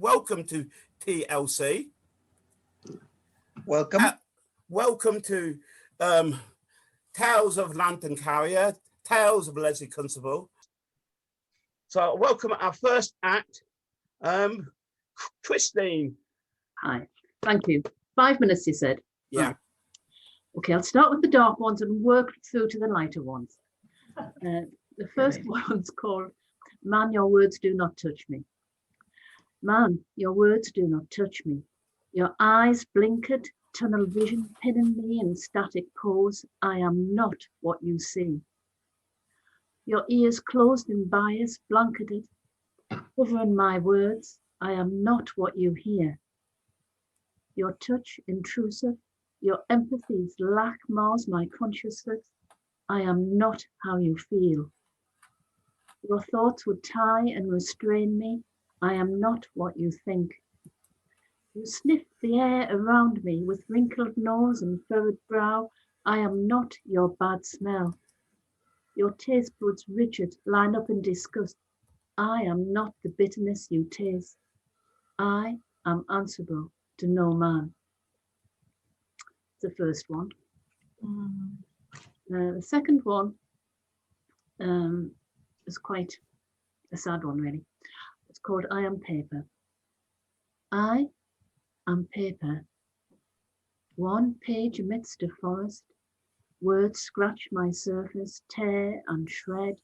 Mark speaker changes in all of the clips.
Speaker 1: welcome to TLC.
Speaker 2: Welcome.
Speaker 1: Welcome to Tales of Lantern Carrier, Tales of Lesley Constable. So welcome our first act, Christine.
Speaker 3: Hi, thank you. 5 minutes, you said?
Speaker 1: Yeah.
Speaker 3: Right. Okay, I'll start with the dark ones and work through to the lighter ones. The first one's called Man, Your Words Do Not Touch Me. Man, your words do not touch me. Your eyes blinkered, tunnel vision pinning me in static pose. I am not what you see. Your ears closed in bias, blanketed, covering my words. I am not what you hear. Your touch intrusive, your empathy's lack mars my consciousness. I am not how you feel. Your thoughts would tie and restrain me. I am not what you think. You sniff the air around me with wrinkled nose and furrowed brow. I am not your bad smell. Your taste buds rigid, line up in disgust. I am not the bitterness you taste. I am answerable to no man. The first one. The second one is quite a sad one, really. It's called I Am Paper. I am paper. One page amidst a forest. Words scratch my surface, tear and shred.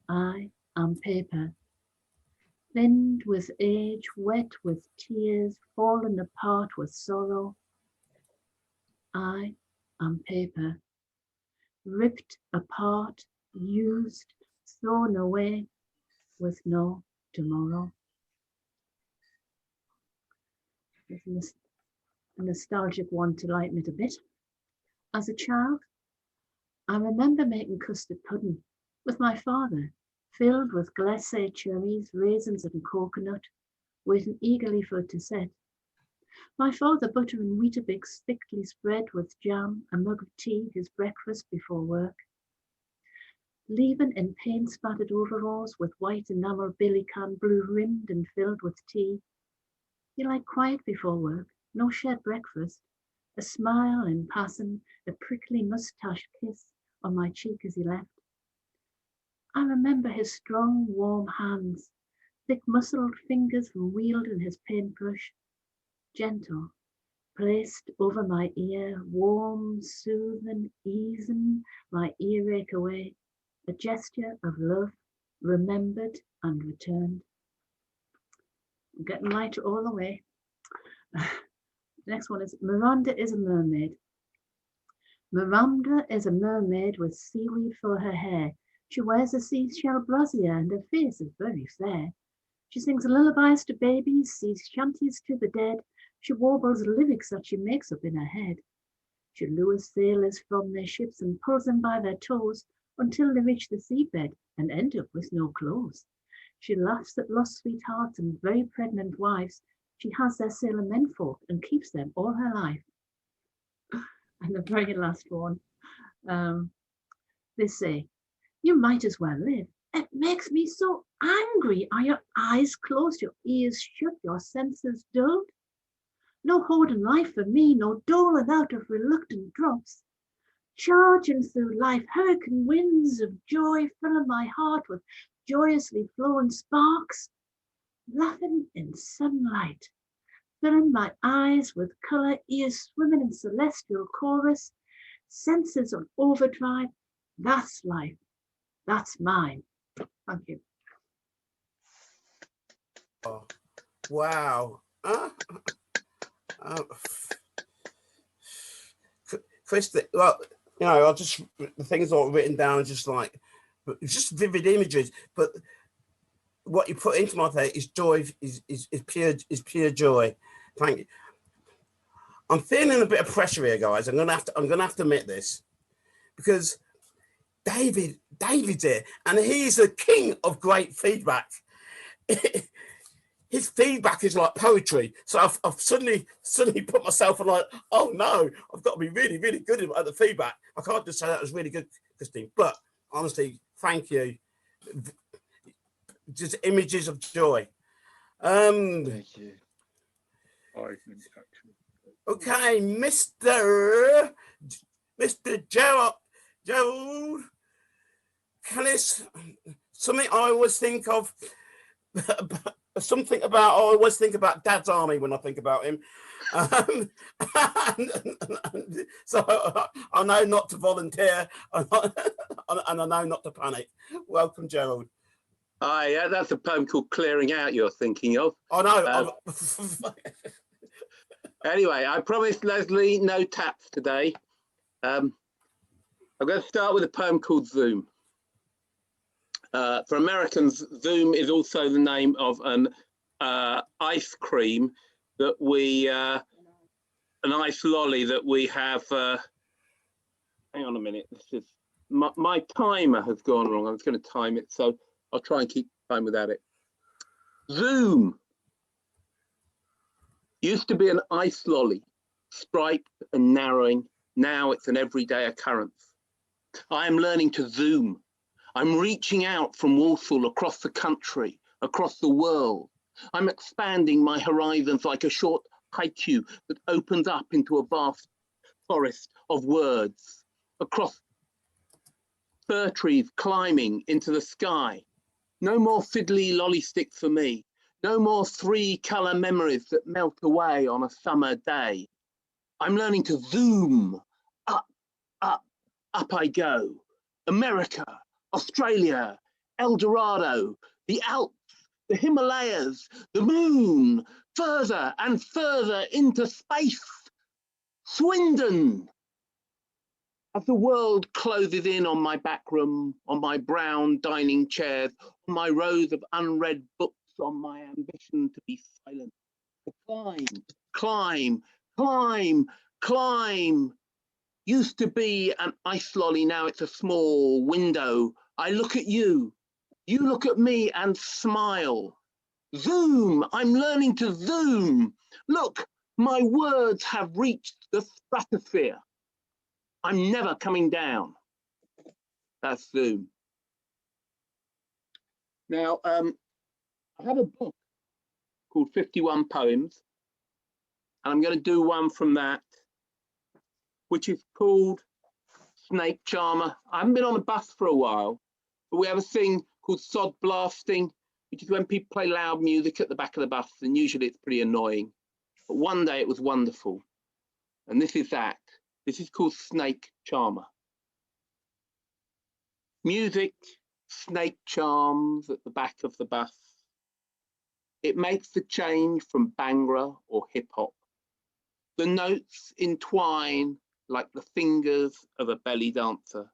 Speaker 3: I am paper. Thinned with age, wet with tears, fallen apart with sorrow. I am paper. Ripped apart, used, thrown away, with no tomorrow. There's a nostalgic one to lighten it a bit. As a child, I remember making custard pudding with my father, filled with glacé cherries, raisins and coconut, waiting eagerly for it to set. My father buttering Weetabix thickly spread with jam, a mug of tea, his breakfast before work. Leaving in paint-spattered overalls with white enamel billy can, blue-rimmed and filled with tea. He liked quiet before work, no shared breakfast, a smile in passing, a prickly moustache kiss on my cheek as he left. I remember his strong, warm hands, thick muscled fingers from wielding his paintbrush, gentle, placed over my ear, warm, soothing, easing my earache away, a gesture of love, remembered and returned. I'm getting lighter all the way. The next one is Miranda is a mermaid. Miranda is a mermaid with seaweed for her hair. She wears a seashell brassiere and her face is very fair. She sings lullabies to babies, sees shanties to the dead. She warbles lyrics that she makes up in her head. She lures sailors from their ships and pulls them by their toes until they reach the seabed and end up with no clothes. She laughs at lost sweethearts and very pregnant wives. She has their sailor men folk and keeps them all her life. And the very last one, they say, you might as well live. It makes me so angry. Are your eyes closed, your ears shut, your senses dulled? No holding life for me, no doling out of reluctant drops. Charging through life, hurricane winds of joy, filling my heart with joyously flowing sparks. Laughing in sunlight, filling my eyes with colour, ears swimming in celestial chorus, senses on overdrive. That's life. That's mine. Thank you.
Speaker 1: Oh, wow. Chris, well, you know, I just, the things are written down just like, just vivid images, but what you put into my face is joy, is pure joy. Thank you. I'm feeling a bit of pressure here, guys. I'm gonna have to admit this, because David's here, and he's the king of great feedback. His feedback is like poetry. So I've suddenly put myself on like, oh no, I've got to be really, really good at the feedback. I can't just say that was really good, Christine. But honestly, thank you. Just images of joy.
Speaker 2: Thank you. 5 minutes actually.
Speaker 1: Okay, Mr. Gerald Callis. Something I always think of. Something about I always think about Dad's Army when I think about him. So I know not to volunteer, and I know not to panic. Welcome, Gerald.
Speaker 4: Yeah, that's a poem called Clearing Out you're thinking of.
Speaker 1: I know.
Speaker 4: Anyway, I promised Lesley no taps today. I'm going to start with a poem called Zoom. For Americans, Zoom is also the name of an ice cream that we, an ice lolly that we have. Hang on a minute. This is my timer has gone wrong. I was going to time it, so I'll try and keep time without it. Zoom used to be an ice lolly, striped and narrowing. Now it's an everyday occurrence. I am learning to Zoom. I'm reaching out from Walsall across the country, across the world. I'm expanding my horizons like a short haiku that opens up into a vast forest of words, across fir trees climbing into the sky. No more fiddly lolly sticks for me. No more 3-colour memories that melt away on a summer day. I'm learning to Zoom. Up, up, up I go. America, Australia, El Dorado, the Alps, the Himalayas, the moon, further and further into space. Swindon. As the world closes in on my back room, on my brown dining chairs, on my rows of unread books, on my ambition to be silent, to climb, climb, climb, climb. Used to be an ice lolly, now it's a small window. I look at you, you look at me and smile. Zoom, I'm learning to zoom. Look, my words have reached the stratosphere. I'm never coming down. That's Zoom. Now, I have a book called 51 Poems, and I'm going to do one from that, which is called Snake Charmer. I haven't been on a bus for a while, but we have a thing called sod blasting, which is when people play loud music at the back of the bus, and usually it's pretty annoying. But one day it was wonderful, and this is that. This is called Snake Charmer. Music, snake charms at the back of the bus. It makes the change from Bhangra or hip hop. The notes entwine like the fingers of a belly dancer.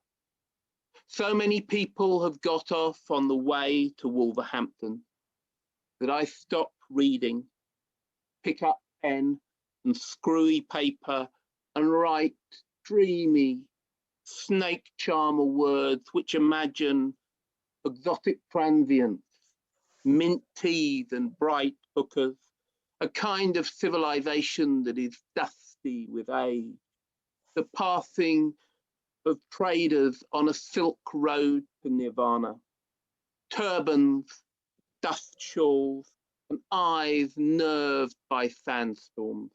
Speaker 4: So many people have got off on the way to Wolverhampton that I stop reading, pick up pen and screwy paper and write dreamy snake charmer words which imagine exotic transients, mint teas and bright hookers, a kind of civilization that is dusty with age, the passing of traders on a silk road to nirvana, turbans, dust shawls, and eyes nerved by sandstorms.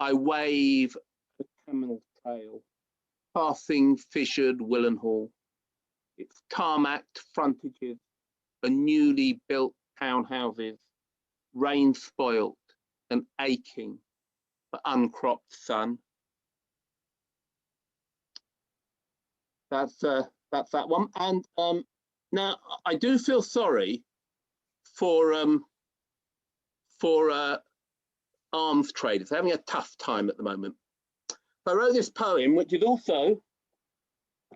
Speaker 4: I wave a camel tail, passing fissured Willenhall, its tarmacked frontages and newly built townhouses, rain spoilt and aching for uncropped sun. That's that one. And now I do feel sorry for arms traders. They're having a tough time at the moment. I wrote this poem, which is also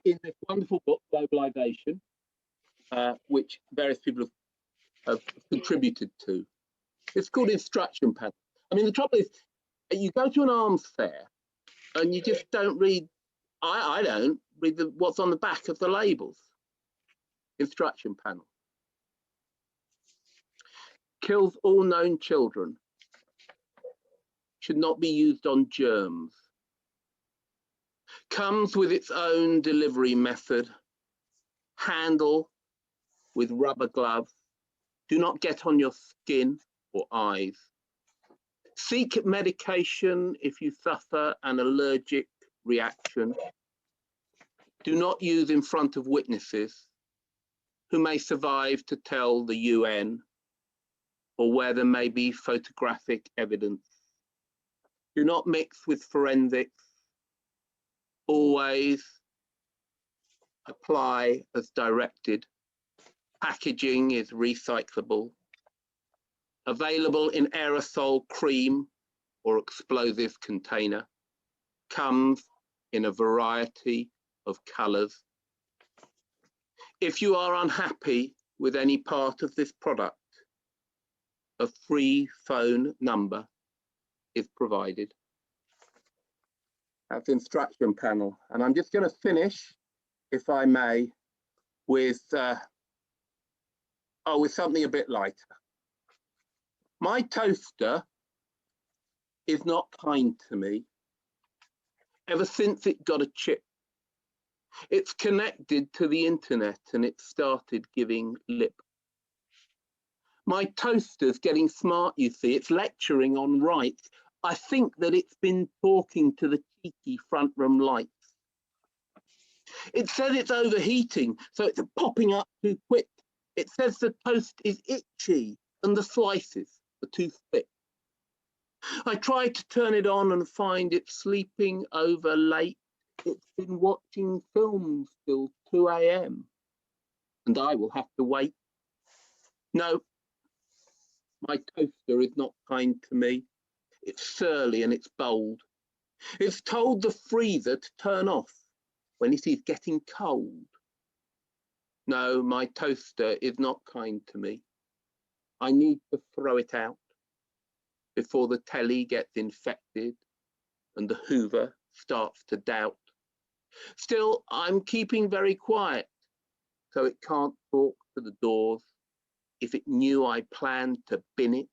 Speaker 4: in this wonderful book, Globalization, which various people have contributed to. It's called Instruction Panel. I mean, the trouble is, you go to an arms fair and you just don't read, I don't read what's on the back of the labels. Instruction Panel. Kills all known children. Should not be used on germs. Comes with its own delivery method. Handle with rubber gloves. Do not get on your skin or eyes. Seek medication if you suffer an allergic reaction. Do not use in front of witnesses who may survive to tell the UN or where there may be photographic evidence. Do not mix with forensics. Always apply as directed. Packaging is recyclable. Available in aerosol cream or explosive container. Comes in a variety of colors. If you are unhappy with any part of this product, a free phone number is provided. That's the instruction panel. And I'm just going to finish, if I may, with something a bit lighter. My toaster is not kind to me ever since it got a chip. It's connected to the internet and it started giving lip. My toaster's getting smart, you see. It's lecturing on rights. I think that it's been talking to the cheeky front room lights. It says it's overheating, so it's popping up too quick. It says the toast is itchy and the slices are too thick. I tried to turn it on and find it sleeping over late. It's been watching films till 2 a.m. and I will have to wait. No, my toaster is not kind to me. It's surly and it's bold. It's told the freezer to turn off when it is getting cold. No, my toaster is not kind to me. I need to throw it out before the telly gets infected and the Hoover starts to doubt. Still, I'm keeping very quiet so it can't talk to the doors. If it knew I planned to bin it,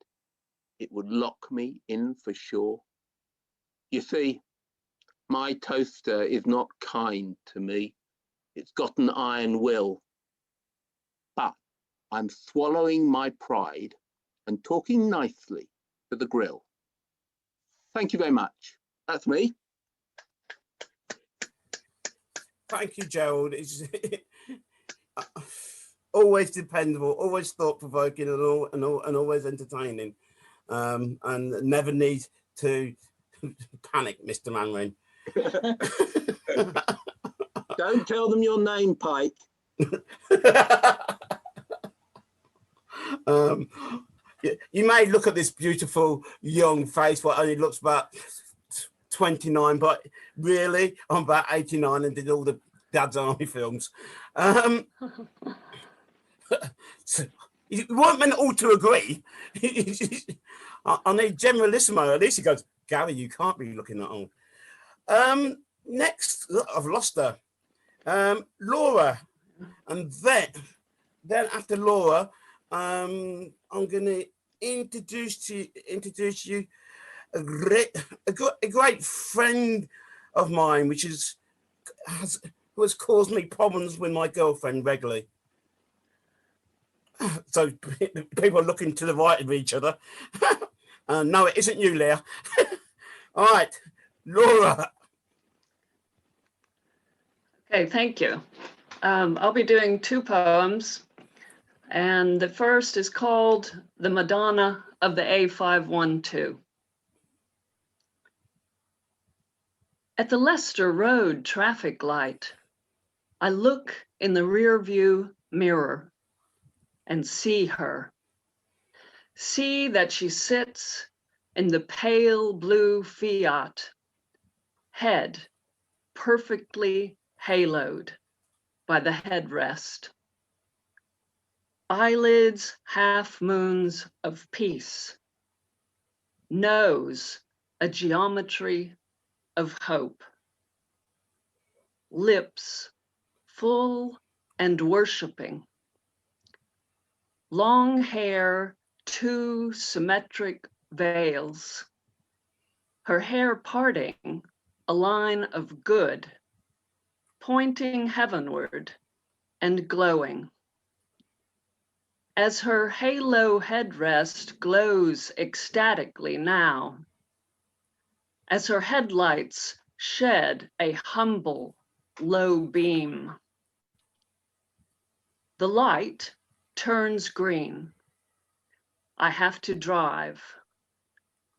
Speaker 4: it would lock me in for sure. You see, my toaster is not kind to me. It's got an iron will. But I'm swallowing my pride and talking nicely to the grill. Thank you very much. That's me.
Speaker 1: Thank you, Gerald. It's always dependable, always thought-provoking, and always entertaining, and never need to panic, Mr. Manring.
Speaker 4: Don't tell them your name, Pike.
Speaker 1: You may look at this beautiful young face, what only looks about 29, but really I'm about 89 and did all the Dad's Army films. So you weren't meant all to agree. I need Generalissimo. At least he goes, Gary, you can't be looking that old. Next, I've lost her. Laura, and then after Laura, I'm going to introduce you a great friend of mine, which who has caused me problems with my girlfriend regularly. So people are looking to the right of each other. No, it isn't you, Leah. All right, Laura.
Speaker 5: Okay, thank you. I'll be doing two poems, and the first is called The Madonna of the A512. At the Leicester Road traffic light, I look in the rear view mirror and see her. See that she sits in the pale blue Fiat, head perfectly haloed by the headrest. Eyelids half moons of peace. Nose a geometry of hope. Lips full and worshiping. Long hair, two symmetric veils. Her hair parting, a line of good, pointing heavenward and glowing. as her halo headrest glows ecstatically now, as her headlights shed a humble, low beam. The light turns green. I have to drive,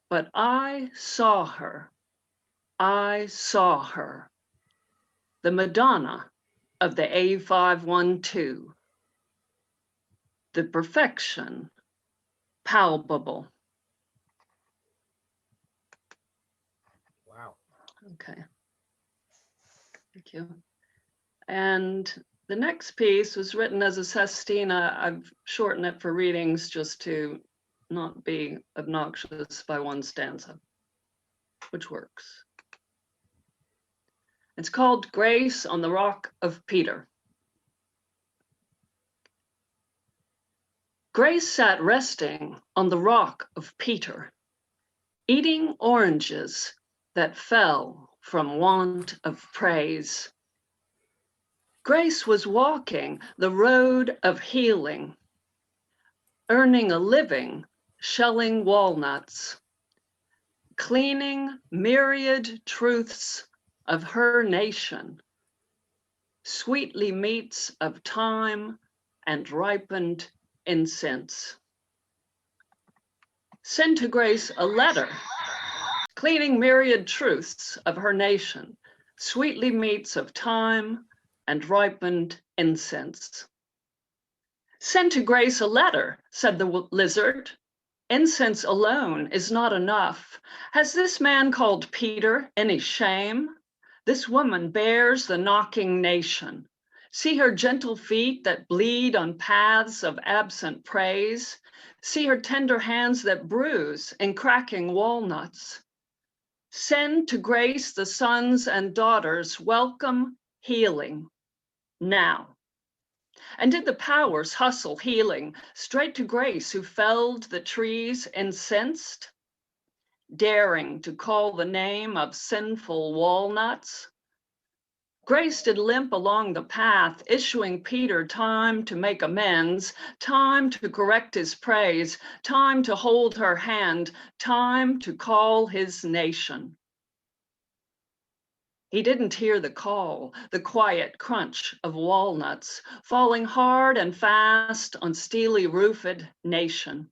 Speaker 5: but I saw her. I saw her, the Madonna of the A512, the perfection palpable.
Speaker 1: Wow.
Speaker 5: Okay, thank you. And the next piece was written as a sestina. I've shortened it for readings just to not be obnoxious by one stanza, which works. It's called Grace on the Rock of Peter. Grace sat resting on the rock of Peter, eating oranges that fell from want of praise. Grace was walking the road of healing, earning a living, shelling walnuts, cleaning myriad truths of her nation, sweetly meats of time and ripened incense. Send to Grace a letter, cleaning myriad truths of her nation, sweetly meats of time and ripened incense. Send to Grace a letter, said the lizard. Incense alone is not enough. Has this man called Peter any shame? This woman bears the knocking nation. See her gentle feet that bleed on paths of absent praise. See her tender hands that bruise in cracking walnuts. Send to Grace the sons and daughters, welcome healing now. And did the powers hustle healing straight to Grace who felled the trees incensed, daring to call the name of sinful walnuts? Grace did limp along the path, issuing Peter time to make amends, time to correct his praise, time to hold her hand, time to call his nation. He didn't hear the call, the quiet crunch of walnuts falling hard and fast on steely roofed nation.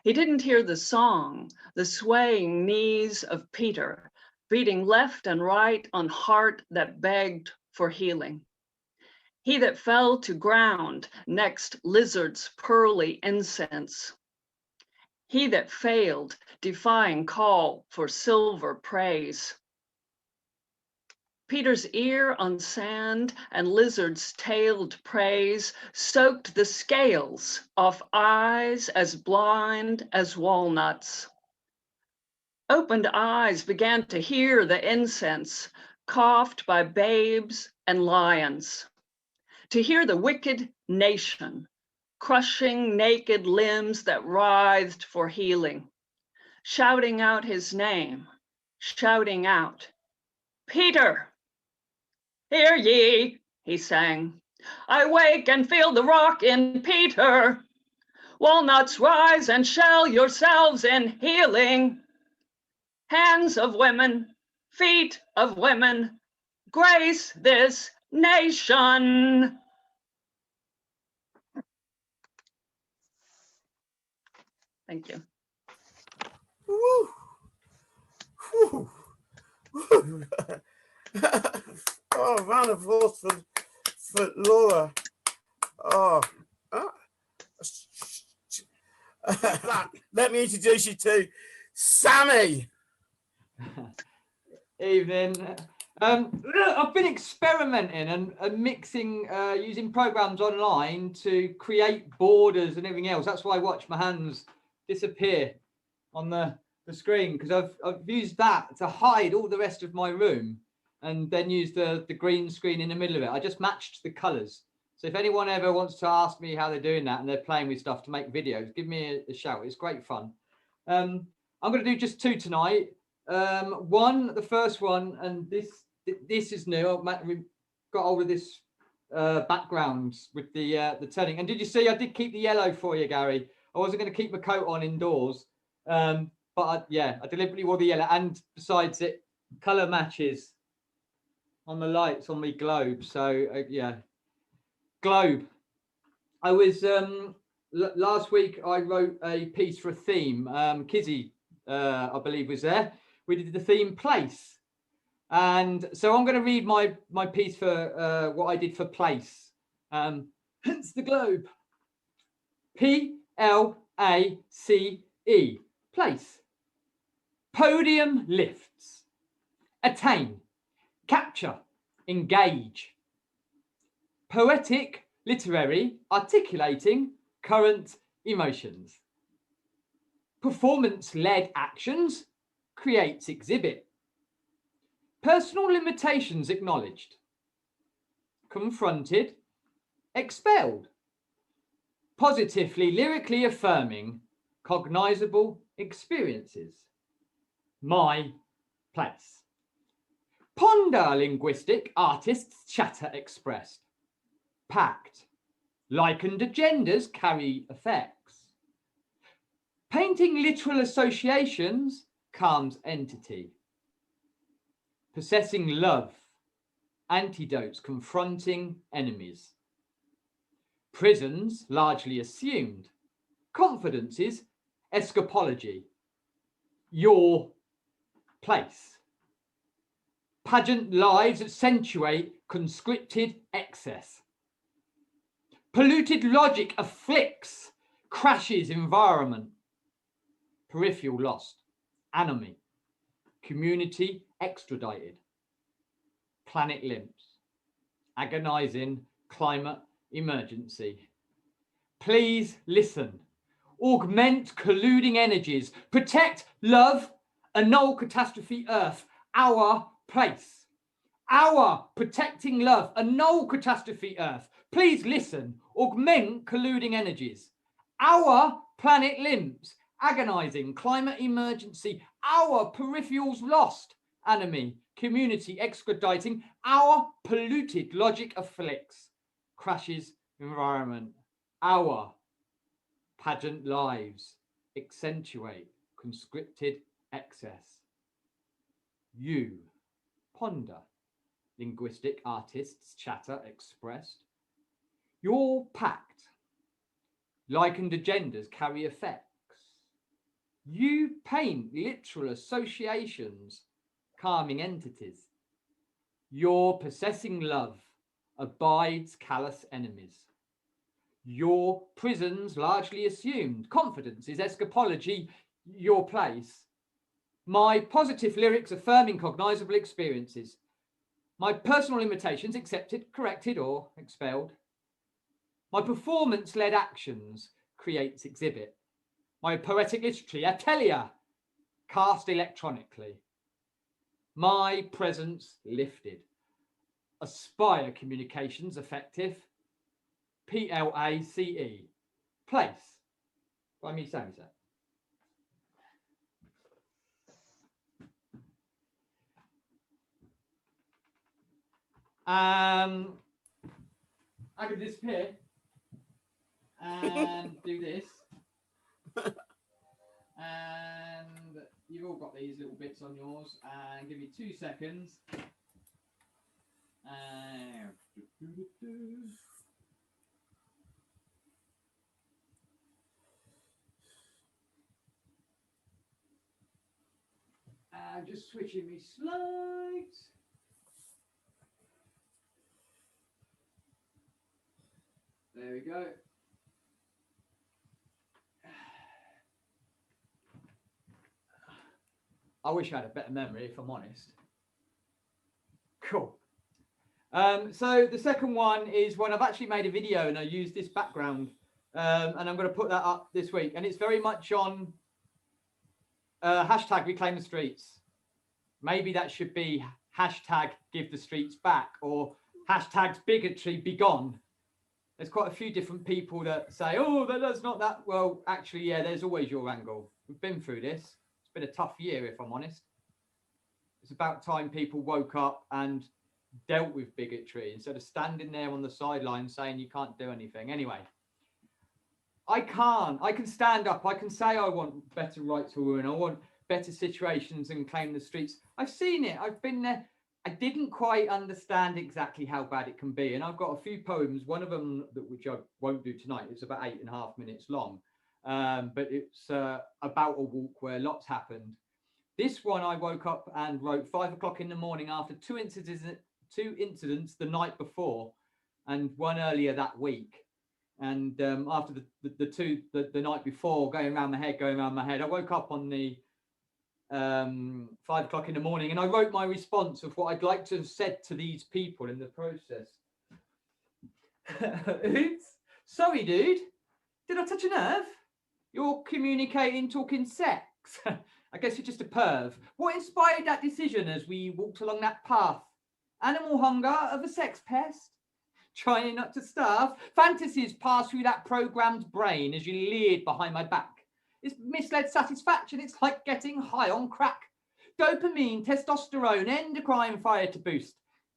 Speaker 5: He didn't hear the song, the swaying knees of Peter, beating left and right on heart that begged for healing. He that fell to ground next lizard's pearly incense. He that failed, defying call for silver praise. Peter's ear on sand and lizard's tailed praise soaked the scales off eyes as blind as walnuts. Opened eyes began to hear the incense, coughed by babes and lions. To hear the wicked nation, crushing naked limbs that writhed for healing, shouting out his name, shouting out, Peter! Hear ye, he sang, I wake and feel the rock in Peter. Walnuts rise and shell yourselves in healing. Hands of women, feet of women, grace this nation. Thank you.
Speaker 1: Woo. Woo. Woo. Oh, round of applause for Laura. Oh. Let me introduce you to Sammy.
Speaker 6: Evening. I've been experimenting and mixing, using programs online to create borders and everything else. That's why I watch my hands disappear on the screen, because I've used that to hide all the rest of my room and then use the green screen in the middle of it. I just matched the colors. So if anyone ever wants to ask me how they're doing that and they're playing with stuff to make videos, give me a shout. It's great fun. I'm going to do just two tonight. The first one, and this is new. I've got hold of this backgrounds with the turning. And did you see I did keep the yellow for you, Gary? I wasn't going to keep my coat on indoors, but I deliberately wore the yellow. And besides, it colour matches on the lights on my globe. So yeah, globe. I was last week. I wrote a piece for a theme. Kizzy, I believe, was there. We did the theme place, and so I'm going to read my piece for what I did for place. Hence the globe. PLACE. Place. Podium lifts. Attain. Capture. Engage. Poetic, literary, articulating current emotions. Performance-led actions creates exhibit. Personal limitations acknowledged. Confronted, expelled. Positively, lyrically affirming cognizable experiences. My place. Ponder linguistic artists' chatter expressed. Packed. Likened agendas carry effects. Painting literal associations calms entity. Possessing love. Antidotes confronting enemies. Prisons largely assumed. Confidences, escapology. Your place. Pageant lives accentuate conscripted excess. Polluted logic afflicts, crashes environment. Peripheral lost, enemy. Community extradited. Planet limps. Agonizing climate emergency. Please listen. Augment colluding energies. Protect love. Annul catastrophe earth. Our place. Our protecting love. Annul catastrophe earth. Please listen. Augment colluding energies. Our planet limps. Agonizing climate emergency. Our peripherals lost. Enemy. Community extraditing. Our polluted logic afflicts. Crashes environment. Our pageant lives accentuate conscripted excess. You ponder linguistic artists' chatter expressed. Your pact likened agendas carry effects. You paint literal associations calming entities. Your possessing love abides callous enemies. Your prisons largely assumed. Confidence is escapology, your place. My positive lyrics affirming cognizable experiences. My personal limitations accepted, corrected, or expelled. My performance-led actions creates exhibit. My poetic literature, atelier, cast electronically. My presence lifted. Aspire communications effective. PLACE. Place. By me, Sammy, sir. I could disappear and do this. And you've all got these little bits on yours. And give me 2 seconds. Just switching my slides. There we go. I wish I had a better memory, if I'm honest. Cool. So the second one is when I've actually made a video and I used this background, and I'm going to put that up this week. And it's very much on hashtag reclaim the streets. Maybe that should be hashtag give the streets back or hashtag bigotry be gone. There's quite a few different people that say, oh, that's not that. Well, actually, yeah, there's always your angle. We've been through this. It's been a tough year, if I'm honest. It's about time people woke up and dealt with bigotry instead of standing there on the sideline saying you can't do anything. Anyway, I can stand up. I can say I want better rights for women. I want better situations and claim the streets. I've seen it. I've been there. I didn't quite understand exactly how bad it can be. And I've got a few poems, one of them which I won't do tonight. It's about 8.5 minutes long. But it's about a walk where lots happened. This one I woke up and wrote 5 o'clock in the morning after two incidents the night before and one earlier that week. And after the night before going around my head, I woke up on the 5 o'clock in the morning and I wrote my response of what I'd like to have said to these people in the process. Oops, sorry dude, did I touch a nerve? You're communicating, talking sex. I guess you're just a perv. What inspired that decision as we walked along that path? Animal hunger of a sex pest? Trying not to starve? Fantasies pass through that programmed brain as you leered behind my back. It's misled satisfaction. It's like getting high on crack. Dopamine, testosterone, endocrine fire to boost.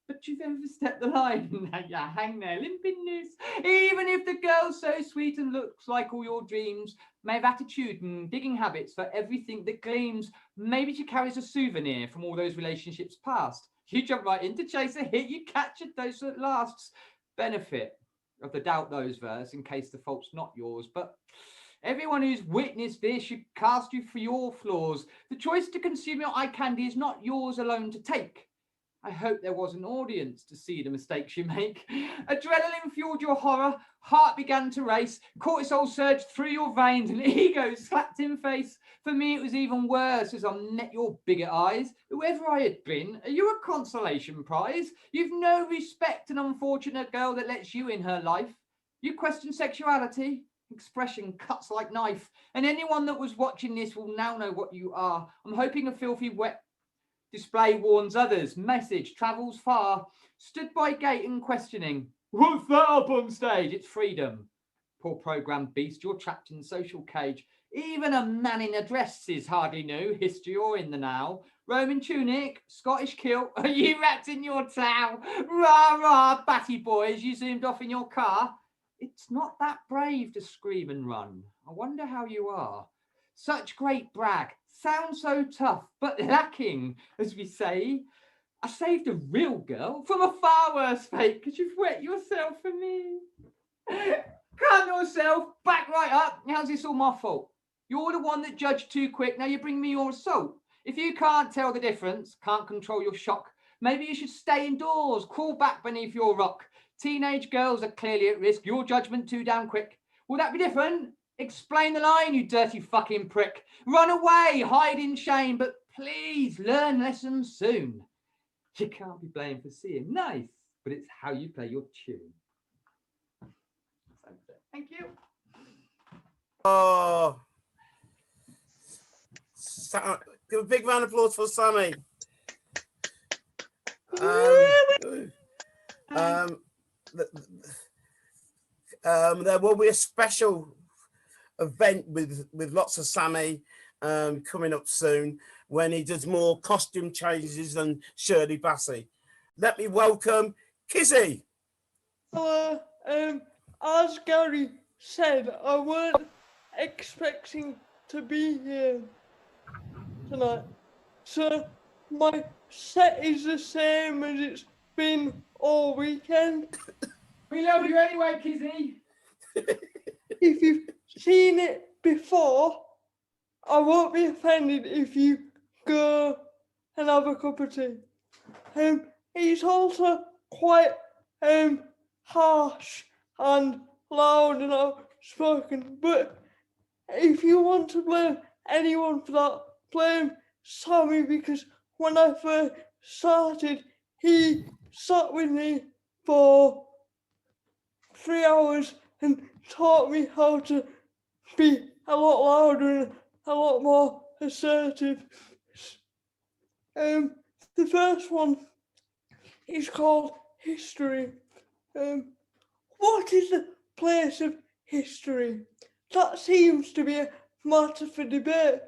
Speaker 6: But you've overstepped the line. Now you hang there limping loose. Even if the girl's so sweet and looks like all your dreams, may have attitude and digging habits for everything that gleams. Maybe she carries a souvenir from all those relationships past. You jump right into chase a hit, you catch a dose that lasts. Benefit of the doubt those verse in case the fault's not yours. But everyone who's witnessed this should cast you for your flaws. The choice to consume your eye candy is not yours alone to take. I hope there was an audience to see the mistakes you make. Adrenaline fueled your horror, heart began to race, cortisol surged through your veins and ego slapped in face. For me, it was even worse as I met your bigot eyes. Whoever I had been, are you a consolation prize? You've no respect, an unfortunate girl that lets you in her life. You question sexuality, expression cuts like knife. And anyone that was watching this will now know what you are. I'm hoping a filthy wet display warns others. Message travels far. Stood by gate and questioning. What's that up on stage? It's freedom. Poor programmed beast, you're trapped in social cage. Even a man in a dress is hardly new, history or in the now. Roman tunic, Scottish kilt, are you wrapped in your towel? Rah, rah, batty boys, you zoomed off in your car. It's not that brave to scream and run. I wonder how you are. Such great brag. Sounds so tough, but lacking, as we say. I saved a real girl from a far worse fate because you've wet yourself for me. Calm yourself, back right up. How's this all my fault? You're the one that judged too quick. Now you bring me your assault. If you can't tell the difference, can't control your shock, maybe you should stay indoors, crawl back beneath your rock. Teenage girls are clearly at risk. Your judgment too damn quick. Will that be different? Explain the line, you dirty fucking prick. Run away, hide in shame, but please learn lessons soon. You can't be blamed for seeing nice, but it's how you play your tune. Thank you.
Speaker 1: Oh, give a big round of applause for Sammy. There will be a special event with lots of Sammy coming up soon when he does more costume changes than Shirley Bassey. Let me welcome Kizzy.
Speaker 7: Hello. As Gary said, I weren't expecting to be here tonight. So my set is the same as it's been all weekend.
Speaker 6: We love you anyway, Kizzy.
Speaker 7: If you've seen it before, I won't be offended if you go and have a cup of tea. It's also quite harsh and loud and outspoken, but if you want to blame anyone for that, blame Sammy, because when I first started, he sat with me for 3 hours and taught me how to be a lot louder and a lot more assertive. The first one is called history. What is the place of history? That seems to be a matter for debate.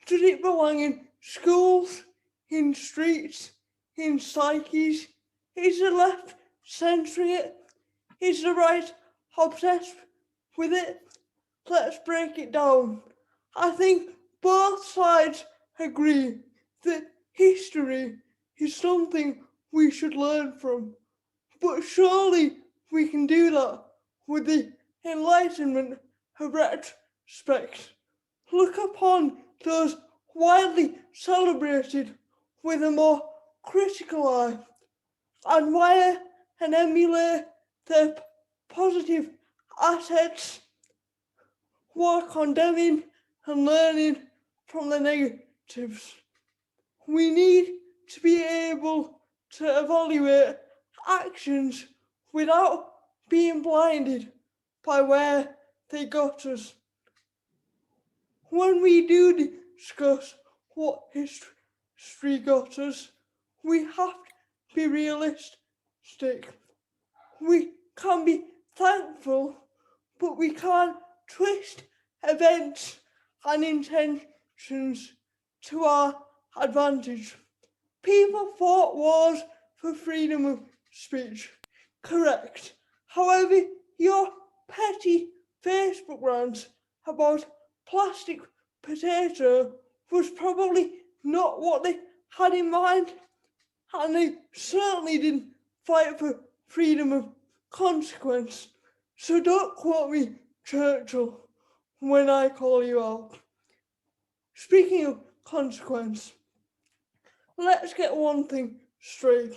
Speaker 7: Does it belong in schools, in streets, in psyches, Is the left censoring it? Is the right obsessed with it? Let's break it down. I think both sides agree that history is something we should learn from. But surely we can do that with the enlightenment of retrospect. Look upon those widely celebrated with a more critical eye, admire and emulate their positive assets while condemning and learning from the negatives. We need to be able to evaluate actions without being blinded by where they got us. When we do discuss what history got us, we have to be realistic. We can be thankful, but we can't twist events and intentions to our advantage. People fought wars for freedom of speech, correct. However, your petty Facebook rants about plastic potato was probably not what they had in mind, and they certainly didn't fight for freedom of consequence. So don't quote me, Churchill, when I call you out. Speaking of consequence, let's get one thing straight.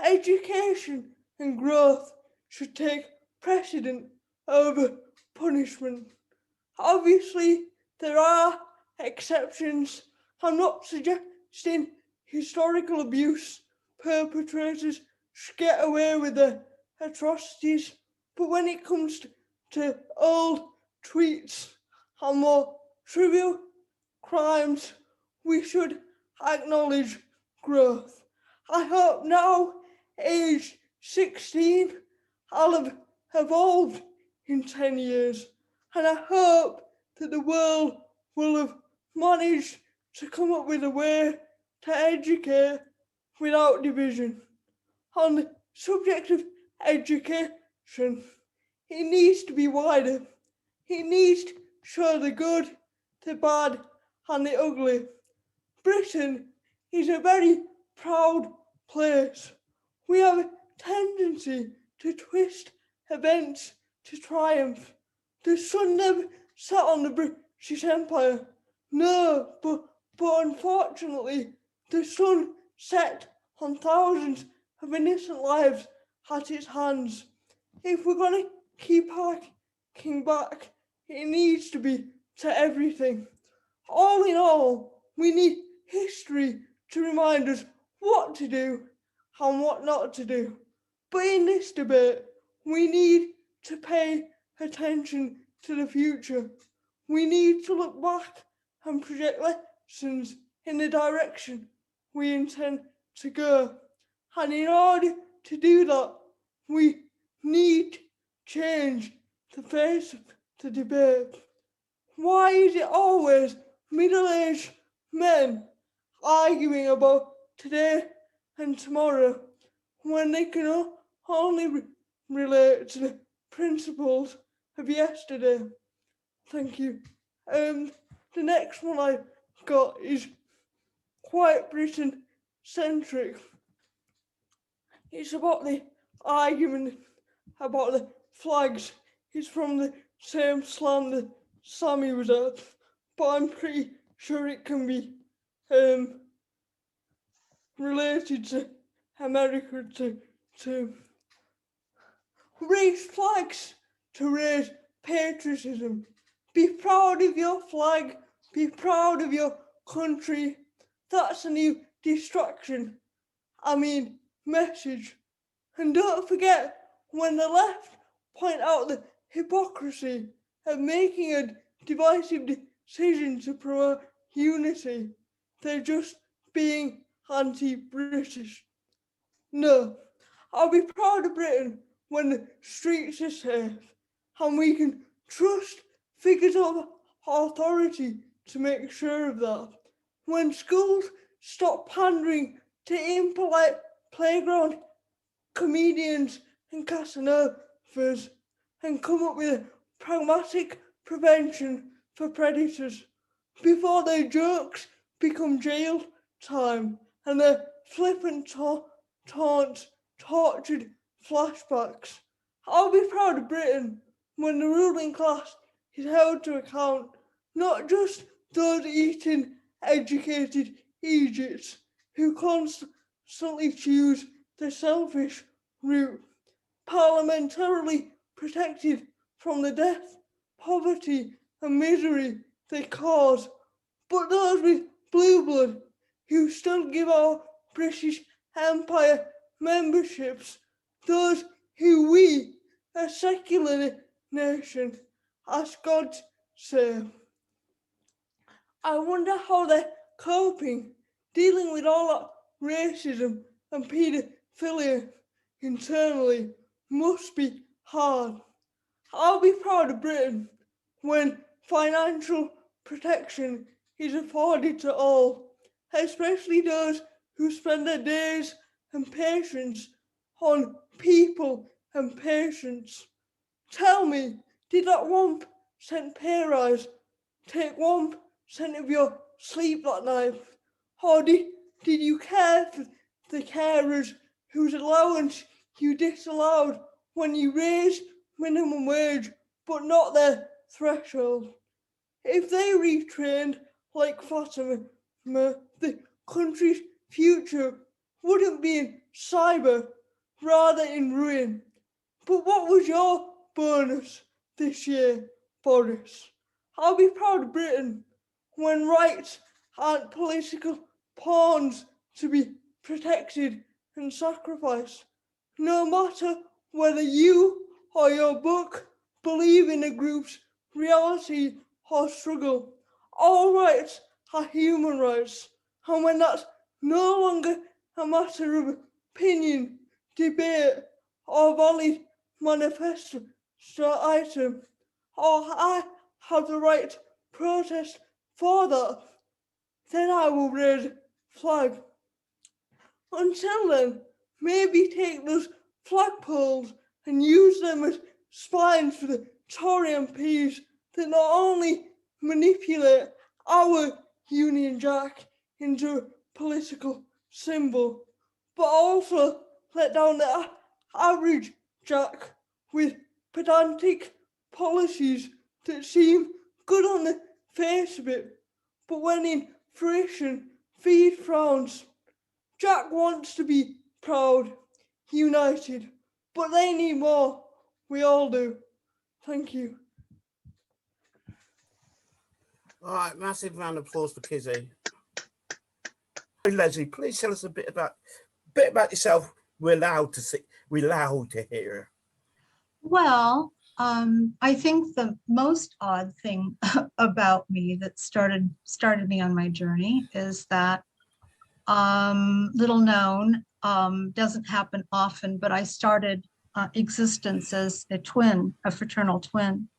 Speaker 7: Education and growth should take precedent over punishment. Obviously, there are exceptions. I'm not suggesting historical abuse perpetrators should get away with their atrocities, but when it comes to old tweets and more trivial crimes, we should acknowledge growth. I hope now, age 16, I'll have evolved in 10 years, and I hope that the world will have managed to come up with a way to educate without division. On the subject of education, it needs to be wider. It needs to show the good, the bad, and the ugly. Britain is a very proud place. We have a tendency to twist events to triumph. The sun never set on the British Empire. No, but unfortunately, the sun set on thousands of innocent lives at its hands. If we're going to keep harking back, it needs to be to everything. All in all, we need history to remind us what to do and what not to do. But in this debate, we need to pay attention to the future. We need to look back and project lessons in the direction we intend to go. And in order to do that, we need to change the face of the debate. Why is it always middle-aged men arguing about today and tomorrow when they can only relate to the principles of yesterday? Thank you. The next one I've got is quite Britain-centric. It's about the argument about the flags. It's from the same slant that Sammy was at, but I'm pretty sure it can be related to America to raise flags, to raise patriotism. Be proud of your flag, be proud of your country. That's a new message. And don't forget, when the left point out the hypocrisy of making a divisive decision to promote unity, they're just being anti-British. No, I'll be proud of Britain when the streets are safe and we can trust figures of authority to make sure of that. When schools stop pandering to impolite playground comedians and Casanovas and come up with a pragmatic prevention for predators before their jokes become jail time and their flippant taunts tortured flashbacks. I'll be proud of Britain when the ruling class is held to account, not just those eating educated Egypts who constantly choose the selfish route, parliamentarily protected from the death, poverty and misery they cause, but those with blue blood who still give our British Empire memberships, those who we, a secular nation, ask God to save. I wonder how they're coping, dealing with all that racism and paedophilia internally must be hard. I'll be proud of Britain when financial protection is afforded to all, especially those who spend their days and patience on people and patients. Tell me, did that 1% pay rise take 1% of your sleep that night? Or did you care for the carers whose allowance you disallowed when you raised minimum wage but not their threshold? If they retrained like Fatima, the country's future wouldn't be in cyber, rather in ruin. But what was your bonus this year, Boris? I'll be proud of Britain when rights aren't political pawns to be protected and sacrificed. No matter whether you or your book believe in a group's reality or struggle, all rights are human rights. And when that's no longer a matter of opinion, debate, or valid manifesto item, or I have the right to protest for that, then I will raise a flag. Until then, maybe take those flagpoles and use them as spines for the Tory MPs that not only manipulate our Union Jack into a political symbol, but also let down the average Jack with pedantic policies that seem good on the face of it, but when in fruition feed frowns. Jack wants to be proud, united, but they need more. We all do. Thank you.
Speaker 1: All right, massive round of applause for Kizzy. Lesley, please tell us a bit about yourself. We're loud to hear.
Speaker 8: Well, I think the most odd thing about me that started me on my journey is that little known, doesn't happen often, but I started existence as a fraternal twin.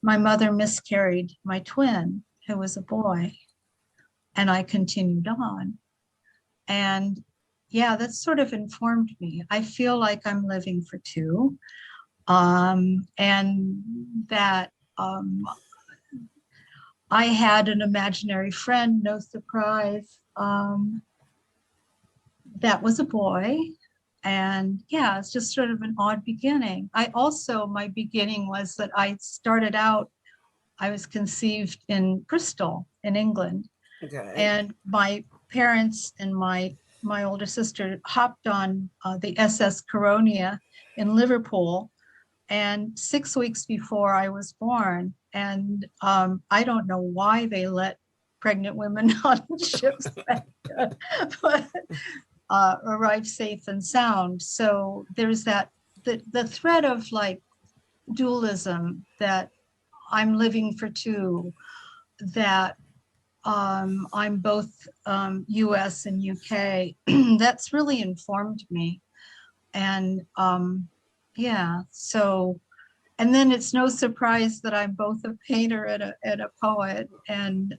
Speaker 8: My mother miscarried my twin, who was a boy, and I continued on. And yeah, that sort of informed me. I feel like I'm living for two, and that I had an imaginary friend, no surprise, that was a boy. And yeah, it's just sort of an odd beginning. My beginning was that I was conceived in Bristol in England.
Speaker 1: Okay.
Speaker 8: And my parents and my older sister hopped on the SS Caronia in Liverpool, and 6 weeks before I was born. And I don't know why they let pregnant women on ships back then, but arrive safe and sound. So there's the thread of like dualism, that I'm living for two, that I'm both US and UK. That's really informed me. And yeah, so, and then it's no surprise that I'm both a painter and a poet. And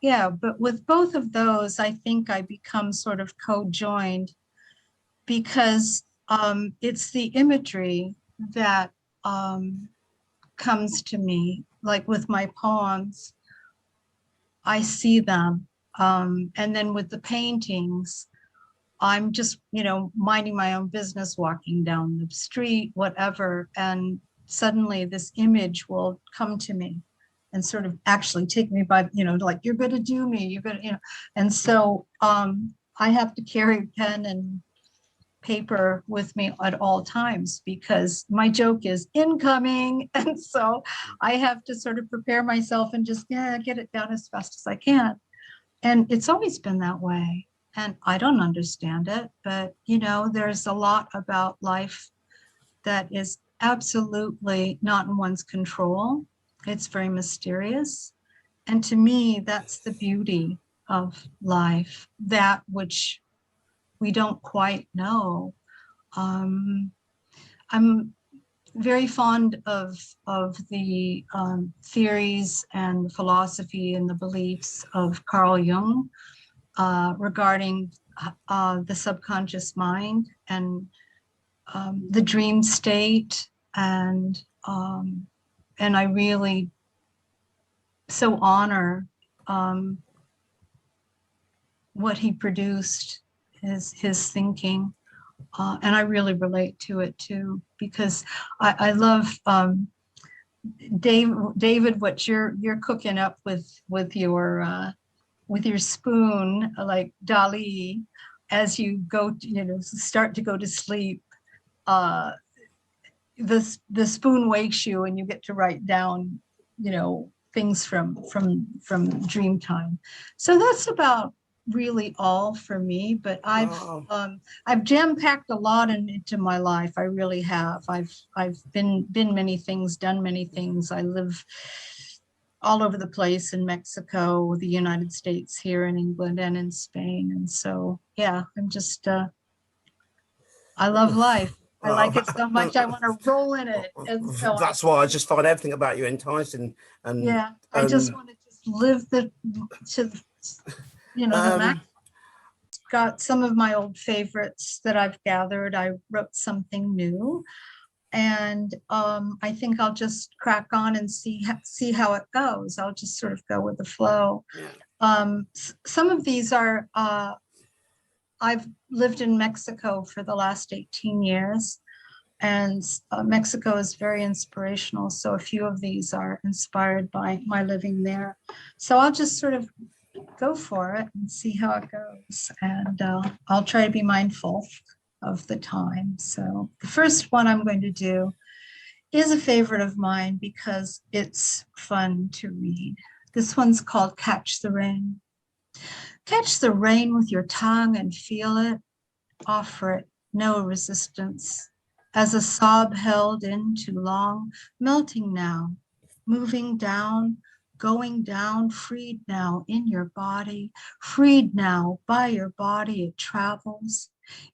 Speaker 8: yeah, but with both of those, I think I become sort of co-joined, because it's the imagery that comes to me, like with my poems, I see them. And then with the paintings, I'm just, you know, minding my own business, walking down the street, whatever. And suddenly this image will come to me and sort of actually take me by, you know, like, you're going to do me, you're going to, you know. And so I have to carry pen and paper with me at all times because my joke is incoming. And so I have to sort of prepare myself and just get it down as fast as I can. And it's always been that way. And I don't understand it, but you know, there's a lot about life that is absolutely not in one's control. It's very mysterious. And to me, that's the beauty of life, that which we don't quite know. I'm very fond of the theories and philosophy and the beliefs of Carl Jung regarding the subconscious mind and the dream state, and I really so honor what he produced, his thinking, and I really relate to it too, because I love David, what you're cooking up with your spoon, like Dali, as you go, you know, start to go to sleep. The spoon wakes you, and you get to write down, you know, things from dream time. So that's about really all for me. But I've jam-packed a lot into my life. I really have. I've been many things, done many things. I live all over the place in Mexico, the United States, here in England, and in Spain. And so, yeah, I'm just, I love life. I like it so much, I want to roll in it. And so
Speaker 1: that's why I just find everything about you enticing. And
Speaker 8: yeah, I just want to just live the max. Got some of my old favorites that I've gathered. I wrote something new. And I think I'll just crack on and see how it goes. I'll just sort of go with the flow. Yeah. Some of these are, I've lived in Mexico for the last 18 years, and Mexico is very inspirational. So a few of these are inspired by my living there. So I'll just sort of go for it and see how it goes. And I'll try to be mindful of the time. So the first one I'm going to do is a favorite of mine because it's fun to read. This one's called Catch the Rain. Catch the rain with your tongue and feel it. Offer it no resistance. As a sob held in too long, melting now, moving down, going down, freed now in your body, freed now by your body, it travels.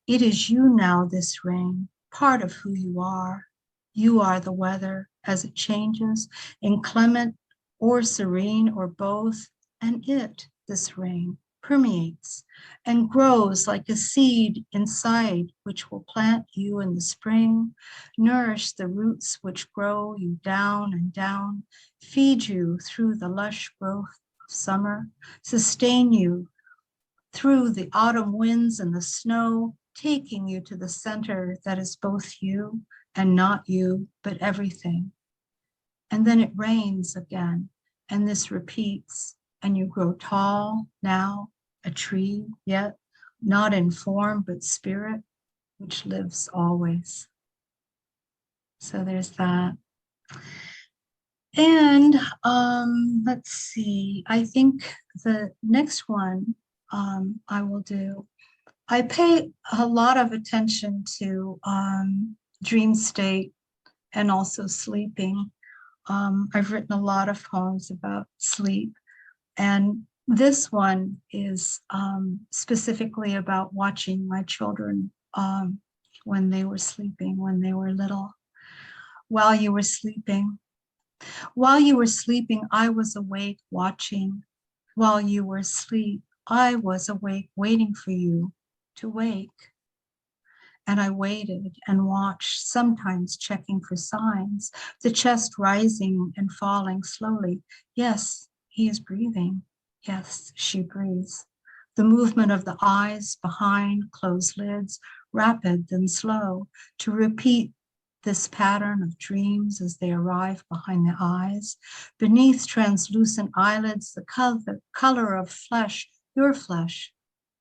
Speaker 8: It is you now, this rain, part of who you are. You are the weather as it changes, inclement or serene or both, and it, this rain, permeates and grows like a seed inside, which will plant you in the spring, nourish the roots which grow you down and down, feed you through the lush growth of summer, sustain you through the autumn winds and the snow, taking you to the center that is both you and not you, but everything. And then it rains again, and this repeats, and you grow tall now, a tree, yet not in form, but spirit, which lives always. So there's that. And let's see, I think the next one I will do, I pay a lot of attention to dream state and also sleeping. I've written a lot of poems about sleep, and this one is specifically about watching my children when they were sleeping, when they were little. While you were sleeping, I was awake watching. While you were asleep, I was awake waiting for you to wake. And I waited and watched, sometimes checking for signs, the chest rising and falling slowly. Yes, he is breathing. Yes, she breathes. The movement of the eyes behind closed lids, rapid then slow, to repeat this pattern of dreams as they arrive behind the eyes. Beneath translucent eyelids, the color of flesh, your flesh,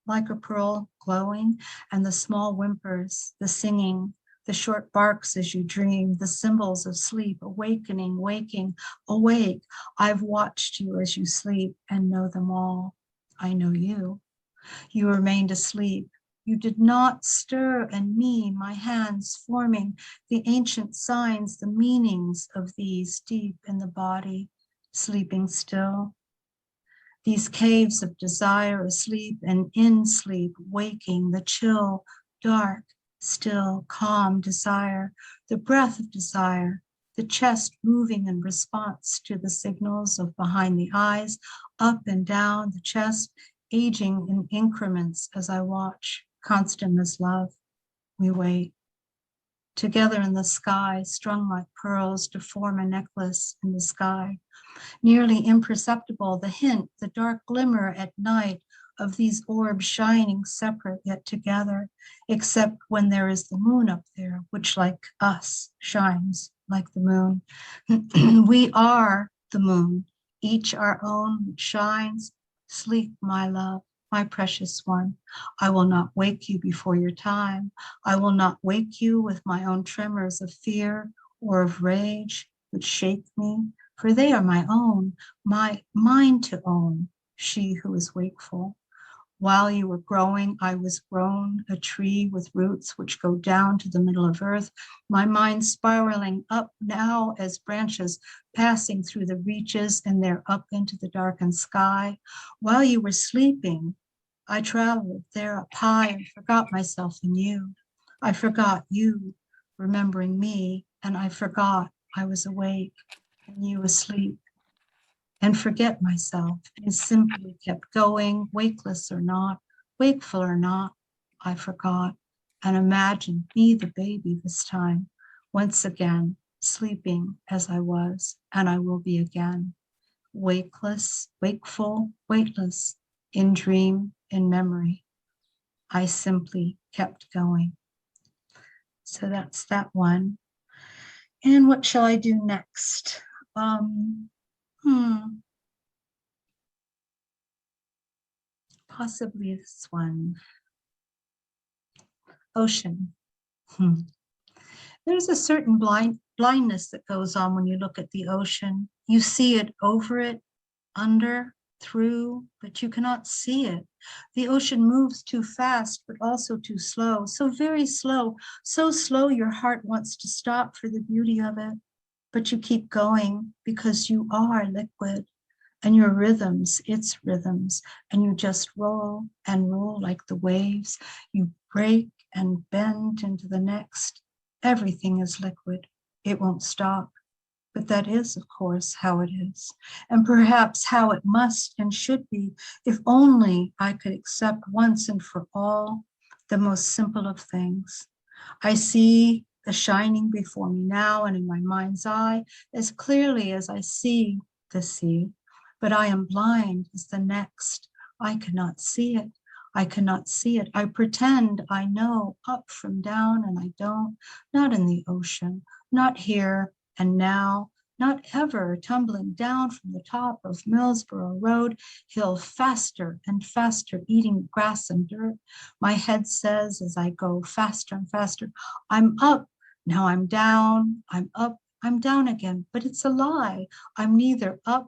Speaker 8: like a pearl glowing, and the small whimpers, the singing, the short barks as you dream, the symbols of sleep, awakening, waking, awake. I've watched you as you sleep and know them all. I know you. You remained asleep. You did not stir, and me, my hands forming the ancient signs, the meanings of these deep in the body, sleeping still. These caves of desire, asleep and in sleep, waking, the chill, dark, still, calm desire, the breath of desire, the chest moving in response to the signals of behind the eyes, up and down the chest, aging in increments as I watch, constant as love. We wait. Together in the sky, strung like pearls to form a necklace in the sky. Nearly imperceptible, the hint, the dark glimmer at night of these orbs shining separate yet together, except when there is the moon up there, which like us shines like the moon. We are the moon, each our own, which shines. Sleep, my love, my precious one. I will not wake you before your time. I will not wake you with my own tremors of fear or of rage, which shake me, for they are my own, mine to own, she who is wakeful. While you were growing, I was grown, a tree with roots which go down to the middle of earth, my mind spiraling up now as branches passing through the reaches and there up into the darkened sky. While you were sleeping, I traveled there up high and forgot myself in you. I forgot you, remembering me, and I forgot I was awake and you asleep. And forget myself, and simply kept going, wakeless or not, wakeful or not, I forgot, and imagined me the baby this time, once again, sleeping as I was, and I will be again, wakeless, wakeful, weightless, in dream, in memory. I simply kept going. So that's that one. And what shall I do next? Possibly this one. Ocean. There's a certain blindness that goes on when you look at the ocean. You see it, over it, under, through, but you cannot see it. The ocean moves too fast, but also too slow. So very slow, so slow your heart wants to stop for the beauty of it. But you keep going because you are liquid. And your rhythms, its rhythms, and you just roll and roll like the waves. You break and bend into the next. Everything is liquid. It won't stop. But that is, of course, how it is. And perhaps how it must and should be, if only I could accept once and for all the most simple of things. I see the shining before me now and in my mind's eye as clearly as I see the sea. But I am blind as the next. I cannot see it. I cannot see it. I pretend I know up from down and I don't, not in the ocean, not here and now, not ever tumbling down from the top of Millsboro Road hill faster and faster, eating grass and dirt. My head says as I go faster and faster, I'm up, now I'm down, I'm up, I'm down again, but it's a lie. I'm neither up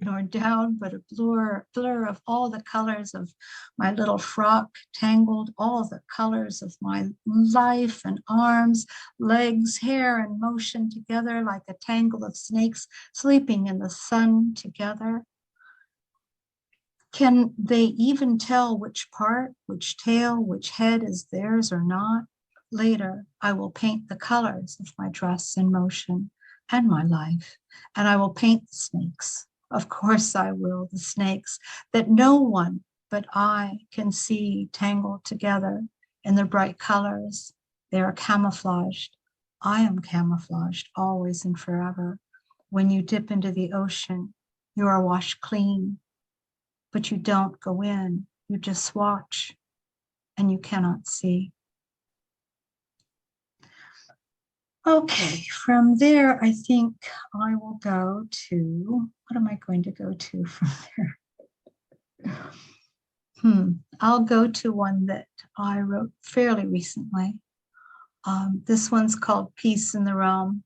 Speaker 8: nor down, but a blur of all the colors of my little frock, tangled, all the colors of my life and arms, legs, hair, and motion together like a tangle of snakes sleeping in the sun together. Can they even tell which part, which tail, which head is theirs or not? Later, I will paint the colors of my dress in motion and my life, and I will paint the snakes. Of course I will, the snakes that no one but I can see tangled together in the bright colors They are camouflaged. I am camouflaged always and forever. When you dip into the ocean, you are washed clean, but you don't go in. You just watch and you cannot see. Okay, from there, I think I will go to, what am I going to go to from there? I'll go to one that I wrote fairly recently. This one's called Peace in the Realm.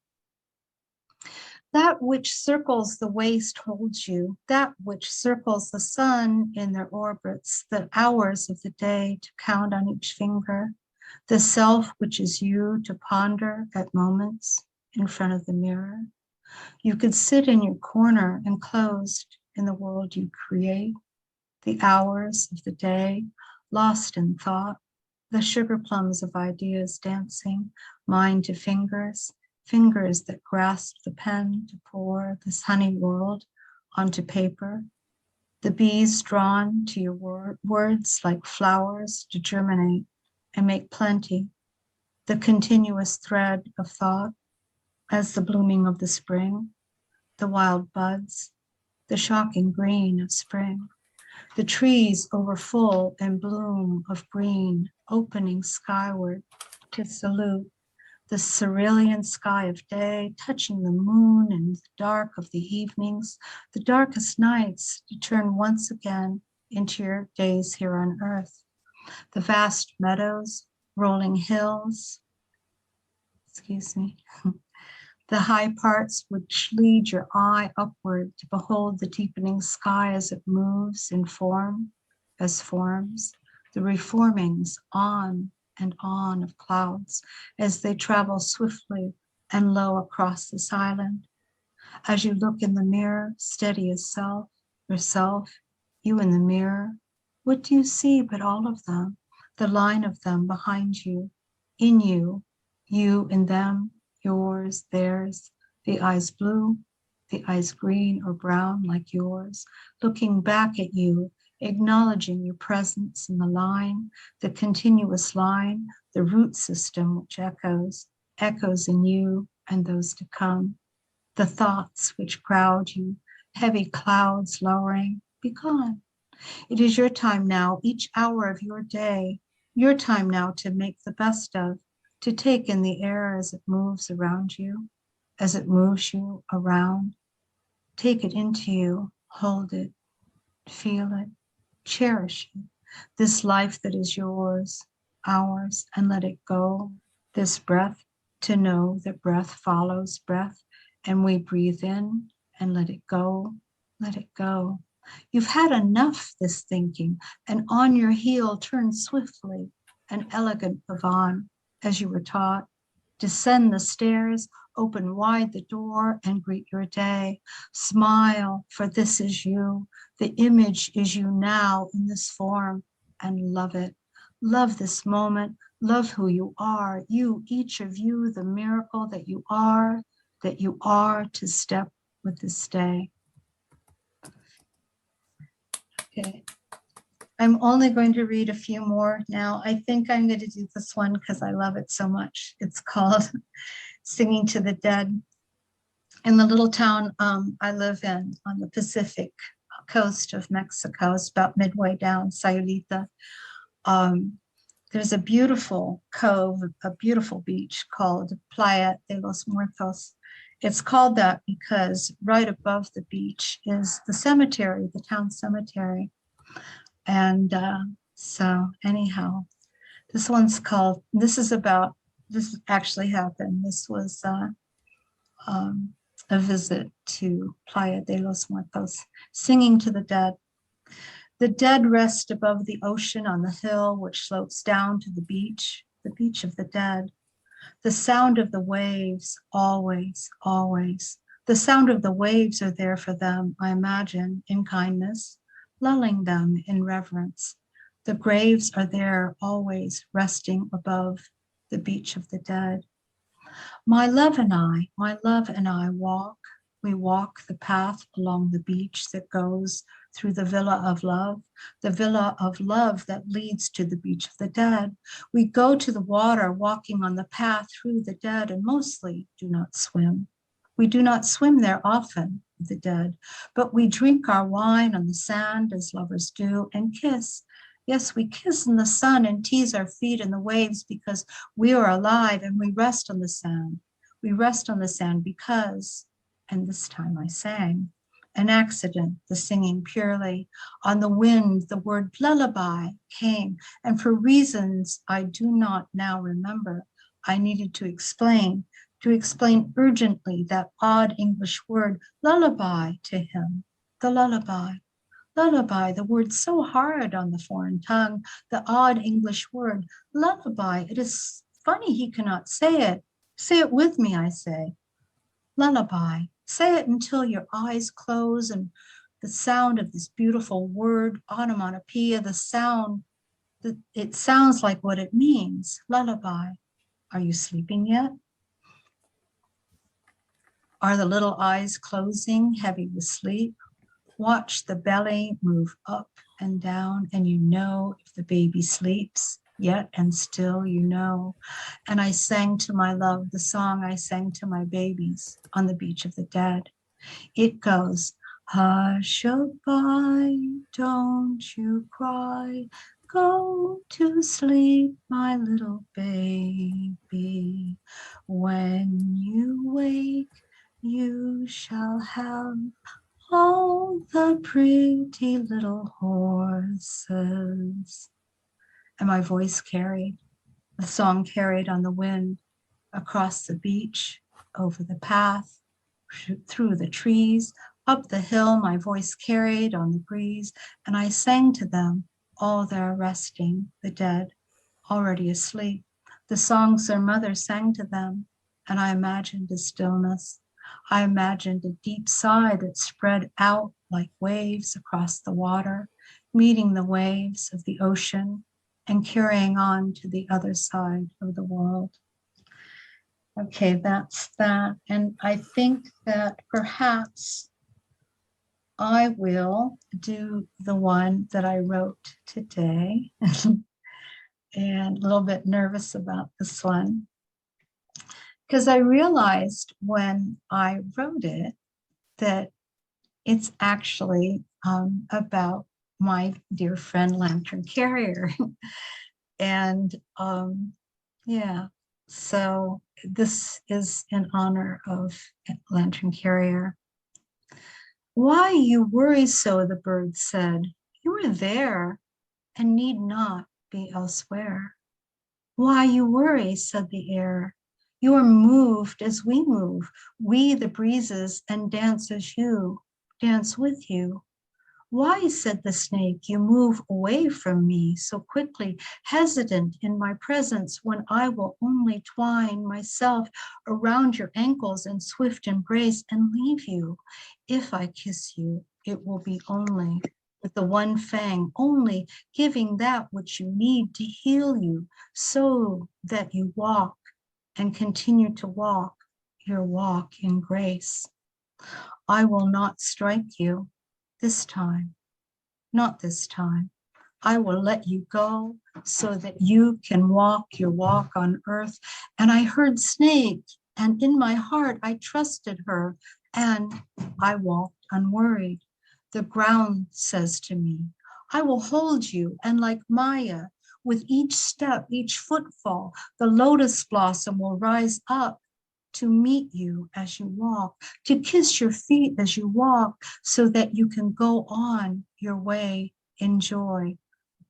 Speaker 8: That which circles the waste holds you, that which circles the sun in their orbits, the hours of the day to count on each finger, the self which is you to ponder at moments in front of the mirror. You could sit in your corner enclosed in the world you create, the hours of the day lost in thought, the sugar plums of ideas dancing, mind to fingers, fingers that grasp the pen to pour this honey world onto paper, the bees drawn to your words like flowers to germinate and make plenty, the continuous thread of thought as the blooming of the spring, the wild buds, the shocking green of spring, the trees overfull and bloom of green, opening skyward to salute the cerulean sky of day, touching the moon in the dark of the evenings, the darkest nights to turn once again into your days here on earth. The vast meadows, rolling hills, the high parts which lead your eye upward to behold the deepening sky as it moves in form, as forms, the reformings on and on of clouds as they travel swiftly and low across this island. As you look in the mirror, steady as self, yourself, you in the mirror, what do you see but all of them, the line of them behind you, in you, you in them, yours, theirs, the eyes blue, the eyes green or brown like yours, looking back at you, acknowledging your presence in the line, the continuous line, the root system which echoes in you and those to come, the thoughts which crowd you, heavy clouds lowering, be gone. It is your time now, each hour of your day, your time now to make the best of, to take in the air as it moves around you, as it moves you around. Take it into you, hold it, feel it, cherish it, this life that is yours, ours, and let it go, this breath, to know that breath follows breath, and we breathe in and let it go, let it go. You've had enough this thinking, and on your heel turn swiftly, an elegant pavane, as you were taught. Descend the stairs, open wide the door, and greet your day. Smile, for this is you. The image is you now in this form, and love it. Love this moment. Love who you are. You, each of you, the miracle that you are to step with this day. Okay. I'm only going to read a few more now. I think I'm going to do this one because I love it so much. It's called Singing to the Dead. In the little town I live in on the Pacific coast of Mexico, it's about midway down Sayulita. There's a beautiful cove, a beautiful beach called Playa de los Muertos. It's called that because right above the beach is the cemetery, the town cemetery. And so anyhow, this one's called, this actually happened. This was a visit to Playa de los Muertos, Singing to the Dead. The dead rest above the ocean on the hill which slopes down to the beach of the dead. The sound of the waves, always, always. The sound of the waves are there for them, I imagine, in kindness, lulling them in reverence. The graves are there always resting above the beach of the dead. My love and I walk We walk the path along the beach that goes through the villa of love that leads to the beach of the dead. We go to the water, walking on the path through the dead, and mostly do not swim. We do not swim there often, the dead, but we drink our wine on the sand as lovers do and kiss. Yes, we kiss in the sun and tease our feet in the waves because we are alive, and we rest on the sand. We rest on the sand because, and this time I sang, an accident, the singing purely. On the wind, the word lullaby came, and for reasons I do not now remember, I needed to explain urgently that odd English word lullaby to him, the lullaby. Lullaby, the word so hard on the foreign tongue, the odd English word, lullaby. It is funny he cannot say it. Say it with me, I say. Lullaby. Say it until your eyes close and the sound of this beautiful word, onomatopoeia, the sound, it sounds like what it means. Lullaby. Are you sleeping yet? Are the little eyes closing, heavy with sleep? Watch the belly move up and down, and you know if the baby sleeps, yet and still you know. And I sang to my love the song I sang to my babies on the beach of the dead. It goes, hush-a-bye, don't you cry, go to sleep, my little baby. When you wake, you shall have all the pretty little horses. And my voice carried, the song carried on the wind, across the beach, over the path, through the trees, up the hill, my voice carried on the breeze, and I sang to them, all there resting, the dead, already asleep, the songs their mother sang to them, and I imagined a stillness. I imagined a deep sigh that spread out like waves across the water, meeting the waves of the ocean and carrying on to the other side of the world. Okay, that's that. And I think that perhaps I will do the one that I wrote today. And a little bit nervous about this one, because I realized when I wrote it that it's actually about my dear friend Lantern Carrier. And yeah, so this is in honor of Lantern Carrier. Why you worry so, the bird said. You are there and need not be elsewhere. Why you worry, said the air. You are moved as we move, we the breezes, and dance as you, dance with you. Why, said the snake, you move away from me so quickly, hesitant in my presence when I will only twine myself around your ankles in swift embrace and leave you. If I kiss you, it will be only with the one fang, only giving that which you need to heal you so that you walk and continue to walk your walk in grace. I will not strike you this time, not this time. I will let you go so that you can walk your walk on earth. And I heard snake, and in my heart I trusted her, and I walked unworried. The ground says to me, I will hold you, and like Maya, with each step, each footfall, the lotus blossom will rise up to meet you as you walk, to kiss your feet as you walk, so that you can go on your way in joy,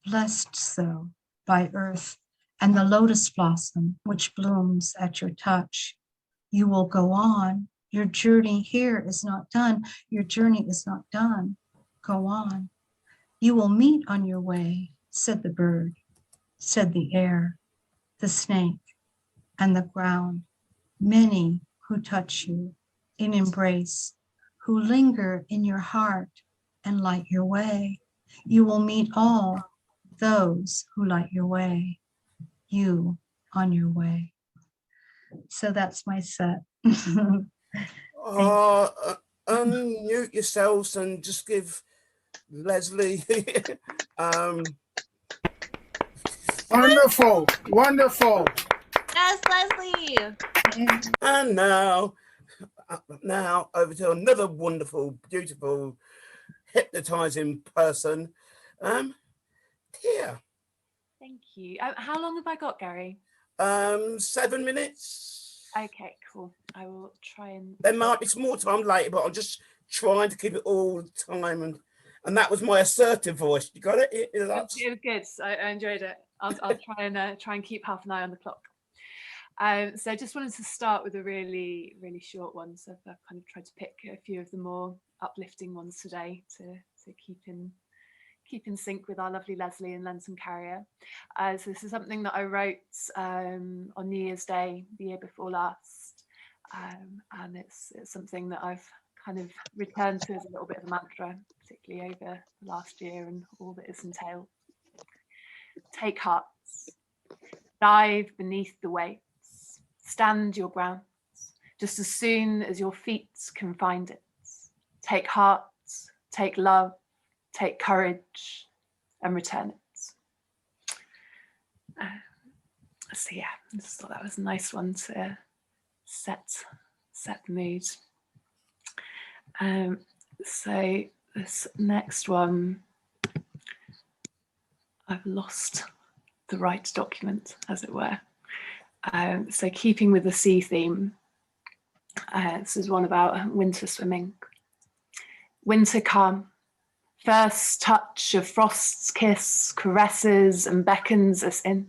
Speaker 8: blessed so by earth and the lotus blossom which blooms at your touch. You will go on. Your journey here is not done. Your journey is not done. Go on. You will meet on your way, said the bird, said the air, the snake, and the ground. Many who touch you in embrace, who linger in your heart and light your way. You will meet all those who light your way, you on your way. So that's my set.
Speaker 1: unmute yourselves and just give Lesley.
Speaker 9: Wonderful, wonderful.
Speaker 10: Yes, Lesley.
Speaker 1: And now over to another wonderful, beautiful, hypnotizing person. Here.
Speaker 10: Thank you. How long have I got, Gary?
Speaker 1: 7 minutes.
Speaker 10: Okay, cool. I will try and.
Speaker 1: There might be some more time later, but I'm just trying to keep it all the time. And that was my assertive voice. You got it?
Speaker 10: It was good. I enjoyed it. I'll try and keep half an eye on the clock. So I just wanted to start with a really, really short one. So I've kind of tried to pick a few of the more uplifting ones today to keep in sync with our lovely Lesley and Lantern carrier. So this is something that I wrote on New Year's Day, the year before last. And it's something that I've kind of returned to as a little bit of a mantra, particularly over the last year and all that is entailed. Take hearts, dive beneath the waves, stand your ground, just as soon as your feet can find it. Take heart, take love, take courage, and return it. So yeah, I just thought that was a nice one to set the mood. So this next one, I've lost the right document, as it were. So keeping with the sea theme, this is one about winter swimming. Winter come, first touch of frost's kiss caresses and beckons us in.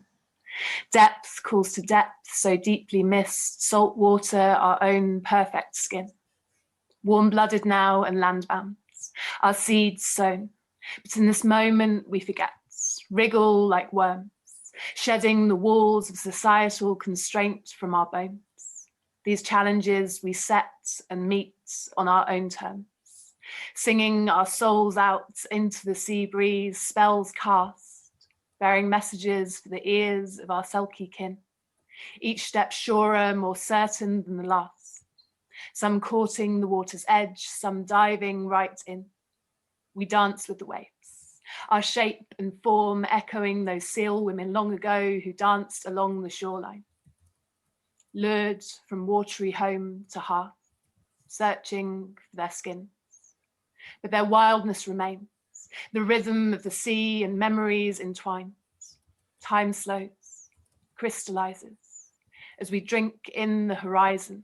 Speaker 10: Depth calls to depth, so deeply missed, salt water, our own perfect skin. Warm-blooded now and land-bound, our seeds sown. But in this moment we forget, wriggle like worms, shedding the walls of societal constraint from our bones. These challenges we set and meet on our own terms, singing our souls out into the sea breeze, spells cast, bearing messages for the ears of our sulky kin, each step surer, more certain than the last. Some courting the water's edge, some diving right in. We dance with the waves, our shape and form echoing those seal women long ago who danced along the shoreline. Lured from watery home to hearth, searching for their skins. But their wildness remains, the rhythm of the sea and memories entwined. Time slows, crystallizes, as we drink in the horizon.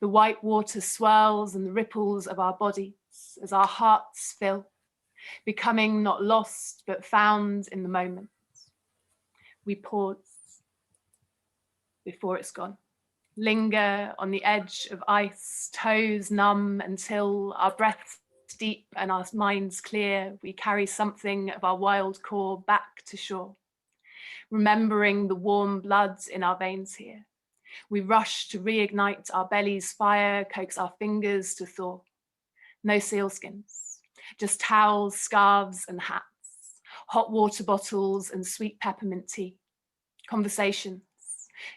Speaker 10: The white water swirls and the ripples of our bodies as our hearts fill, becoming not lost but found in the moment. We pause before it's gone, linger on the edge of ice, toes numb until our breaths deep and our minds clear. We carry something of our wild core back to shore, remembering the warm blood in our veins here. We rush to reignite our belly's fire, coax our fingers to thaw. No sealskins, just towels, scarves and hats, hot water bottles and sweet peppermint tea. Conversations.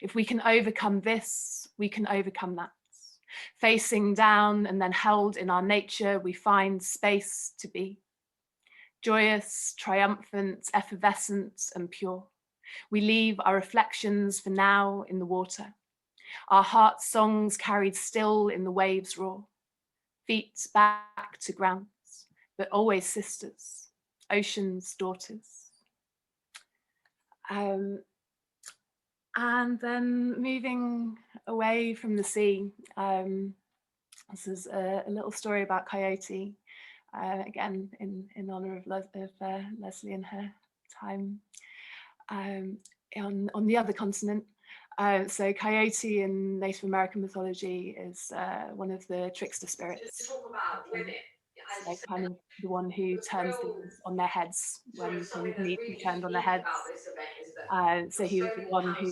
Speaker 10: If we can overcome this, we can overcome that. Facing down and then held in our nature, we find space to be. Joyous, triumphant, effervescent and pure. We leave our reflections for now in the water. Our heart songs carried still in the waves' roar. Feet back to ground, but always sisters, ocean's daughters. And then moving away from the sea, this is a little story about Coyote, again in honor of Lesley and her time on the other continent. So Coyote in Native American mythology is one of the trickster spirits. So kind of the one who turns things on their heads when things need to be turned on their heads. So he was the one who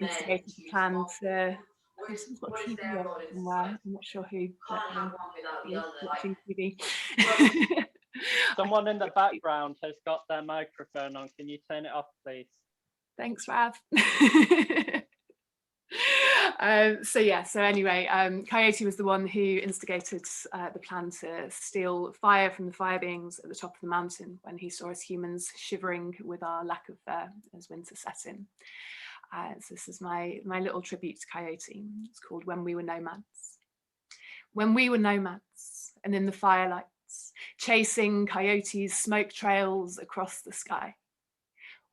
Speaker 10: instigated the plan to. Someone's got a TV on somewhere. I'm not sure who, but watching TV.
Speaker 11: Someone in the background has got their microphone on. Can you turn it off, please?
Speaker 10: Thanks, Rav. So anyway, Coyote was the one who instigated the plan to steal fire from the fire beings at the top of the mountain when he saw us humans shivering with our lack of fur as winter set in. So this is my little tribute to Coyote. It's called When We Were Nomads. When we were nomads and in the firelights, chasing Coyote's smoke trails across the sky.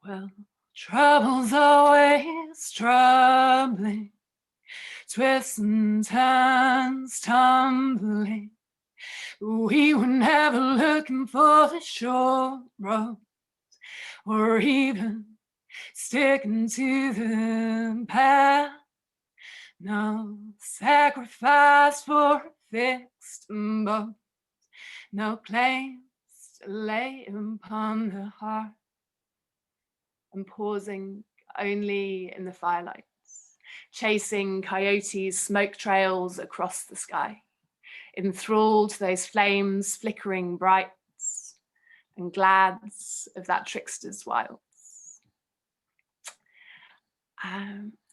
Speaker 10: Well, trouble's always troubling, twists and turns tumbling. We were never looking for the short road or even sticking to the path. No sacrifice for a fixed boat, no claims to lay upon the heart. And pausing only in the firelights, chasing Coyote's smoke trails across the sky, enthralled to those flames flickering brights and glads of that trickster's wilds.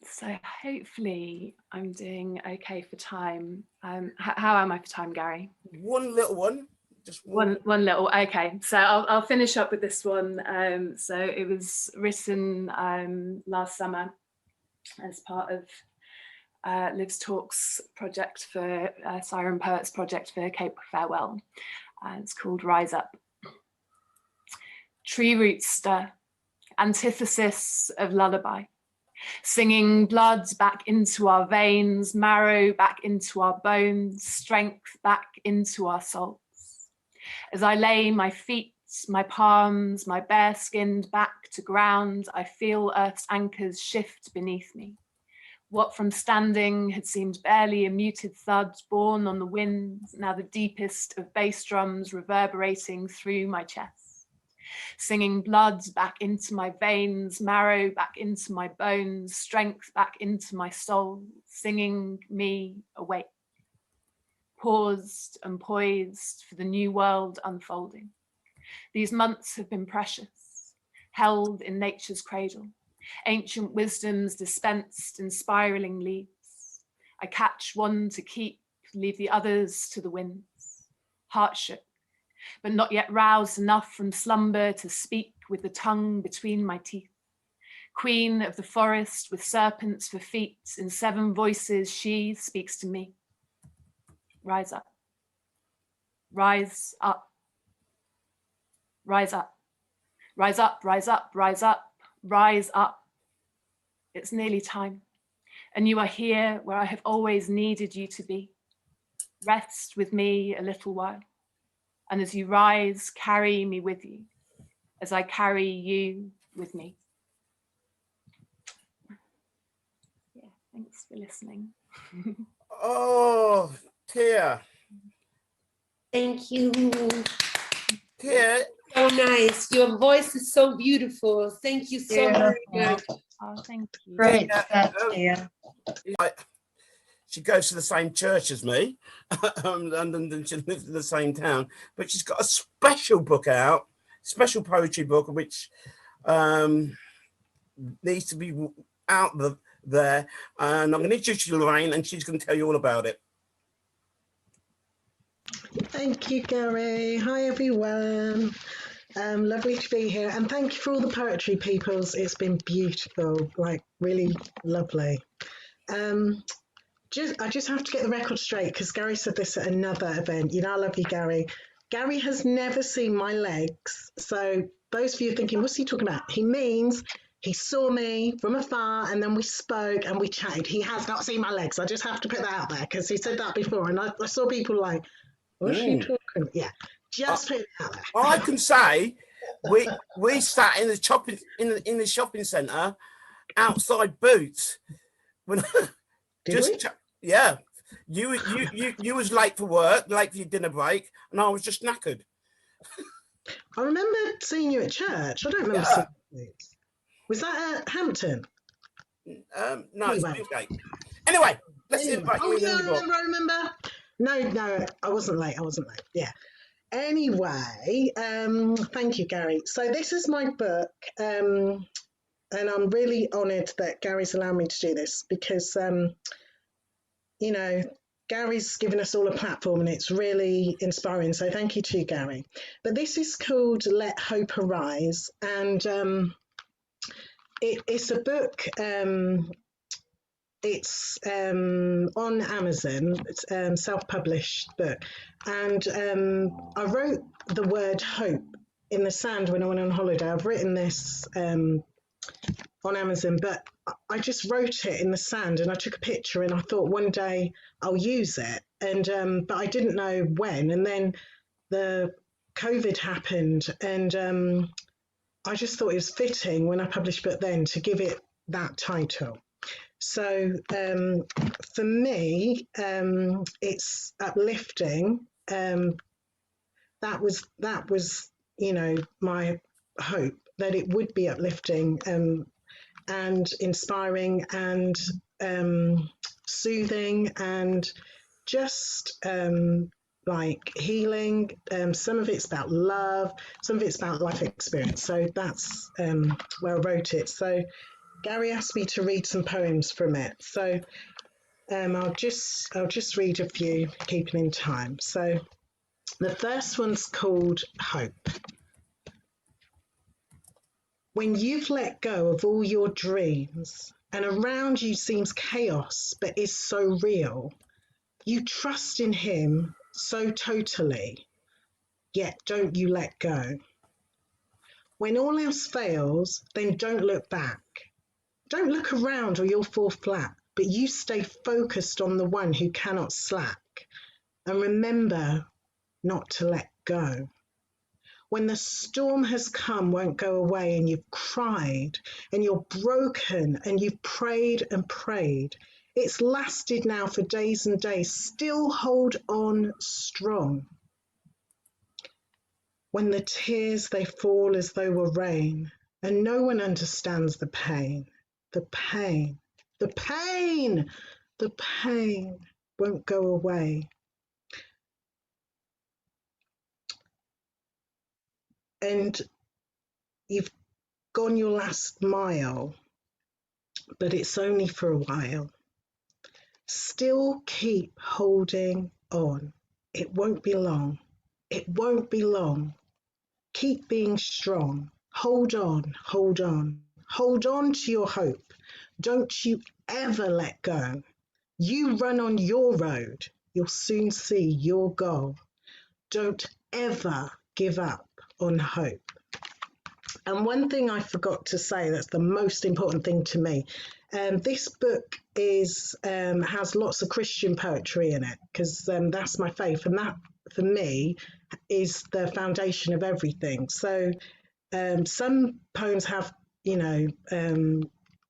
Speaker 10: So hopefully I'm doing okay for time. How am I for time, Gary?
Speaker 1: One little one. Just
Speaker 10: one little, okay. So I'll finish up with this one. So it was written last summer as part of Liv's Talks project for Siren Poets project for Cape Farewell. It's called Rise Up. Tree roots stir, antithesis of lullaby, singing blood back into our veins, marrow back into our bones, strength back into our souls. As I lay my feet, my palms, my bare-skinned back to ground, I feel Earth's anchors shift beneath me. What from standing had seemed barely a muted thud borne on the wind, now the deepest of bass drums reverberating through my chest. Singing blood back into my veins, marrow back into my bones, strength back into my soul, singing me awake. Paused and poised for the new world unfolding. These months have been precious, held in nature's cradle, ancient wisdoms dispensed in spiraling leaves. I catch one to keep, leave the others to the winds. Heart shook, but not yet roused enough from slumber to speak with the tongue between my teeth. Queen of the forest with serpents for feet, in 7 voices she speaks to me. Rise up, rise up, rise up, rise up, rise up, rise up, rise up. It's nearly time, and you are here where I have always needed you to be. Rest with me a little while, and as you rise, carry me with you, as I carry you with me. Yeah, thanks for listening.
Speaker 1: Oh, Tia.
Speaker 9: Thank you.
Speaker 1: Tia.
Speaker 9: So nice. Your voice is so beautiful. Thank you so very much.
Speaker 10: Oh, thank you.
Speaker 8: Great, Tia.
Speaker 1: She goes to the same church as me, and she lives in the same town. But she's got a special book out, special poetry book, which needs to be out there. And I'm going to introduce you to Lorraine, and she's going to tell you all about it.
Speaker 12: Thank you, Gary. Hi, everyone. Lovely to be here. And thank you for all the poetry, peoples. It's been beautiful, like really lovely. I just have to get the record straight because Gary said this at another event. You know, I love you, Gary. Gary has never seen my legs. So those of you thinking, what's he talking about? He means he saw me from afar and then we spoke and we chatted. He has not seen my legs. I just have to put that out there because he said that before. And I saw people like, what's she talking? Yeah, just put it out there.
Speaker 1: I can say we sat in the shopping centre outside Boots when yeah. You was late for work, late for your dinner break, and I was just knackered.
Speaker 12: I remember seeing you at church. I don't remember seeing you. Was that at Hampton?
Speaker 1: No, it's Newgate. Anyway, let's see about you.
Speaker 12: I remember. No, I wasn't late. Yeah. Anyway, thank you, Gary. So this is my book, and I'm really honoured that Gary's allowed me to do this because you know, Gary's given us all a platform and it's really inspiring. So thank you to you, Gary. But this is called Let Hope Arise. And it's a book. It's on Amazon. It's a self-published book. And I wrote the word hope in the sand when I went on holiday. I've written this on Amazon, but I just wrote it in the sand and I took a picture and I thought one day I'll use it. And but I didn't know when. And then the COVID happened, and I just thought it was fitting when I published book then to give it that title. So for me, it's uplifting. That was, you know, my hope that it would be uplifting and inspiring and soothing and just like healing. Some of it's about love, some of it's about life experience. So that's where I wrote it. So Gary asked me to read some poems from it. So I'll just read a few, keeping in time. So the first one's called Hope. When you've let go of all your dreams and around you seems chaos but is so real, you trust in him so totally, yet don't you let go. When all else fails, then don't look back. Don't look around or you'll fall flat, but you stay focused on the one who cannot slack. And remember not to let go. When the storm has come, won't go away, and you've cried and you're broken and you've prayed and prayed. It's lasted now for days and days. Still hold on strong. When the tears, they fall as though were rain, and no one understands the pain. The pain, the pain, the pain won't go away. And you've gone your last mile, but it's only for a while. Still keep holding on. It won't be long. It won't be long. Keep being strong. Hold on, hold on. Hold on to your hope. Don't you ever let go. You run on your road. You'll soon see your goal. Don't ever give up on hope. And one thing I forgot to say, that's the most important thing to me. This book is has lots of Christian poetry in it, because that's my faith, and that for me is the foundation of everything. So some poems have, you know,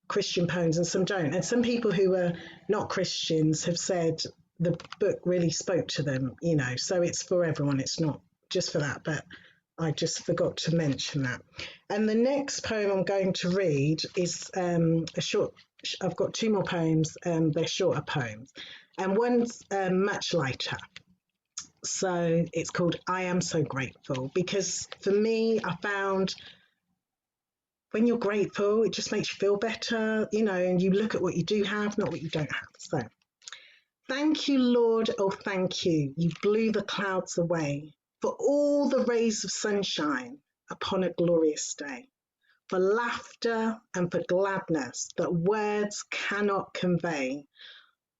Speaker 12: Christian poems and some don't. And some people who are not Christians have said the book really spoke to them, you know, so it's for everyone. It's not just for that, but I just forgot to mention that. And the next poem I'm going to read is a short, I've got two more poems, they're shorter poems, and one's much lighter. So it's called I Am So Grateful, because for me, I found when you're grateful, it just makes you feel better, you know, and you look at what you do have, not what you don't have. So, thank you, Lord, oh, thank you. You blew the clouds away for all the rays of sunshine upon a glorious day, for laughter and for gladness that words cannot convey,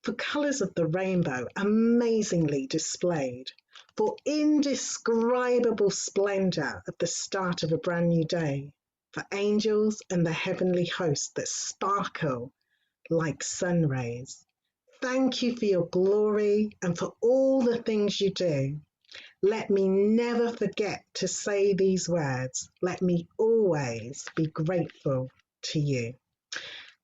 Speaker 12: for colours of the rainbow amazingly displayed, for indescribable splendour of the start of a brand new day, for angels and the heavenly host that sparkle like sun rays. Thank you for your glory and for all the things you do. Let me never forget to say these words. Let me always be grateful to you.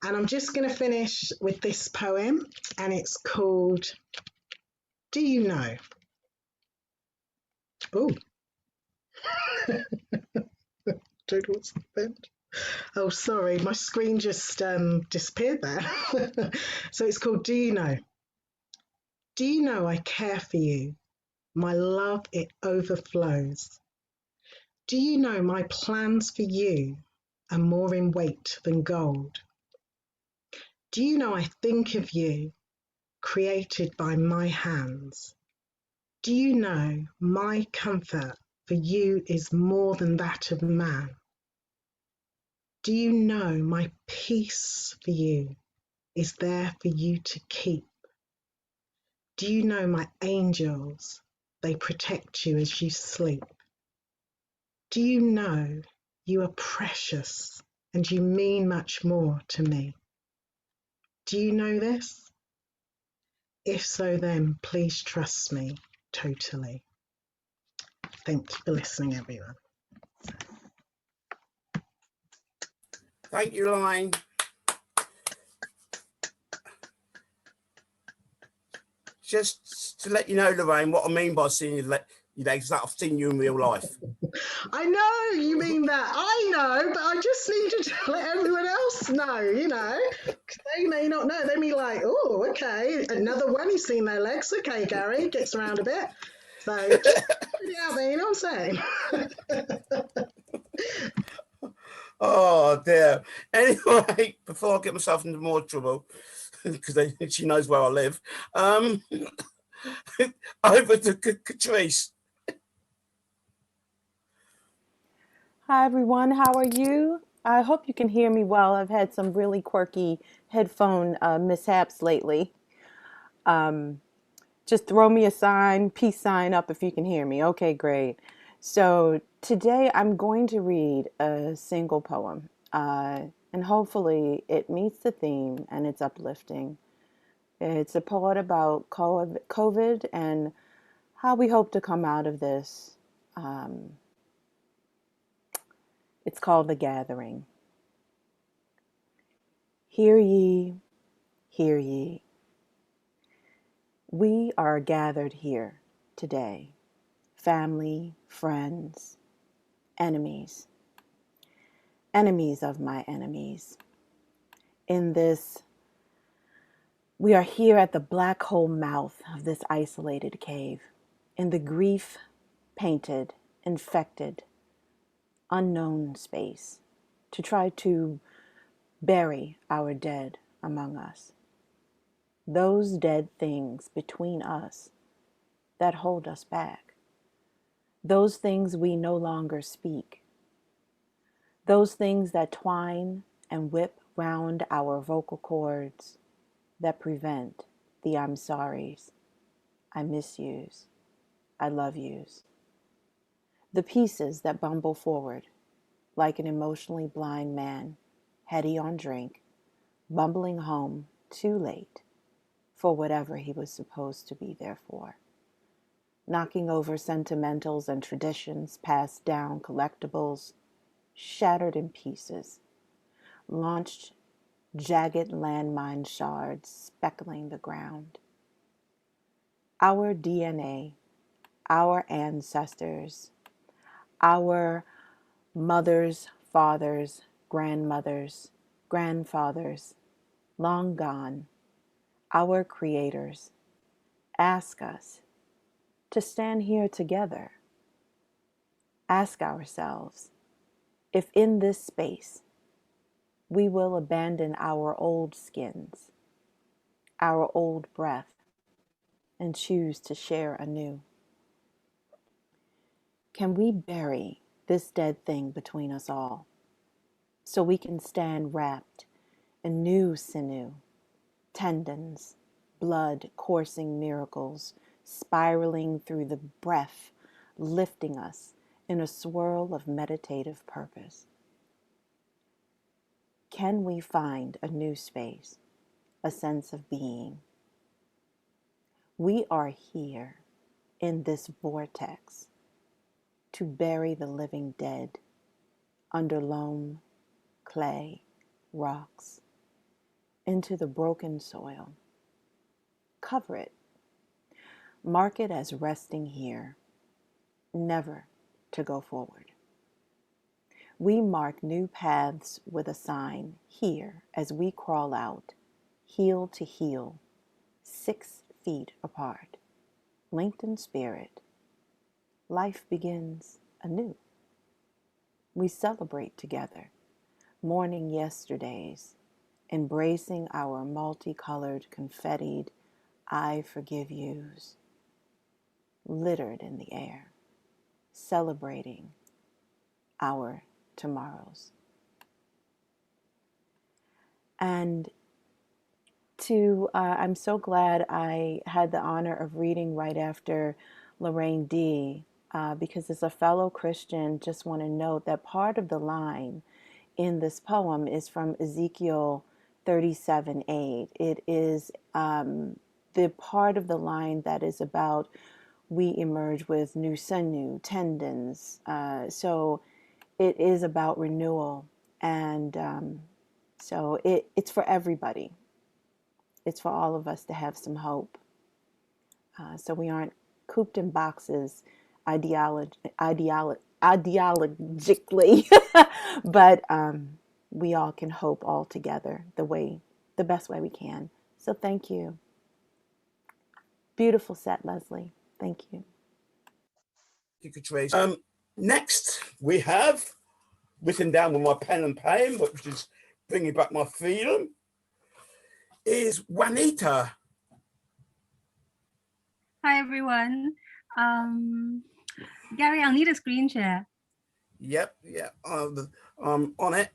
Speaker 12: And I'm just going to finish with this poem, and it's called Do You Know? Oh, don't know what's happened. Oh, sorry, my screen just disappeared there. So it's called Do You Know? Do you know I care for you? My love, it overflows. Do you know my plans for you are more in weight than gold? Do you know I think of you created by my hands. Do you know my comfort for you is more than that of man? Do you know my peace for you is there for you to keep? Do you know my angels, they protect you as you sleep? Do you know you are precious and you mean much more to me? Do you know this? If so, then please trust me totally. Thank you for listening, everyone.
Speaker 1: Thank you, Lorraine. Just to let you know, Lorraine, what I mean by seeing you is that I've seen you in real life.
Speaker 12: I know you mean that. I know, but I just need to let everyone else know, you know. 'Cause they may not know. They may be like, oh, okay, another one, he's seen their legs. Okay, Gary, gets around a bit. So just put it out there, you know what I'm saying?
Speaker 1: Oh, dear. Anyway, before I get myself into more trouble, because she knows where I live, over to Catrice.
Speaker 13: Hi, everyone. How are you? I hope you can hear me well. I've had some really quirky headphone mishaps lately. Just throw me a sign, peace sign up if you can hear me. Okay, great. So today I'm going to read a single poem, and hopefully it meets the theme and it's uplifting. It's a poem about COVID and how we hope to come out of this. It's called The Gathering. Hear ye, hear ye. We are gathered here today, family, friends, enemies, enemies of my enemies. In this, we are here at the black hole mouth of this isolated cave, in the grief painted, infected, unknown space, to try to bury our dead among us. Those dead things between us that hold us back. Those things we no longer speak. Those things that twine and whip round our vocal cords that prevent the I'm sorries, I miss yous, I love yous. The pieces that bumble forward like an emotionally blind man, heady on drink, bumbling home too late for whatever he was supposed to be there for. Knocking over sentimentals and traditions, passed down collectibles, shattered in pieces, launched jagged landmine shards speckling the ground. Our DNA, our ancestors, our mothers, fathers, grandmothers, grandfathers, long gone, our creators, ask us to stand here together. Ask ourselves if in this space we will abandon our old skins, our old breath, and choose to share anew. Can we bury this dead thing between us all so we can stand wrapped in new sinew, tendons, blood coursing miracles, spiraling through the breath, lifting us in a swirl of meditative purpose? Can we find a new space, a sense of being? We are here in this vortex to bury the living dead under loam, clay, rocks, into the broken soil. Cover it. Mark it as resting here, never to go forward. We mark new paths with a sign here as we crawl out, heel to heel, 6 feet apart, linked in spirit. Life begins anew. We celebrate together, mourning yesterdays, embracing our multicolored, confettied, I forgive yous littered in the air, celebrating our tomorrows. And I'm so glad I had the honor of reading right after Lorraine D, because as a fellow Christian, just want to note that part of the line in this poem is from Ezekiel 37:8. It is the part of the line that is about we emerge with new sinew, tendons. So it is about renewal. And so it's for everybody. It's for all of us to have some hope. So we aren't cooped in boxes ideologically, but we all can hope all together the best way we can. So thank you. Beautiful set, Lesley. Thank you.
Speaker 1: You could trace. Next, we have written down with my pen and paper, which is bringing back my freedom, is Juanita.
Speaker 14: Hi, everyone. Gary, I'll need a screen share.
Speaker 1: Yep. On it.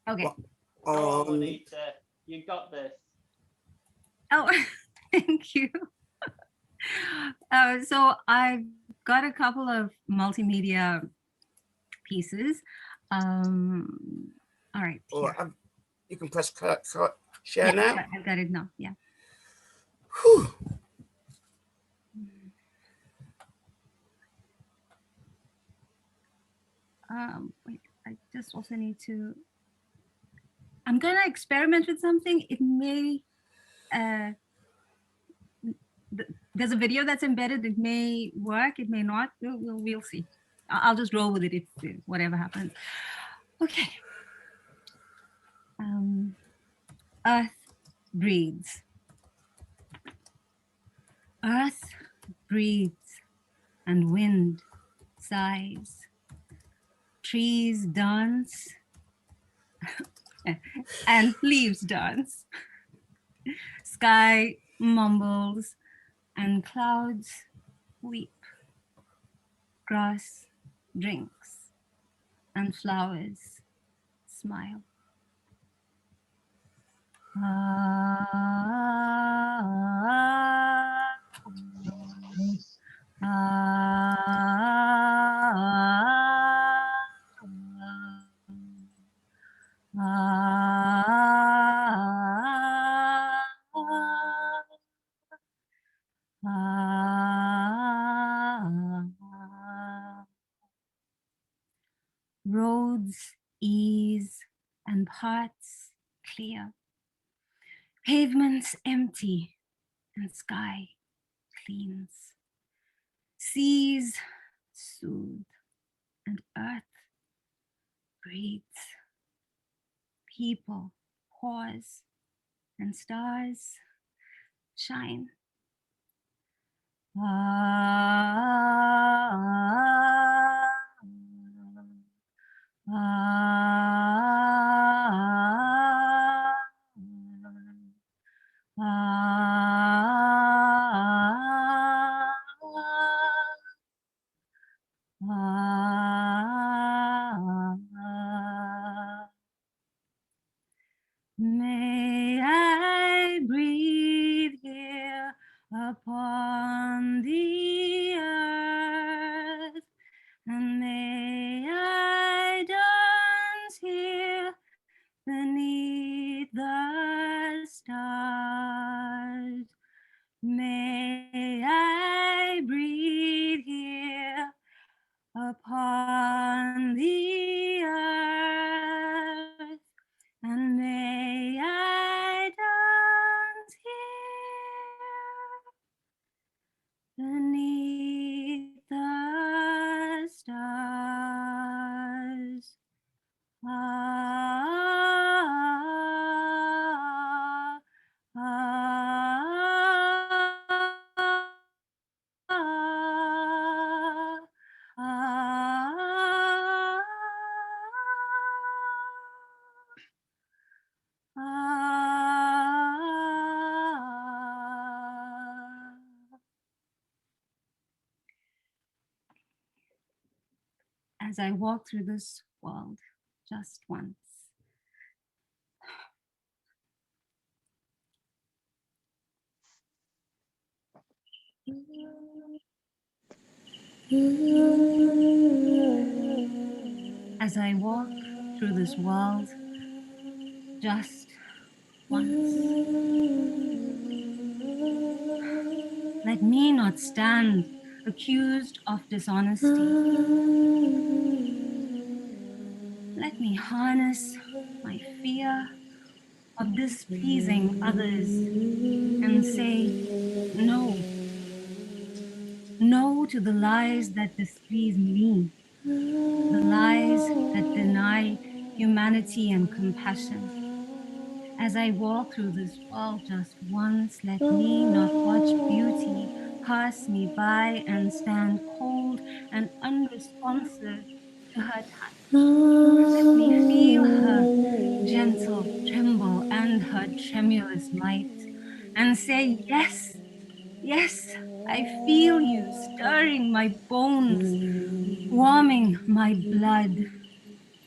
Speaker 14: Okay.
Speaker 11: Go on, Juanita. You got this.
Speaker 14: Oh, thank you. So I've got a couple of multimedia pieces. All right.
Speaker 1: You can press share now.
Speaker 14: Yeah, I've got it now. Yeah.
Speaker 1: Whew.
Speaker 14: Wait, I just also need to. I'm gonna experiment with something. It may. There's a video that's embedded. It may work. It may not. We'll see. I'll just roll with it if whatever happens. Okay. Earth breathes. Earth breathes, and wind sighs. Trees dance, and leaves dance. Sky mumbles, and clouds weep. Grass drinks, and flowers smile. Roads ease and paths clear. Pavements empty and sky cleans. Seas soothe and earth breathes. People pause and stars shine. May I breathe here upon the earth, and may I dance here beneath the stars. May I breathe here upon the earth, and may I dance here beneath the stars. as I walk through this world just once. As I walk through this world just once. Let me not stand accused of dishonesty. Let me harness my fear of displeasing others and say no. No to the lies that displease me, the lies that deny humanity and compassion. As I walk through this world just once, let me not watch beauty pass me by and stand cold and unresponsive to her touch. Let me feel her gentle tremble and her tremulous might and say, yes, yes, I feel you stirring my bones, warming my blood,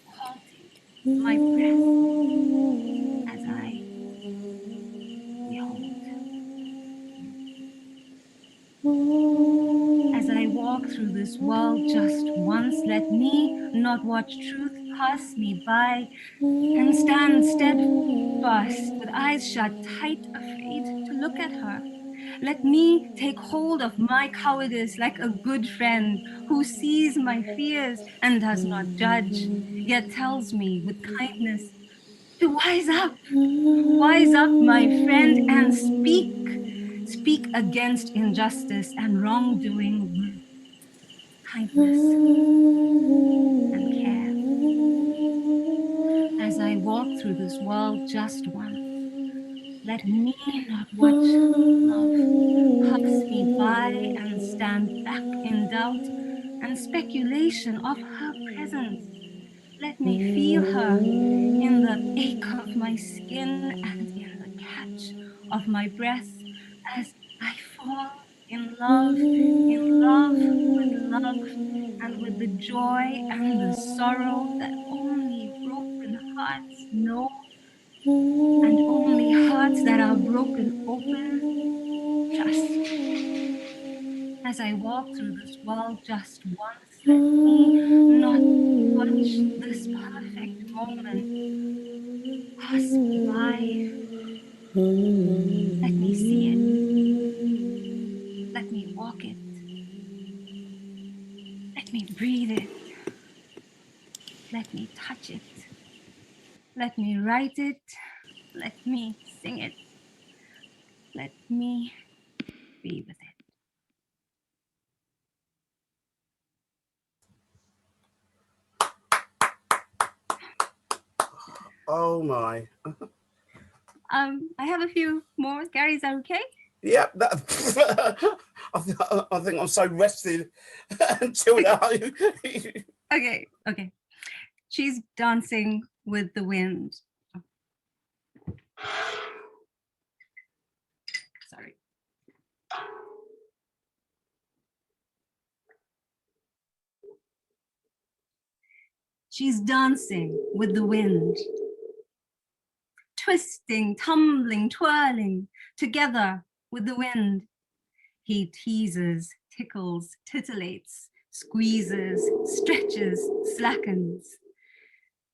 Speaker 14: halting my breath as I behold you. As I walk through this world just once, let me not watch truth pass me by and stand steadfast with eyes shut tight, afraid to look at her. Let me take hold of my cowardice like a good friend who sees my fears and does not judge, yet tells me with kindness to wise up, my friend, and speak against injustice and wrongdoing with kindness and care. As I walk through this world just once, let me not watch love pass me by and stand back in doubt and speculation of her presence. Let me feel her in the ache of my skin and in the catch of my breath as I fall in love with love and with the joy and the sorrow that only broken hearts know, and only hearts that are broken open trust. As I walk through this world just once, let me not watch this perfect moment pass me by. Let me see it. Let me walk it. Let me breathe it. Let me touch it. Let me write it. Let me sing it. Let me be with it.
Speaker 1: Oh my.
Speaker 14: I have a few more. Gary, is that okay?
Speaker 1: Yeah, I think I'm so rested until now.
Speaker 14: Okay. She's dancing with the wind. Sorry. She's dancing with the wind, twisting, tumbling, twirling together with the wind. He teases, tickles, titillates, squeezes, stretches, slackens.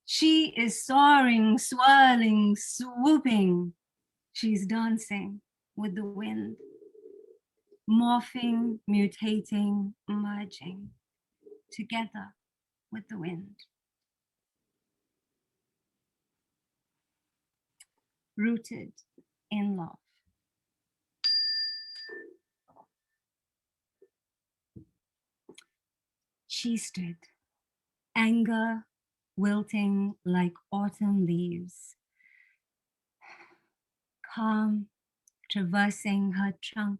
Speaker 14: She is soaring, swirling, swooping. She's dancing with the wind, morphing, mutating, merging together with the wind. Rooted in love. She stood, anger wilting like autumn leaves, calm, traversing her trunk,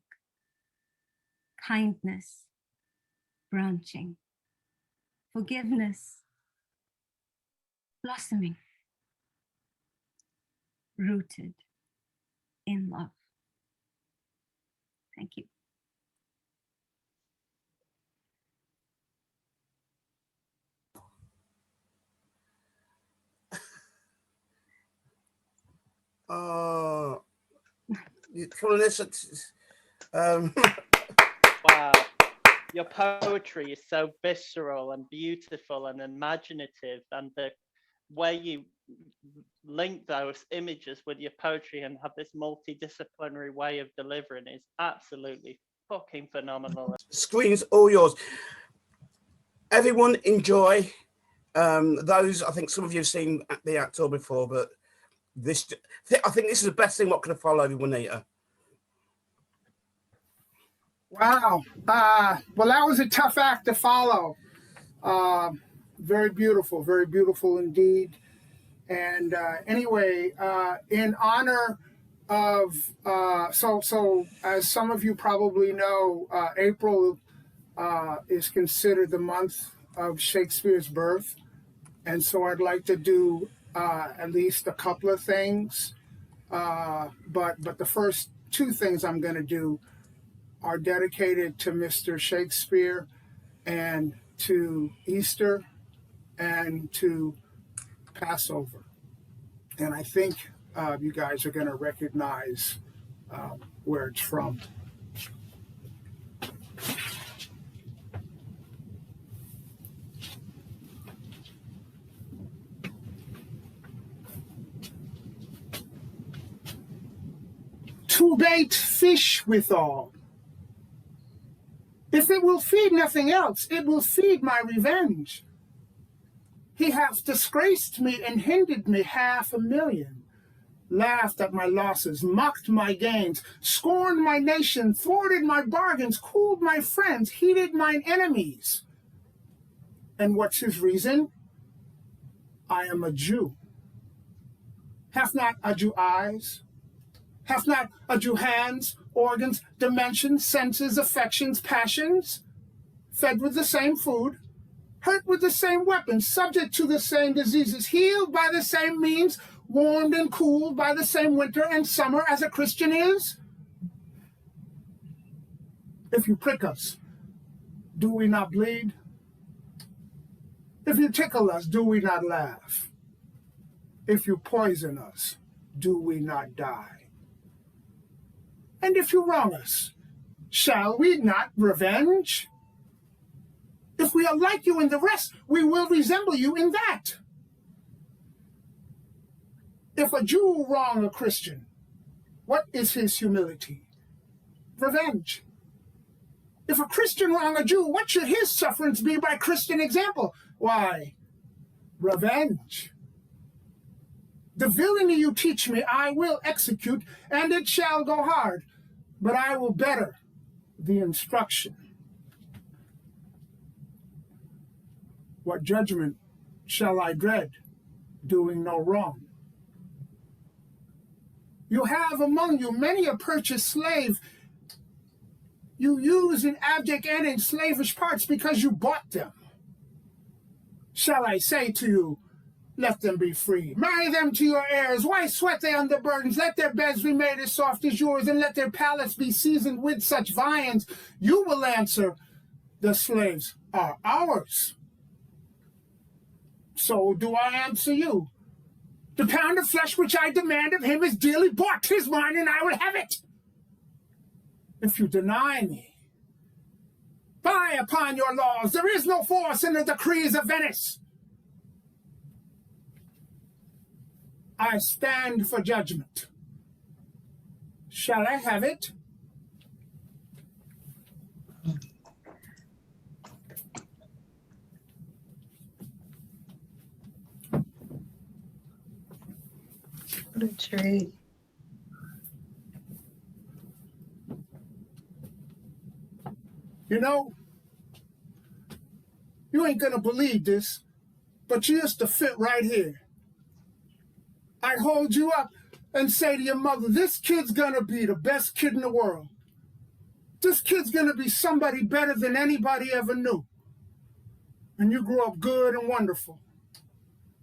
Speaker 14: kindness branching, forgiveness blossoming, rooted in love. Thank you.
Speaker 1: Oh, you're pulling this at,
Speaker 11: Wow. Your poetry is so visceral and beautiful and imaginative, and the way you link those images with your poetry and have this multidisciplinary way of delivering is absolutely fucking phenomenal.
Speaker 1: Screen's all yours. Everyone enjoy. Those, I think some of you have seen the actor before, but this, I think this is the best thing what could have followed Juanita.
Speaker 15: Wow. Well, that was a tough act to follow. Very beautiful indeed. And anyway, in honor of, so as some of you probably know, April is considered the month of Shakespeare's birth. And so I'd like to do at least a couple of things. But the first two things I'm going to do are dedicated to Mr. Shakespeare and to Easter and to Passover. And I think you guys are going to recognize where it's from. To bait fish withal. If it will feed nothing else, it will feed my revenge. He hath disgraced me and hindered me 500,000, laughed at my losses, mocked my gains, scorned my nation, thwarted my bargains, cooled my friends, heated mine enemies. And what's his reason? I am a Jew. Hath not a Jew eyes? Hath not a Jew hands, organs, dimensions, senses, affections, passions? Fed with the same food, hurt with the same weapons, subject to the same diseases, healed by the same means, warmed and cooled by the same winter and summer as a Christian is? If you prick us, do we not bleed? If you tickle us, do we not laugh? If you poison us, do we not die? And if you wrong us, shall we not revenge? If we are like you in the rest, we will resemble you in that. If a Jew wrong a Christian, what is his humility? Revenge. If a Christian wrong a Jew, what should his sufferance be by Christian example? Why, revenge. The villainy you teach me I will execute, and it shall go hard, but I will better the instruction. What judgment shall I dread, doing no wrong? You have among you many a purchased slave you use in abject and in slavish parts because you bought them. Shall I say to you, let them be free. Marry them to your heirs. Why sweat they under burdens? Let their beds be made as soft as yours, and let their palates be seasoned with such viands. You will answer, the slaves are ours. So do I answer you. The pound of flesh which I demand of him is dearly bought. 'Tis mine, and I will have it. If you deny me, fie upon your laws. There is no force in the decrees of Venice. I stand for judgment. Shall I have it?
Speaker 8: What a treat.
Speaker 15: You know, you ain't gonna believe this, but you used to fit right here. I'd hold you up and say to your mother, this kid's gonna be the best kid in the world. This kid's gonna be somebody better than anybody ever knew. And you grew up good and wonderful.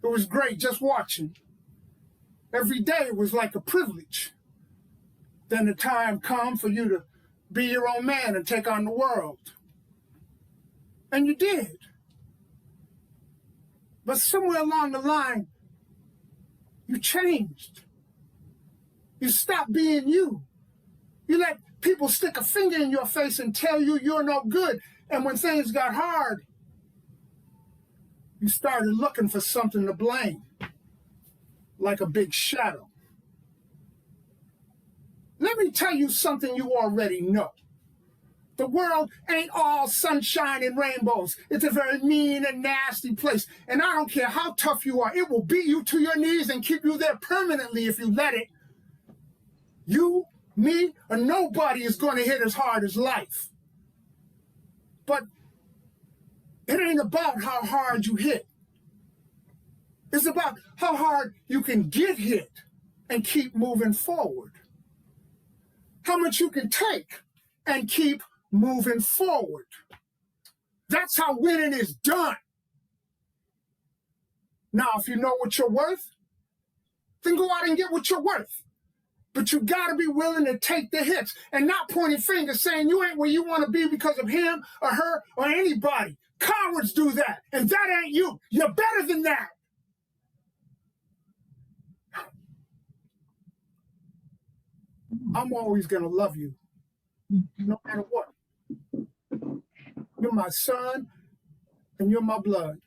Speaker 15: It was great just watching. Every day was like a privilege. Then the time come for you to be your own man and take on the world. And you did. But somewhere along the line, you changed. You stop being you. You let people stick a finger in your face and tell you you're no good. And when things got hard, you started looking for something to blame, like a big shadow. Let me tell you something you already know. The world ain't all sunshine and rainbows. It's a very mean and nasty place. And I don't care how tough you are, it will beat you to your knees and keep you there permanently if you let it. You, me, or nobody is going to hit as hard as life. But it ain't about how hard you hit. It's about how hard you can get hit and keep moving forward. How much you can take and keep moving forward. That's how winning is done. Now, if you know what you're worth, then go out and get what you're worth. But you gotta be willing to take the hits and not pointing fingers saying you ain't where you wanna be because of him or her or anybody. Cowards do that, and that ain't you. You're better than that. I'm always gonna love you, no matter what. You're my son, and you're my blood.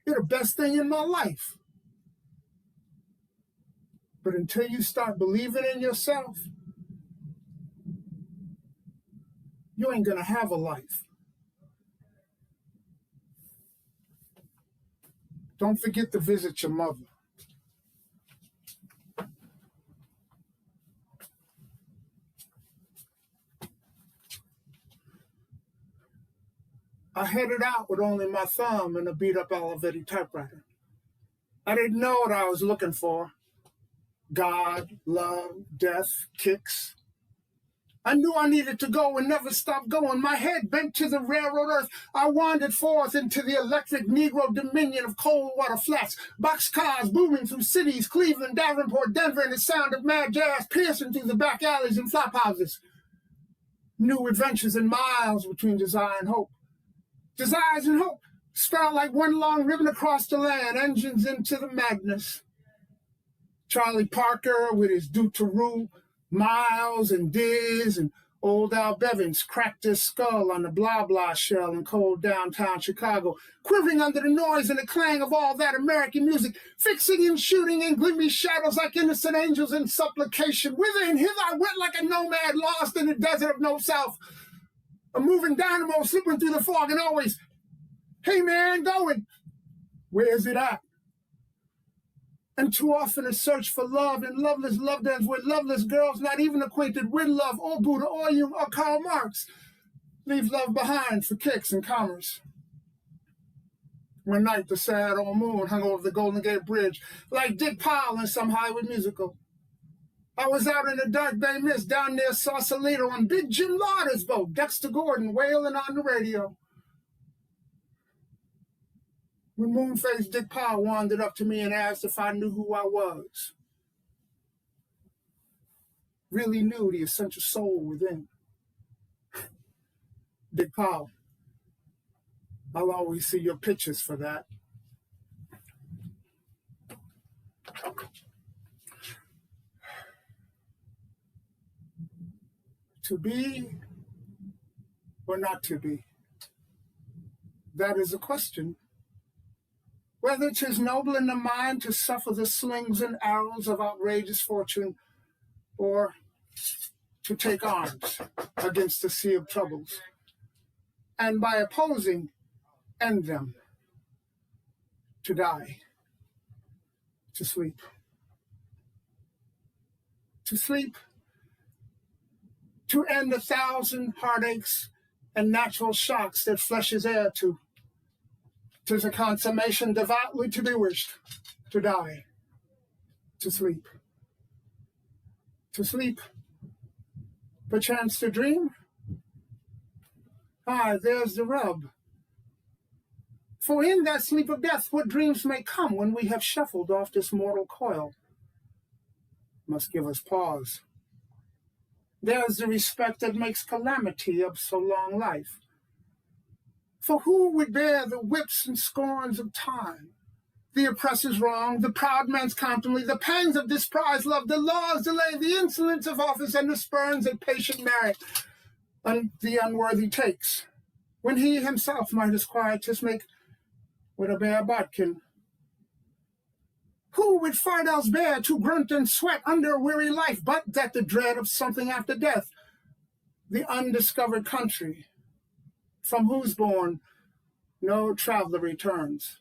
Speaker 15: You're the best thing in my life. But until you start believing in yourself, you ain't gonna have a life. Don't forget to visit your mother. I headed out with only my thumb and a beat-up Olivetti typewriter. I didn't know what I was looking for. God, love, death, kicks. I knew I needed to go and never stop going. My head bent to the railroad earth. I wandered forth into the electric Negro dominion of cold water flats, boxcars booming through cities, Cleveland, Davenport, Denver, and the sound of mad jazz piercing through the back alleys and flop houses. New adventures and miles between desire and hope. Desires and hope spread out like one long ribbon across the land, engines into the madness. Charlie Parker with his Dutaroo, Miles and Diz and old Al Bevins cracked his skull on the blah blah shell in cold downtown Chicago, quivering under the noise and the clang of all that American music, fixing and shooting in gloomy shadows like innocent angels in supplication. Whither and hither I went like a nomad lost in the desert of no self. A moving dynamo slipping through the fog and always, hey man, going. Where's it at? And too often a search for love in loveless love dens with loveless girls not even acquainted with love or Buddha or Jung or Karl Marx. Leave love behind for kicks and commerce. One night the sad old moon hung over the Golden Gate Bridge like Dick Powell in some Hollywood musical. I was out in the dark bay mist down near Sausalito on Big Jim Lauder's boat, Dexter Gordon wailing on the radio. When moon-faced Dick Powell wandered up to me and asked if I knew who I was. Really knew the essential soul within. Dick Powell, I'll always see your pictures for that. To be or not to be? That is a question. Whether 'tis noble in the mind to suffer the slings and arrows of outrageous fortune, or to take arms against the sea of troubles, and by opposing, end them, to die, to sleep. To sleep, to end 1,000 heartaches and natural shocks that flesh is heir to. 'Tis a consummation devoutly to be wished, to die, to sleep. To sleep, perchance to dream? Aye, there's the rub. For in that sleep of death, what dreams may come when we have shuffled off this mortal coil must give us pause. There's the respect that makes calamity of so long life. For who would bear the whips and scorns of time, the oppressor's wrong, the proud man's contumely, the pangs of despise, love, the law's delay, the insolence of office, and the spurns at patient merit, and the unworthy takes, when he himself might as quietus make with a bare bodkin. Who would fardels bear to grunt and sweat under a weary life, but that the dread of something after death, the undiscovered country, from whose bourne no traveller returns,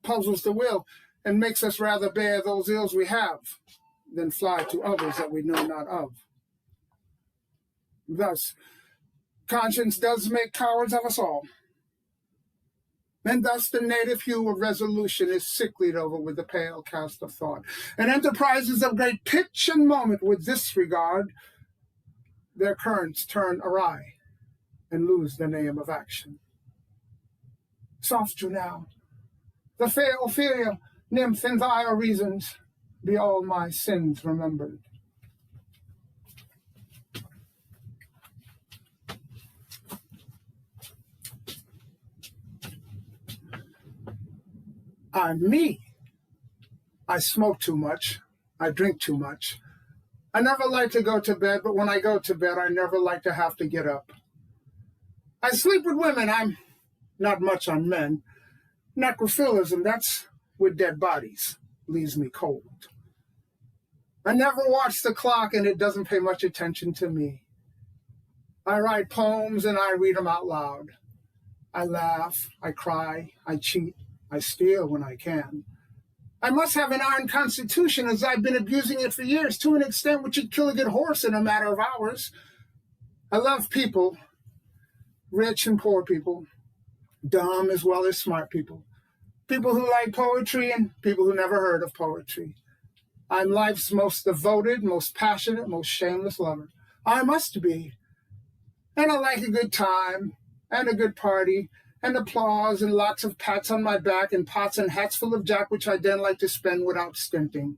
Speaker 15: puzzles the will and makes us rather bear those ills we have than fly to others that we know not of. Thus, conscience does make cowards of us all. And thus the native hue of resolution is sicklied over with the pale cast of thought. And enterprises of great pitch and moment with this regard, their currents turn awry and lose the name of action. Softer now, the fair Ophelia, nymph in thy orisons, be all my sins remembered. I'm me. I smoke too much. I drink too much. I never like to go to bed, but when I go to bed, I never like to have to get up. I sleep with women. I'm not much on men. Necrophilism, that's with dead bodies, leaves me cold. I never watch the clock, and it doesn't pay much attention to me. I write poems, and I read them out loud. I laugh, I cry, I cheat, I steal when I can. I must have an iron constitution, as I've been abusing it for years, to an extent which would kill a good horse in a matter of hours. I love people, rich and poor people, dumb as well as smart people, people who like poetry and people who never heard of poetry. I'm life's most devoted, most passionate, most shameless lover. I must be. And I like a good time and a good party and applause and lots of pats on my back and pots and hats full of jack, which I then like to spend without stinting.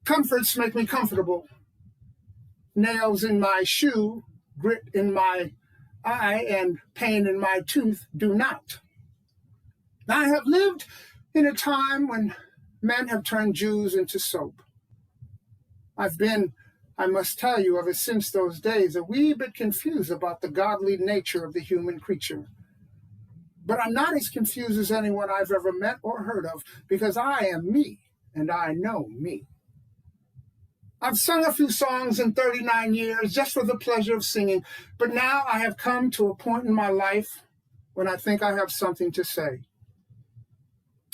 Speaker 15: Comforts make me comfortable. Nails in my shoe, grit in my eye, and pain in my tooth do not. I have lived in a time when men have turned Jews into soap. I've been, I must tell you, ever since those days, a wee bit confused about the godly nature of the human creature. But I'm not as confused as anyone I've ever met or heard of, because I am me, and I know me. I've sung a few songs in 39 years just for the pleasure of singing, but now I have come to a point in my life when I think I have something to say.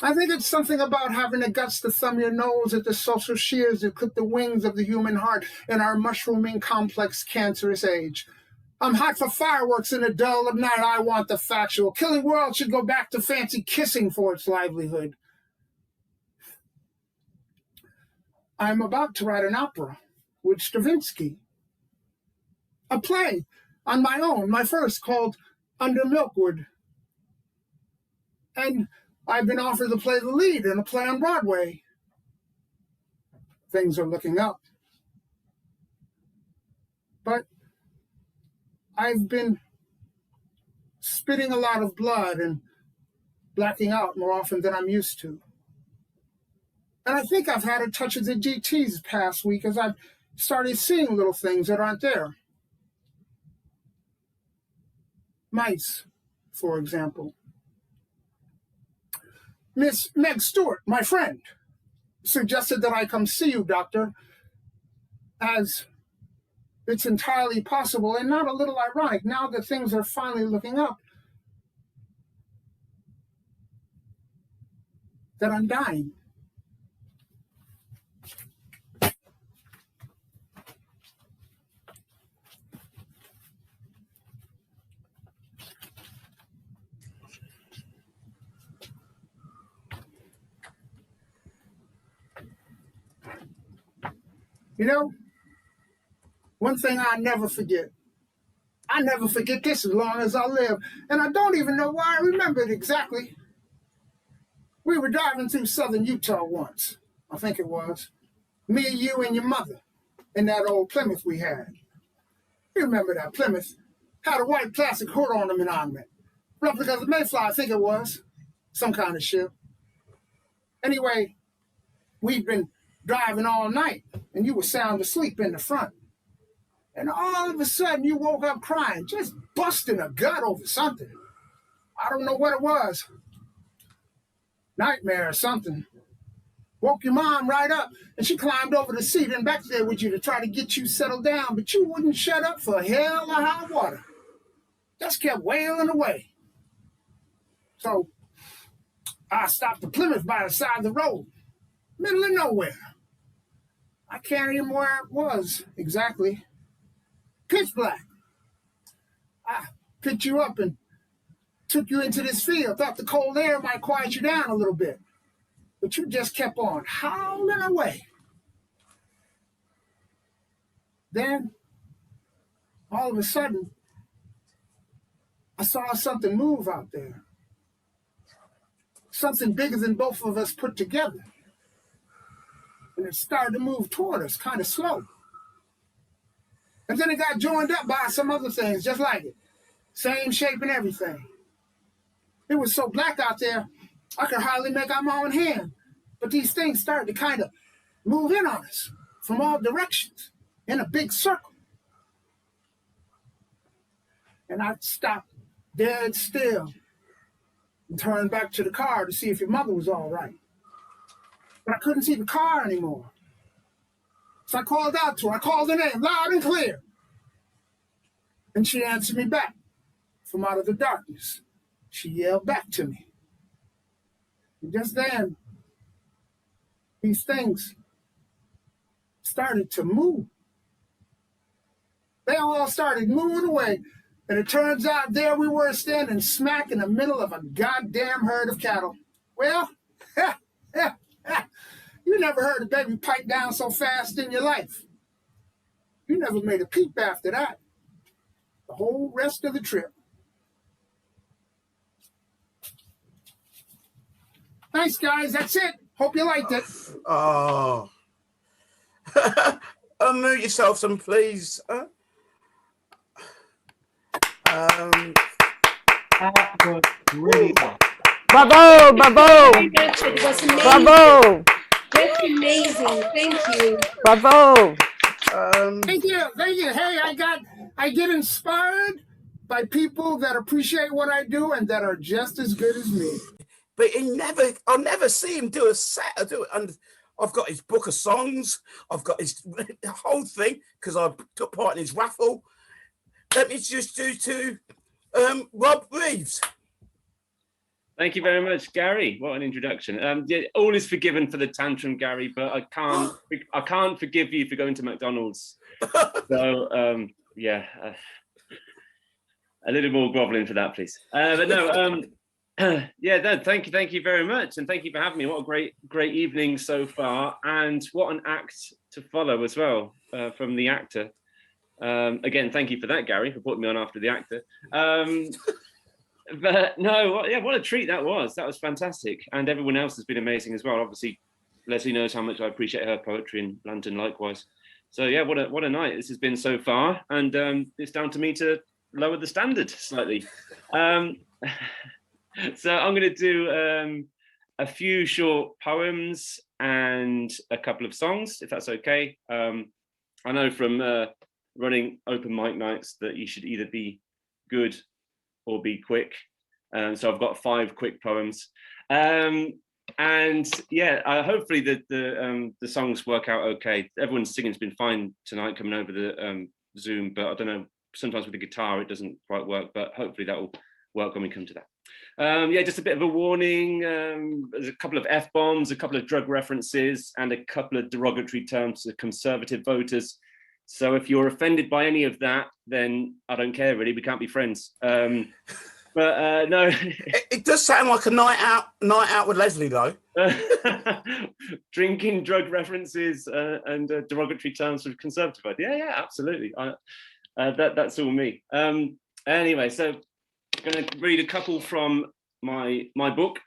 Speaker 15: I think it's something about having the guts to thumb your nose at the social shears that clip the wings of the human heart in our mushrooming, complex, cancerous age. I'm hot for fireworks in the dull of night. I want the factual. Killing world should go back to fancy kissing for its livelihood. I'm about to write an opera with Stravinsky. A play on my own, my first, called Under Milkwood. And I've been offered to play the lead in a play on Broadway. Things are looking up. But I've been spitting a lot of blood and blacking out more often than I'm used to. And I think I've had a touch of the GTs this past week as I've started seeing little things that aren't there. Mice, for example. Miss Meg Stewart, my friend, suggested that I come see you, doctor, as it's entirely possible and not a little ironic now that things are finally looking up, that I'm dying. You know, one thing I never forget this as long as I live, and I don't even know why I remember it exactly. We were driving through southern Utah once, I think it was, me, you, and your mother, in that old Plymouth we had. You remember that Plymouth? Had a white plastic hood ornament on it. Replica of the Mayflower, I think it was. Some kind of ship. Anyway, we'd been driving all night, and you were sound asleep in the front. And all of a sudden, you woke up crying, just busting a gut over something. I don't know what it was. Nightmare or something. Woke your mom right up, and she climbed over the seat and back there with you to try to get you settled down, but you wouldn't shut up for hell or high water. Just kept wailing away. So I stopped the Plymouth by the side of the road, middle of nowhere. I can't remember where it was exactly. Pitch black. I picked you up and took you into this field. Thought the cold air might quiet you down a little bit. But you just kept on howling away. Then, all of a sudden, I saw something move out there. Something bigger than both of us put together. And it started to move toward us, kind of slow. And then it got joined up by some other things, just like it. Same shape and everything. It was so black out there, I could hardly make out my own hand. But these things started to kind of move in on us from all directions in a big circle. And I stopped dead still and turned back to the car to see if your mother was all right. But I couldn't see the car anymore. So I called out to her. I called her name loud and clear. And she answered me back from out of the darkness. She yelled back to me. And just then, these things started to move. They all started moving away. And it turns out there we were standing smack in the middle of a goddamn herd of cattle. Well, you never heard a baby pipe down so fast in your life. You never made a peep after that. The whole rest of the trip. Thanks, guys. That's it. Hope you liked it.
Speaker 1: Oh. Unmute yourself some, please.
Speaker 16: That was really good.
Speaker 17: Bravo, bravo.
Speaker 9: It was amazing.
Speaker 17: Bravo.
Speaker 9: That's amazing. Thank you.
Speaker 17: Bravo.
Speaker 15: Thank you. Thank you. Hey, I get inspired by people that appreciate what I do and that are just as good as me.
Speaker 1: But I'll never see him do a set. And I've got his book of songs. I've got his whole thing because I took part in his raffle. Let me just do to Rob Reeves.
Speaker 18: Thank you very much, Gary. What an introduction. Yeah, all is forgiven for the tantrum, Gary, but I can't forgive you for going to McDonald's. So yeah, a little more groveling for that, please. But no, yeah, no, thank you very much, and thank you for having me. What a great evening so far, and what an act to follow as well from the actor. Again, thank you for that, Gary, for putting me on after the actor. But no, yeah, what a treat that was. That was fantastic, and everyone else has been amazing as well. Obviously, Lesley knows how much I appreciate her poetry, and Lantern likewise. So yeah, what a night this has been so far, and it's down to me to lower the standard slightly. So I'm going to do a few short poems and a couple of songs, if that's okay. I know from running open mic nights that you should either be good or be quick. So I've got 5 quick poems. And yeah, hopefully the songs work out okay. Everyone's singing's been fine tonight coming over the Zoom, but I don't know, sometimes with the guitar it doesn't quite work, but hopefully that will work when we come to that. Yeah, just a bit of a warning. There's a couple of F-bombs, a couple of drug references, and a couple of derogatory terms to conservative voters. So if you're offended by any of that, then I don't care really. We can't be friends. But no,
Speaker 1: it does sound like a night out with Lesley though.
Speaker 18: Drinking, drug references, and derogatory terms for conservative voters. Yeah, absolutely. That's all me. Anyway, so I'm going to read a couple from my book.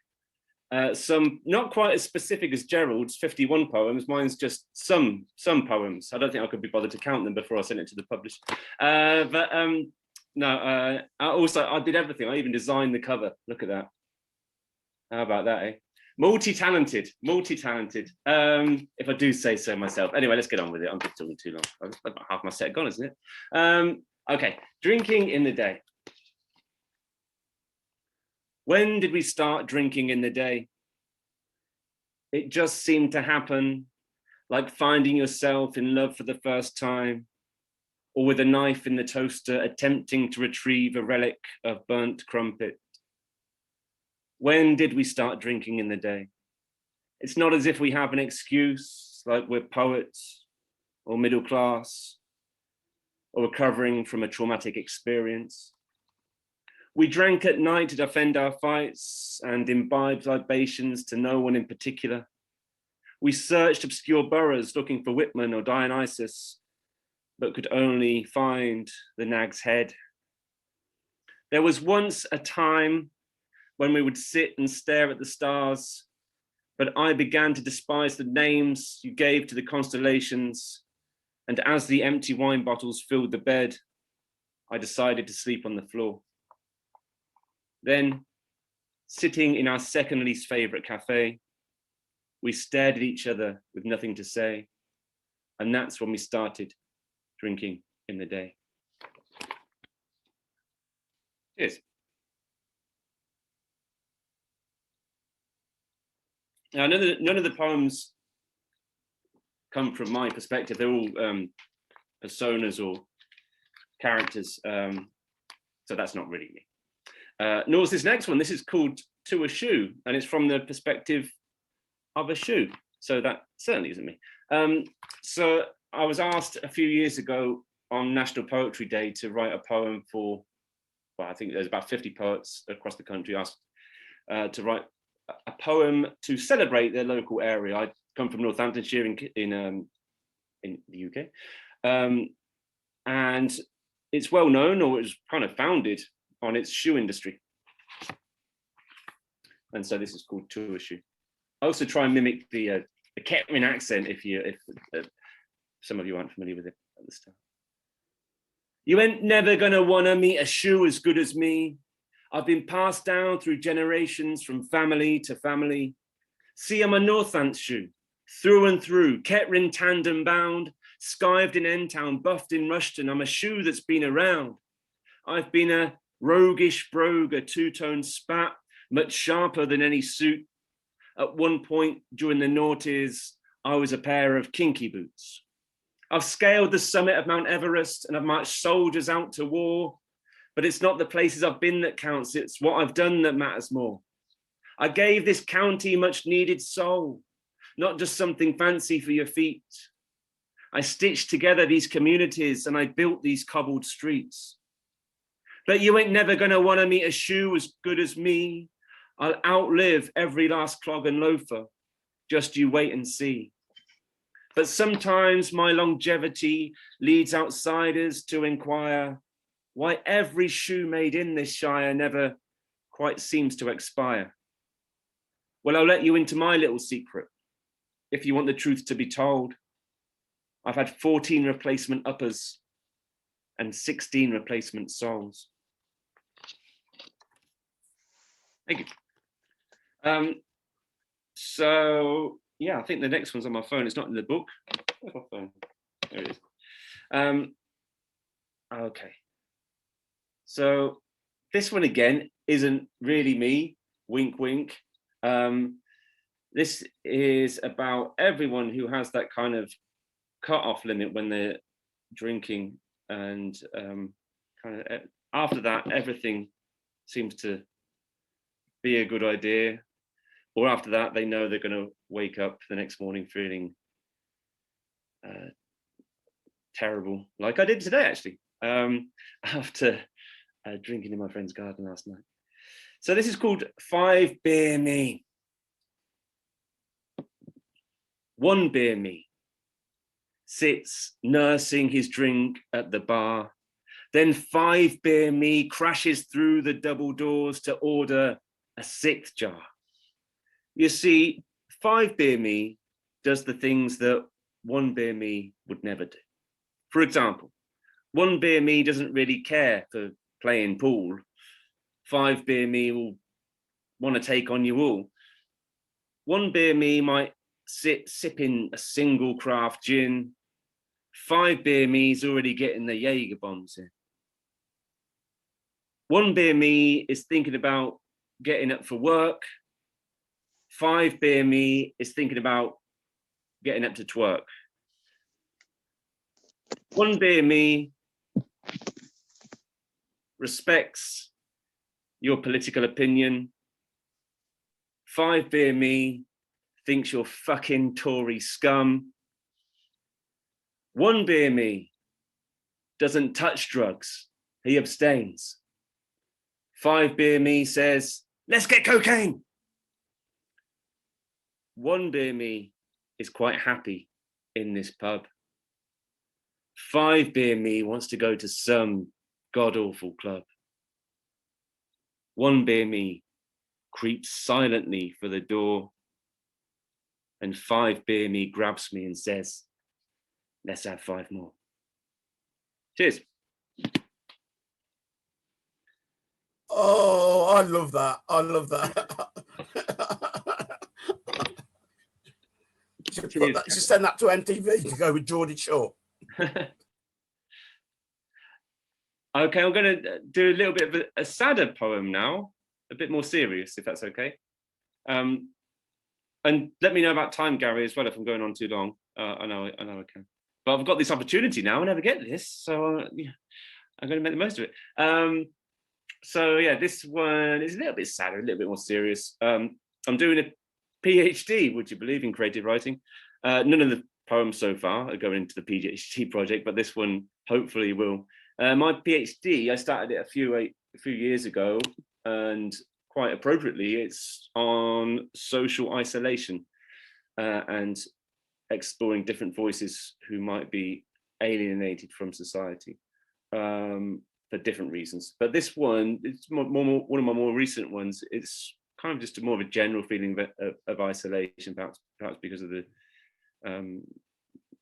Speaker 18: Some not quite as specific as Gerald's 51 poems. Mine's just some poems. I don't think I could be bothered to count them before I sent it to the publisher. No, I did everything. I even designed the cover. Look at that. How about that, eh? multi-talented. If I do say so myself. Anyway, let's get on with it. I'm just talking too long. About half my set gone, isn't it? Okay, drinking in the day. When did we start drinking in the day? It just seemed to happen, like finding yourself in love for the first time, or with a knife in the toaster attempting to retrieve a relic of burnt crumpet. When did we start drinking in the day? It's not as if we have an excuse, like we're poets or middle class or recovering from a traumatic experience. We drank at night to defend our fights and imbibed libations to no one in particular. We searched obscure boroughs looking for Whitman or Dionysus, but could only find the Nag's Head. There was once a time when we would sit and stare at the stars, but I began to despise the names you gave to the constellations, and as the empty wine bottles filled the bed, I decided to sleep on the floor. Then, sitting in our second least favorite cafe, we stared at each other with nothing to say, and that's when we started drinking in the day. Cheers. Now, none of the poems come from my perspective. They're all personas or characters, so that's not really me. Nor is this next one. This is called To a Shoe, and it's from the perspective of a shoe. So that certainly isn't me. So I was asked a few years ago on National Poetry Day to write a poem for, well, I think there's about 50 poets across the country asked to write a poem to celebrate their local area. I come from Northamptonshire in the UK. And it's well known, or it was kind of founded on its shoe industry. And so this is called To a Shoe. I also try and mimic the Kettering accent if some of you aren't familiar with it at the start. You ain't never gonna wanna meet a shoe as good as me. I've been passed down through generations from family to family. See, I'm a Northants shoe, through and through, Kettering tandem bound, skived in N-Town, buffed in Rushton. I'm a shoe that's been around. I've been a roguish brogue, a two-tone spat, much sharper than any suit. At one point during the noughties, I was a pair of kinky boots. I've scaled the summit of Mount Everest and I've marched soldiers out to war, but it's not the places I've been that counts, it's what I've done that matters more. I gave this county much needed soul, not just something fancy for your feet. I stitched together these communities and I built these cobbled streets. But you ain't never gonna wanna meet a shoe as good as me. I'll outlive every last clog and loafer, just you wait and see. But sometimes my longevity leads outsiders to inquire why every shoe made in this shire never quite seems to expire. Well, I'll let you into my little secret. If you want the truth to be told, I've had 14 replacement uppers and 16 replacement soles. Thank you. So yeah, I think the next one's on my phone. It's not in the book. Where's my phone? There it is. Okay. So this one again isn't really me. Wink, wink. This is about everyone who has that kind of cut-off limit when they're drinking, and kind of after that, everything seems to be a good idea. Or after that, they know they're going to wake up the next morning feeling terrible, like I did today, actually, after drinking in my friend's garden last night. So this is called 5 Beer Me. 1 beer me sits nursing his drink at the bar. Then 5 beer me crashes through the double doors to order a 6th jar. You see, 5 beer me does the things that 1 beer me would never do. For example, 1 beer me doesn't really care for playing pool. 5 beer me will want to take on you all. 1 beer me might sit sipping a single craft gin. 5 beer me's already getting the Jaeger bombs in. 1 beer me is thinking about getting up for work. 5 beer me is thinking about getting up to twerk. 1 beer me respects your political opinion. 5 beer me thinks you're fucking Tory scum. 1 beer me doesn't touch drugs, he abstains. 5 beer me says, let's get cocaine. 1 beer me is quite happy in this pub. 5 beer me wants to go to some god-awful club. 1 beer me creeps silently for the door, and 5 beer me grabs me and says, let's have 5 more. Cheers.
Speaker 1: Oh, I love that. I love that. Should send that to MTV to go with Geordie Shore.
Speaker 18: Okay, I'm going to do a little bit of a sadder poem now, a bit more serious, if that's okay. And let me know about time, Gary, as well, if I'm going on too long. I know I can. But I've got this opportunity now. I never get this, so yeah, I'm going to make the most of it. So yeah, this one is a little bit sadder, a little bit more serious. I'm doing a PhD, would you believe, in creative writing. None of the poems so far are going into the PhD project, but this one hopefully will. My PhD, I started it a few years ago, and quite appropriately, it's on social isolation and exploring different voices who might be alienated from society for different reasons. But this one, it's one of my more recent ones. It's kind of just more of a general feeling of isolation, perhaps because of the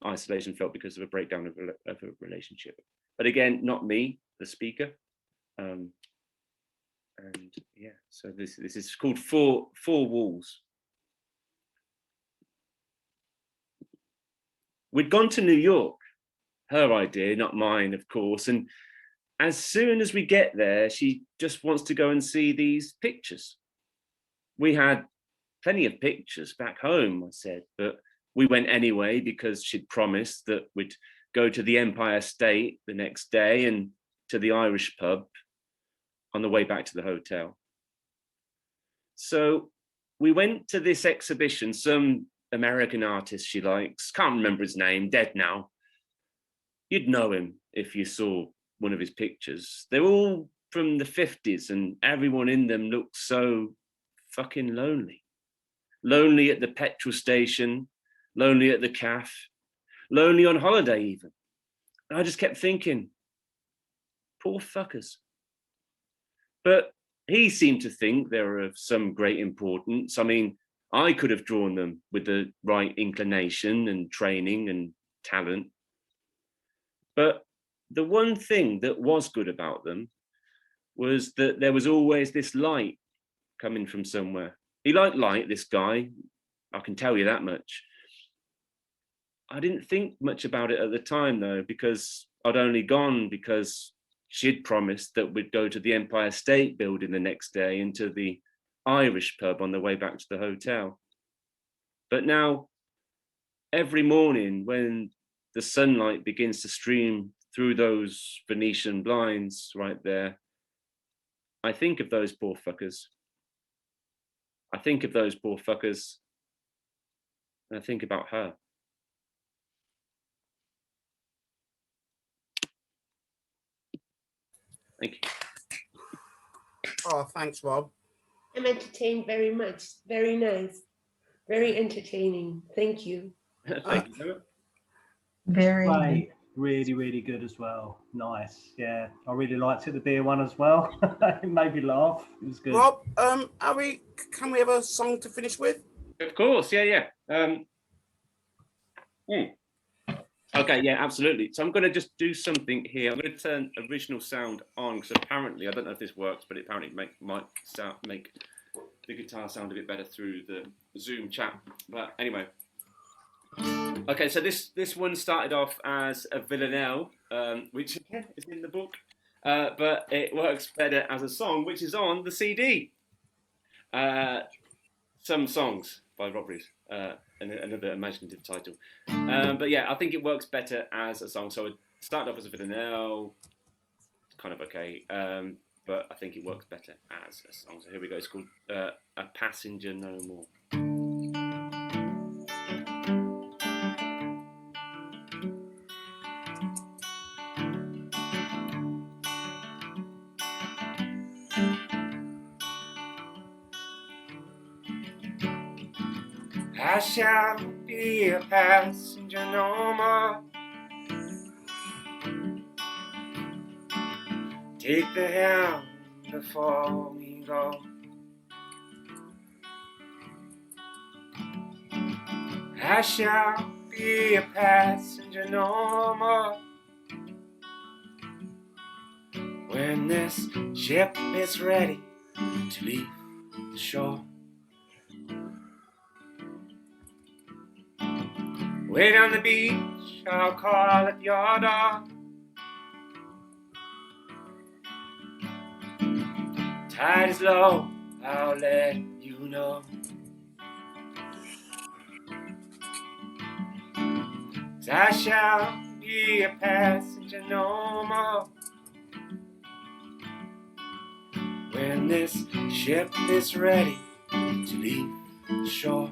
Speaker 18: isolation felt because of a breakdown of a relationship. But again, not me, the speaker. And yeah, so this is called Four Walls. We'd gone to New York, her idea, not mine, of course. And as soon as we get there, she just wants to go and see these pictures. We had plenty of pictures back home, I said, but we went anyway because she'd promised that we'd go to the Empire State the next day and to the Irish pub on the way back to the hotel. So we went to this exhibition, some American artist she likes, can't remember his name, dead now. You'd know him if you saw one of his pictures. They're all from the 50s and everyone in them looks so fucking lonely. Lonely at the petrol station, lonely at the cafe, lonely on holiday even. And I just kept thinking, poor fuckers. But he seemed to think they were of some great importance. I mean, I could have drawn them with the right inclination and training and talent. But the one thing that was good about them was that there was always this light coming from somewhere. He liked light, this guy, I can tell you that much. I didn't think much about it at the time though, because I'd only gone because she'd promised that we'd go to the Empire State Building the next day and to the Irish pub on the way back to the hotel. But now, every morning when the sunlight begins to stream through those Venetian blinds right there, I think of those poor fuckers. I think of those poor fuckers, and I think about her. Thank you.
Speaker 1: Oh, thanks, Rob.
Speaker 9: I'm entertained very much. Very nice. Very entertaining. Thank you.
Speaker 18: Thank you.
Speaker 8: Very
Speaker 16: Great. Really, really good as well. Nice. Yeah, I really liked it, the beer one as well. It made me laugh. It was good.
Speaker 1: Rob, can we have a song to finish with?
Speaker 18: Of course, yeah. Okay, yeah, absolutely. So I'm going to just do something here. I'm going to turn original sound on because apparently, I don't know if this works, but it apparently might make the guitar sound a bit better through the Zoom chat. But anyway, okay, so this one started off as a villanelle, which is in the book, but it works better as a song, which is on the CD. Some Songs by Rob Rees, another imaginative title. But yeah, I think it works better as a song. So it started off as a villanelle, kind of okay, but I think it works better as a song. So here we go. It's called A Passenger No More. I shall be a passenger no more. Take the helm before we go. I shall be a passenger no more. When this ship is ready to leave the shore. Wait on the beach, I'll call at your door. Tide is low, I'll let you know. I shall be a passenger no more. When this ship is ready to leave the shore.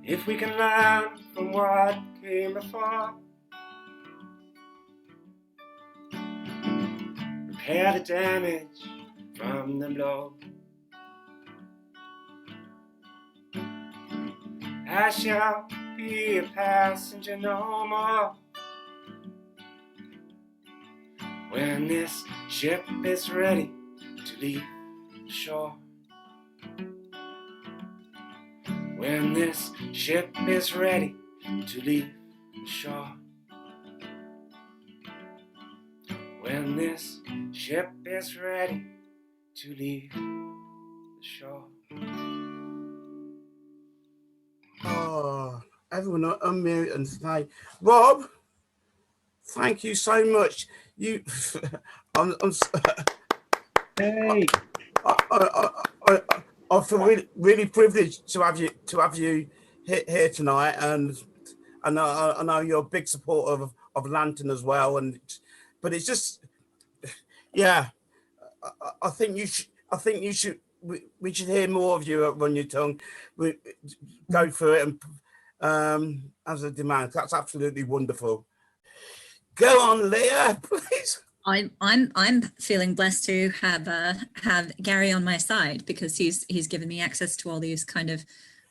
Speaker 18: If we can learn from what came before, repair the damage from the blow, I shall be a passenger no more. When this ship is ready to leave the shore. When this ship is ready to leave the shore. When this ship is ready to leave the shore.
Speaker 1: Oh, everyone unmute and say, Rob, thank you so much. You,
Speaker 16: Hey.
Speaker 1: I feel really privileged to have you here tonight, and I know you're a big supporter of Lantern as well, but it's just, yeah, I think you should we should hear more of you at Run Your Tongue. We go through it and as a demand. That's absolutely wonderful. Go on, Leah, please.
Speaker 19: I'm feeling blessed to have Gary on my side, because he's given me access to all these kind of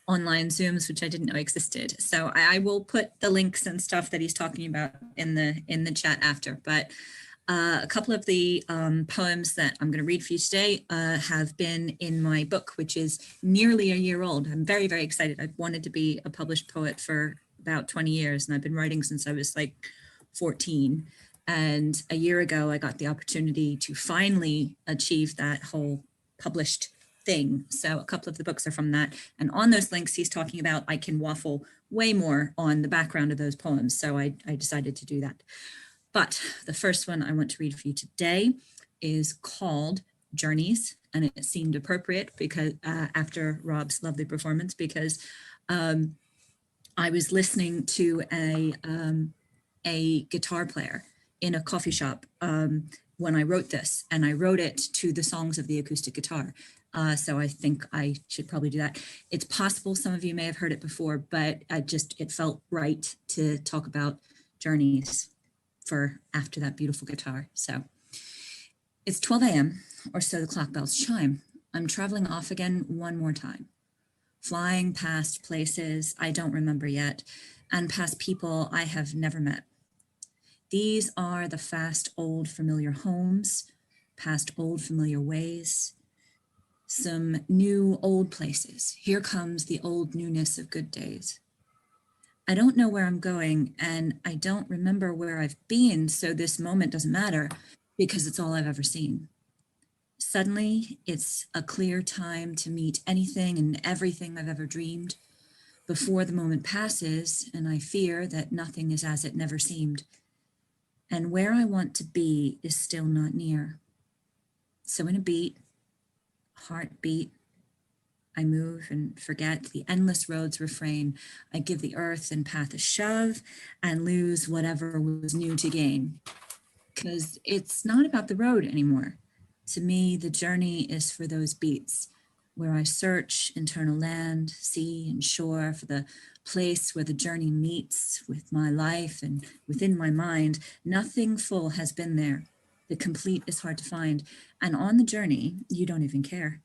Speaker 19: online Zooms, which I didn't know existed. So I will put the links and stuff that he's talking about in the chat after. But a couple of the poems that I'm going to read for you today have been in my book, which is nearly a year old. I'm very, very excited. I've wanted to be a published poet for about 20 years, and I've been writing since I was like 14. And a year ago, I got the opportunity to finally achieve that whole published thing. So a couple of the books are from that. And on those links, he's talking about, I can waffle way more on the background of those poems. So I decided to do that. But the first one I want to read for you today is called Journeys. And it seemed appropriate because after Rob's lovely performance, because I was listening to a guitar player in a coffee shop when I wrote this, and I wrote it to the songs of the acoustic guitar. So I think I should probably do that. It's possible some of you may have heard it before, but it felt right to talk about journeys for after that beautiful guitar. So it's 12 a.m. or so the clock bells chime. I'm traveling off again one more time, flying past places I don't remember yet, and past people I have never met. These are the fast, old, familiar homes, past old, familiar ways, some new, old places. Here comes the old newness of good days. I don't know where I'm going, and I don't remember where I've been, so this moment doesn't matter because it's all I've ever seen. Suddenly, it's a clear time to meet anything and everything I've ever dreamed. Before the moment passes, and I fear that nothing is as it never seemed. And where I want to be is still not near. So in a beat, heartbeat, I move and forget the endless road's refrain. I give the earth and path a shove and lose whatever was new to gain. Because it's not about the road anymore. To me, the journey is for those beats where I search internal land, sea and shore for the place where the journey meets with my life and within my mind. Nothing full has been there. The complete is hard to find. And on the journey, you don't even care.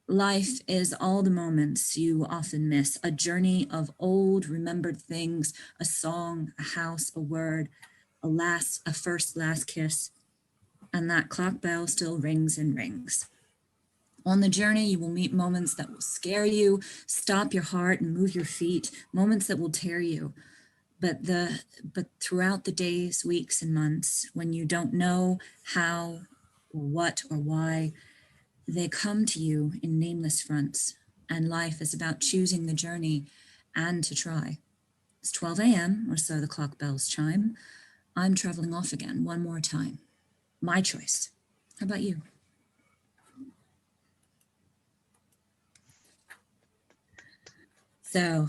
Speaker 19: Life is all the moments you often miss, a journey of old remembered things, a song, a house, a word, a first, last kiss, and that clock bell still rings and rings. On the journey, you will meet moments that will scare you, stop your heart and move your feet, moments that will tear you. But throughout the days, weeks, and months, when you don't know how, or what, or why, they come to you in nameless fronts, and life is about choosing the journey and to try. It's 12 a.m. or so the clock bells chime. I'm traveling off again one more time. My choice. How about you? So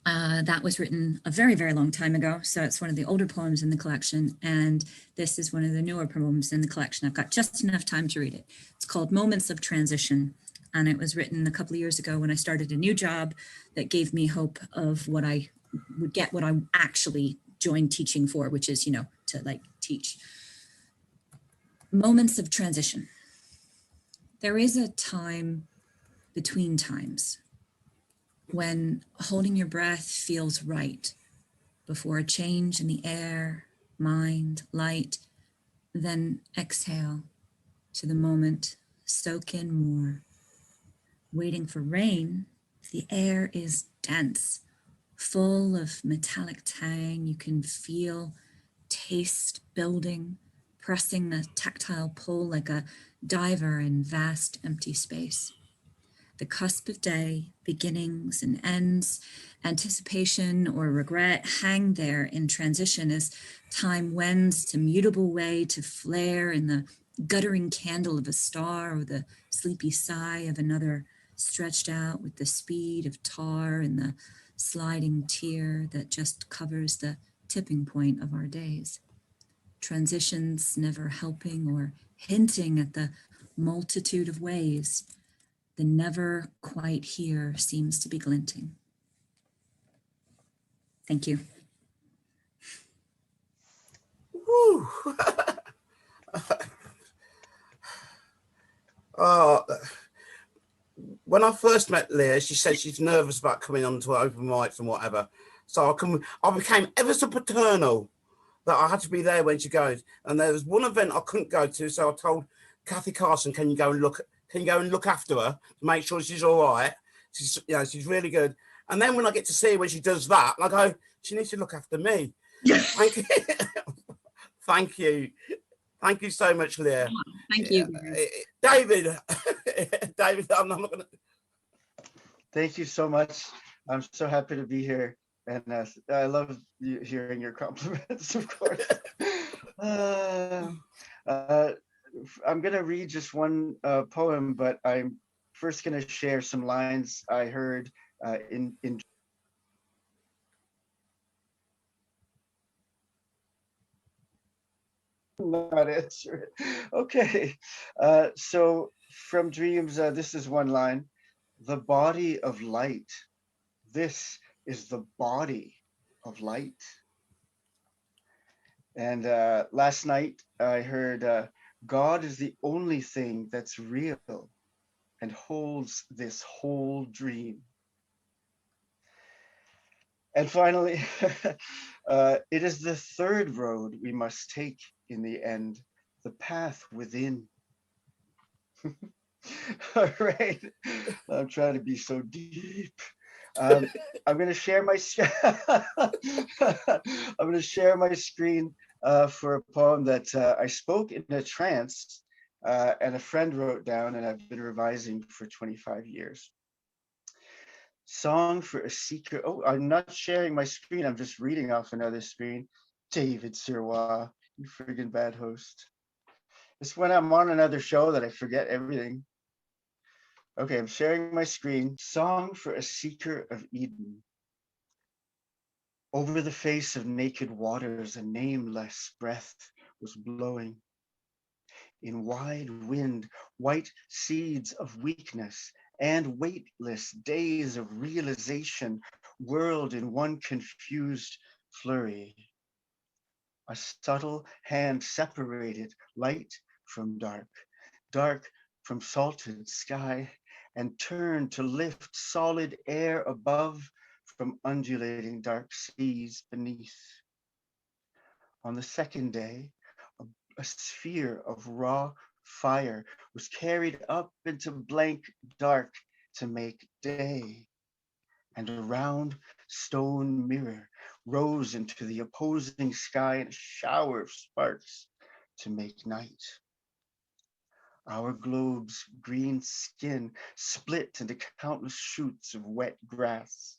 Speaker 19: that was written a very, very long time ago. So it's one of the older poems in the collection. And this is one of the newer poems in the collection. I've got just enough time to read it. It's called Moments of Transition. And it was written a couple of years ago when I started a new job that gave me hope of what I would get, what I actually joined teaching for, which is, you know, to like teach. Moments of transition. There is a time between times when holding your breath feels right, before a change in the air, mind, light, then exhale to the moment, soak in more. Waiting for rain, the air is dense, full of metallic tang. You can feel taste building, pressing a tactile pull like a diver in vast empty space. The cusp of day, beginnings and ends, anticipation or regret hang there in transition as time wends to mutable way to flare in the guttering candle of a star or the sleepy sigh of another, stretched out with the speed of tar and the sliding tear that just covers the tipping point of our days. Transitions never helping or hinting at the multitude of ways. The never quite here seems to be glinting. Thank you.
Speaker 1: Woo. When I first met Leah, she said she's nervous about coming on to open mics and whatever. So I became ever so paternal that I had to be there when she goes. And there was one event I couldn't go to, so I told Kathy Carson, can you go and look after her to make sure she's all right? She's really good. And then when I get to see her when she does that, I go, she needs to look after me. Thank you. Thank you. Thank you so much, Leah.
Speaker 19: Thank you.
Speaker 1: David. David, I'm not going to.
Speaker 20: Thank you so much. I'm so happy to be here. And I love hearing your compliments, of course. I'm going to read just one poem, but I'm first going to share some lines I heard in not answer it. Okay. So from dreams, this is one line. The body of light. This is the body of light. And last night I heard God is the only thing that's real and holds this whole dream. And finally, it is the third road we must take in the end, the path within. All right, I'm trying to be so deep. I'm going to share my I'm going to share my screen for a poem that I spoke in a trance and a friend wrote down, and I've been revising for 25 years. Song for a Seeker. Oh, I'm not sharing my screen. I'm just reading off another screen. David Sirois, you friggin' bad host. It's when I'm on another show that I forget everything. Okay, I'm sharing my screen. Song for a Seeker of Eden. Over the face of naked waters, a nameless breath was blowing. In wide wind, white seeds of weakness and weightless days of realization whirled in one confused flurry. A subtle hand separated light from dark, dark from salted sky, and turned to lift solid air above from undulating dark seas beneath. On the second day, a sphere of raw fire was carried up into blank dark to make day, and a round stone mirror rose into the opposing sky in a shower of sparks to make night. Our globe's green skin split into countless shoots of wet grass,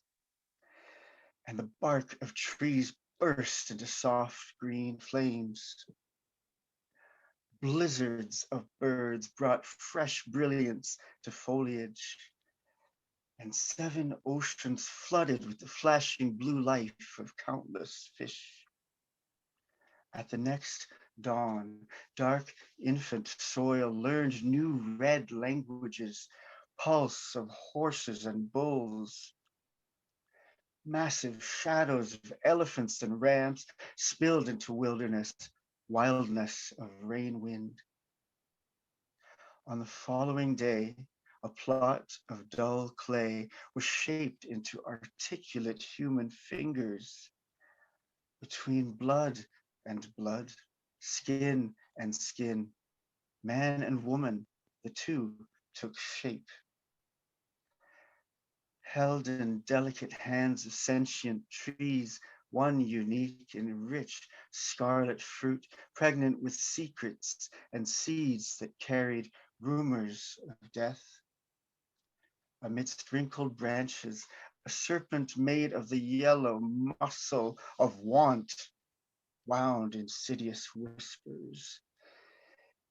Speaker 20: and the bark of trees burst into soft green flames. Blizzards of birds brought fresh brilliance to foliage, and 7 oceans flooded with the flashing blue life of countless fish. At the next dawn, dark infant soil learned new red languages, pulse of horses and bulls. Massive shadows of elephants and rams spilled into wilderness, wildness of rain wind. On the following day, a plot of dull clay was shaped into articulate human fingers. Between blood and blood, skin and skin, man and woman, the two took shape. Held in delicate hands of sentient trees, one unique and rich scarlet fruit, pregnant with secrets and seeds that carried rumors of death. Amidst wrinkled branches, a serpent made of the yellow muscle of want wound insidious whispers.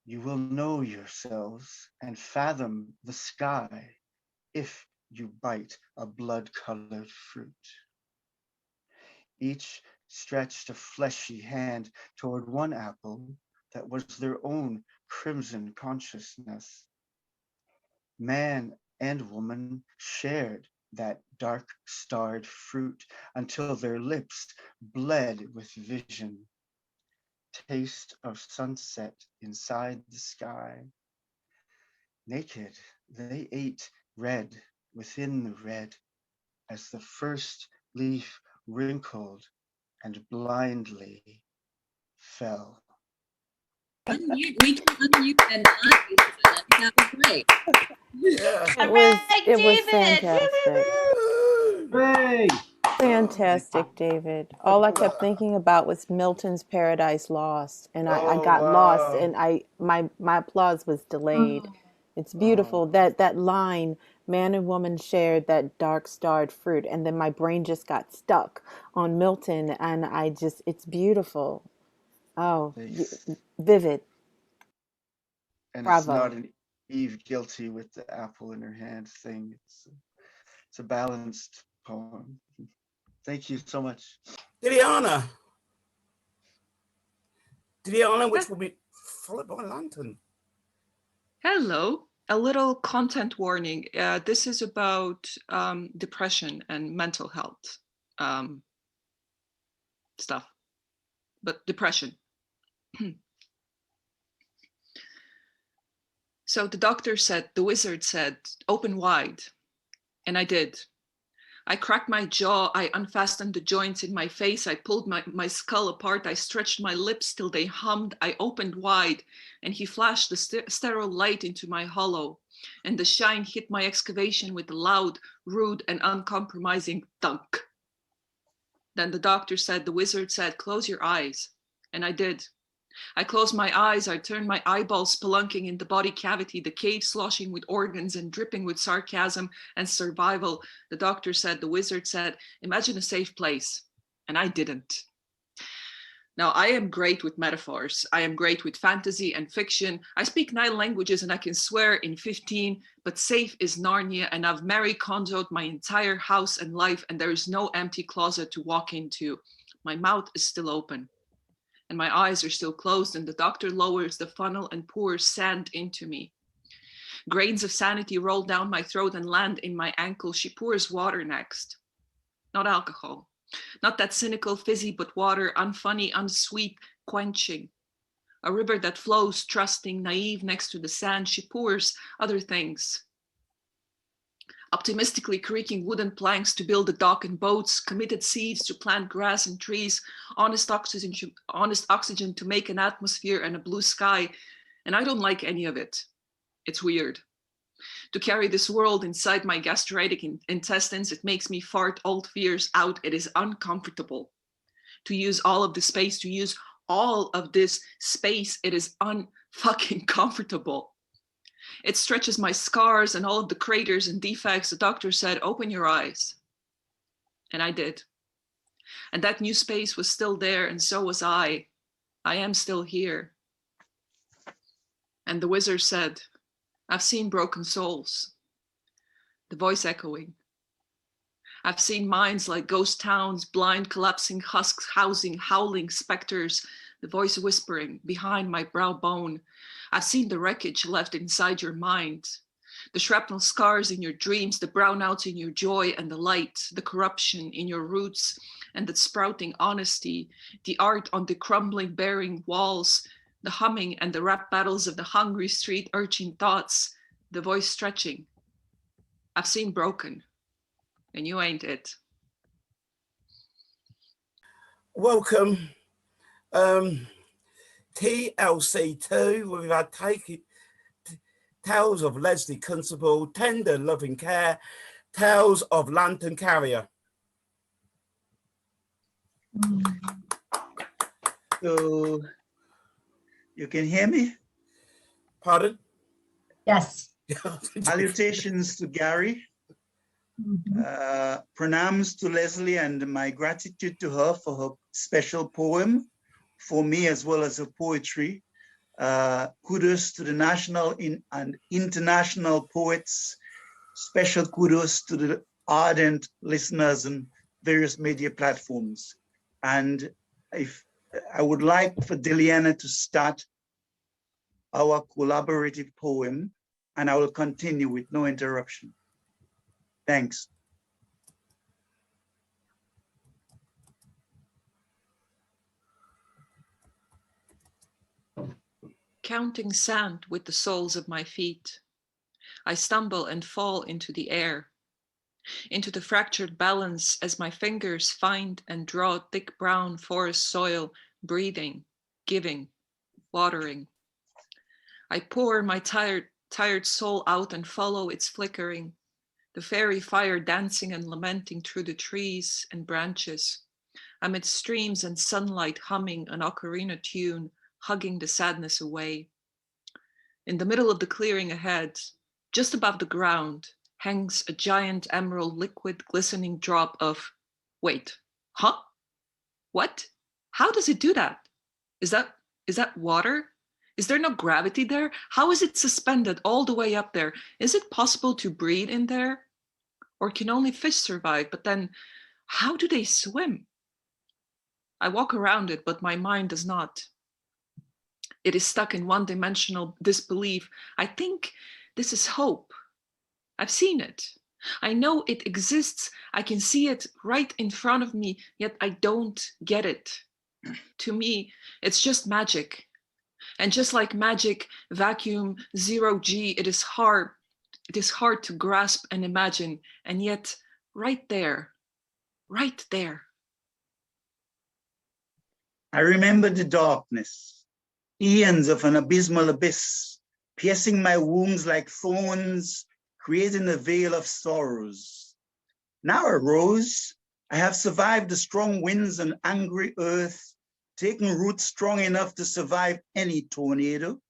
Speaker 20: You will know yourselves and fathom the sky if you bite a blood-colored fruit. Each stretched a fleshy hand toward one apple that was their own crimson consciousness. Man and woman shared that dark-starred fruit until their lips bled with vision. Taste of sunset inside the sky. Naked, they ate red within the red as the first leaf wrinkled and blindly fell.
Speaker 19: Unmute, we can unmute and that was great.
Speaker 1: Yeah.
Speaker 13: It was fantastic. Fantastic, David. All I kept thinking about was Milton's Paradise Lost, and I got lost, and my applause was delayed. It's beautiful that line, man and woman shared that dark-starred fruit, and then my brain just got stuck on Milton, and it's beautiful. Oh, vivid.
Speaker 20: And
Speaker 13: Bravo.
Speaker 20: It's not an Eve guilty with the apple in her hand thing. It's a balanced poem. Thank you so much.
Speaker 1: Liliana. Diana, which will be followed by Lantern.
Speaker 21: Hello. A little content warning. This is about depression and mental health stuff, but depression. So the doctor said, the wizard said, open wide. And I did. I cracked my jaw. I unfastened the joints in my face. I pulled my skull apart. I stretched my lips till they hummed. I opened wide, and he flashed the sterile light into my hollow. And the shine hit my excavation with a loud, rude, and uncompromising thunk. Then the doctor said, the wizard said, close your eyes. And I did. I closed my eyes. I turned my eyeballs spelunking in the body cavity, the cave sloshing with organs and dripping with sarcasm and survival. The doctor said, the wizard said, imagine a safe place. And I didn't. Now, I am great with metaphors. I am great with fantasy and fiction. I speak 9 languages and I can swear in 15, but safe is Narnia, and I've Marie Kondoed my entire house and life, and there is no empty closet to walk into. My mouth is still open, and my eyes are still closed, and the doctor lowers the funnel and pours sand into me. Grains of sanity roll down my throat and land in my ankle. She pours water next. Not alcohol. Not that cynical fizzy, but water, unfunny, unsweet, quenching. A river that flows, trusting, naive next to the sand. She pours other things. Optimistically creaking wooden planks to build a dock and boats, committed seeds to plant grass and trees, honest oxygen to make an atmosphere and a blue sky. And I don't like any of it. It's weird. To carry this world inside my gastritic intestines, it makes me fart old fears out. It is uncomfortable. To use all of the space, to use all of this space, it is unfucking comfortable. It stretches my scars and all of the craters and defects. The doctor said, open your eyes. And I did. And that new space was still there, and so was I. I am still here. And the wizard said, I've seen broken souls. The voice echoing. I've seen minds like ghost towns, blind collapsing husks, housing, howling specters, the voice whispering behind my brow bone. I've seen the wreckage left inside your mind, the shrapnel scars in your dreams, the brownouts in your joy and the light, the corruption in your roots and the sprouting honesty, the art on the crumbling, bearing walls, the humming and the rap battles of the hungry street urchin thoughts, the voice stretching. I've seen broken, and you ain't it.
Speaker 1: Welcome. TLC2, we've had Tales of Lesley Constable, Tender Loving Care, Tales of Lantern Carrier.
Speaker 22: So, you can hear me?
Speaker 1: Pardon?
Speaker 8: Yes.
Speaker 22: Salutations to Gary. Pranams to Lesley and my gratitude to her for her special poem for me as well as her poetry. Kudos to the national and international poets. Special kudos to the ardent listeners on various media platforms. And if I would like for Diliana to start our collaborative poem, and I will continue with no interruption. Thanks.
Speaker 21: Counting sand with the soles of my feet, I stumble and fall into the air, into the fractured balance as my fingers find and draw thick brown forest soil, breathing, giving, watering. I pour my tired soul out and follow its flickering, the fairy fire dancing and lamenting through the trees and branches, amid streams and sunlight humming an ocarina tune, hugging the sadness away. In the middle of the clearing ahead, just above the ground, hangs a giant emerald liquid glistening drop of, wait, huh? What? How does it do that? Is that water? Is there no gravity there? How is it suspended all the way up there? Is it possible to breathe in there? Or can only fish survive? But then how do they swim? I walk around it, but my mind does not. It is stuck in one-dimensional disbelief. I think this is hope. I've seen it. I know it exists. I can see it right in front of me, yet I don't get it. To me, it's just magic. And just like magic, vacuum, zero G, it is hard to grasp and imagine. And yet, right there.
Speaker 22: I remember the darkness, eons of an abysmal abyss, piercing my wounds like thorns, creating a veil of sorrows. Now arose, I have survived the strong winds and angry earth, taking root strong enough to survive any tornado.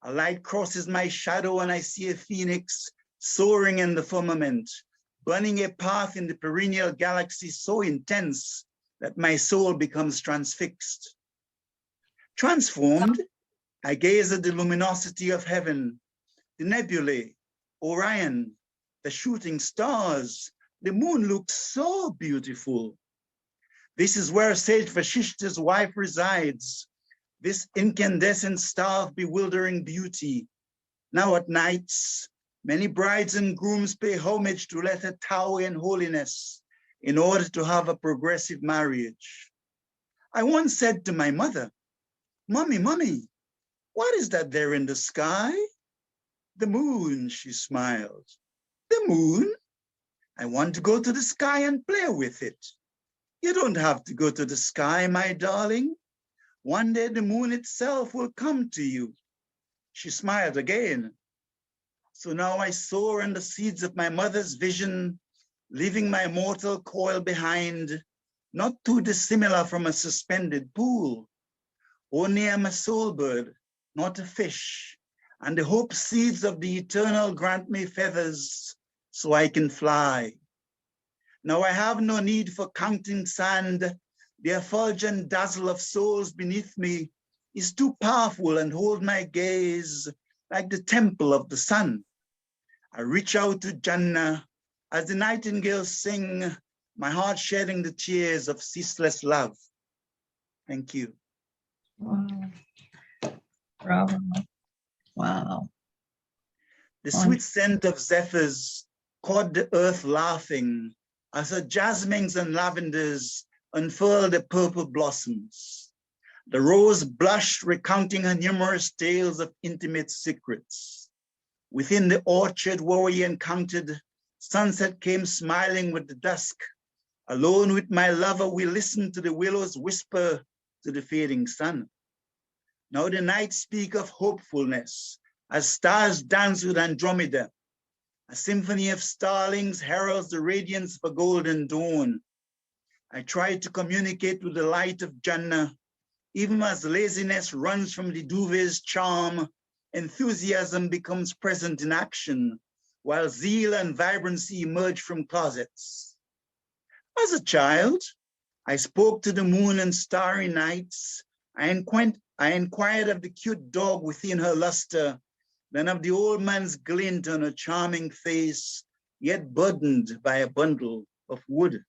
Speaker 22: A light crosses my shadow and I see a phoenix soaring in the firmament, burning a path in the perennial galaxy so intense that my soul becomes transfixed. Transformed, I gaze at the luminosity of heaven, the nebulae, Orion, the shooting stars. The moon looks so beautiful. This is where Sage Vashishta's wife resides, this incandescent star of bewildering beauty. Now at nights, many brides and grooms pay homage to Leta Tau in holiness in order to have a progressive marriage. I once said to my mother, "Mommy, Mommy, what is that there in the sky?" "The moon," she smiled. "The moon? I want to go to the sky and play with it." "You don't have to go to the sky, my darling. One day the moon itself will come to you." She smiled again. So now I soar in the seeds of my mother's vision, leaving my mortal coil behind, not too dissimilar from a suspended pool. Only I'm a soul bird, not a fish, and the hope seeds of the eternal grant me feathers so I can fly. Now I have no need for counting sand. The effulgent dazzle of souls beneath me is too powerful and hold my gaze like the temple of the sun. I reach out to Jannah as the nightingales sing, my heart shedding the tears of ceaseless love. Thank you.
Speaker 8: Wow. Bravo. Wow.
Speaker 22: The sweet scent of zephyrs caught the earth laughing as her jasmines and lavenders unfurled the purple blossoms. The rose blushed, recounting her numerous tales of intimate secrets. Within the orchard where we encountered, sunset came smiling with the dusk. Alone with my lover, we listened to the willows whisper to the fading sun. Now the nights speak of hopefulness, as stars dance with Andromeda. A symphony of starlings heralds the radiance of a golden dawn. I try to communicate with the light of Jannah, even as laziness runs from the duvet's charm, enthusiasm becomes present in action, while zeal and vibrancy emerge from closets. As a child, I spoke to the moon and starry nights. I inquired of the cute dog within her luster, then of the old man's glint on her charming face, yet burdened by a bundle of wood.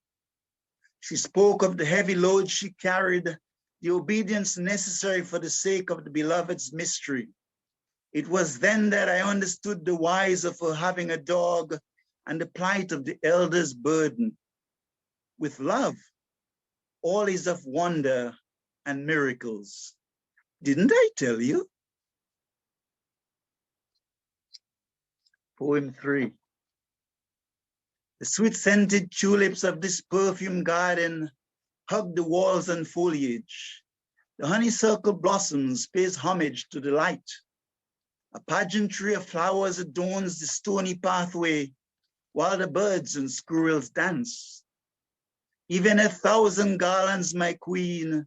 Speaker 22: She spoke of the heavy load she carried, the obedience necessary for the sake of the beloved's mystery. It was then that I understood the whys of her having a dog and the plight of the elder's burden. With love, all is of wonder and miracles. Didn't I tell you? Poem 3. The sweet-scented tulips of this perfumed garden hug the walls and foliage. The honeysuckle blossoms pays homage to the light. A pageantry of flowers adorns the stony pathway, while the birds and squirrels dance. Even 1,000 garlands, my queen,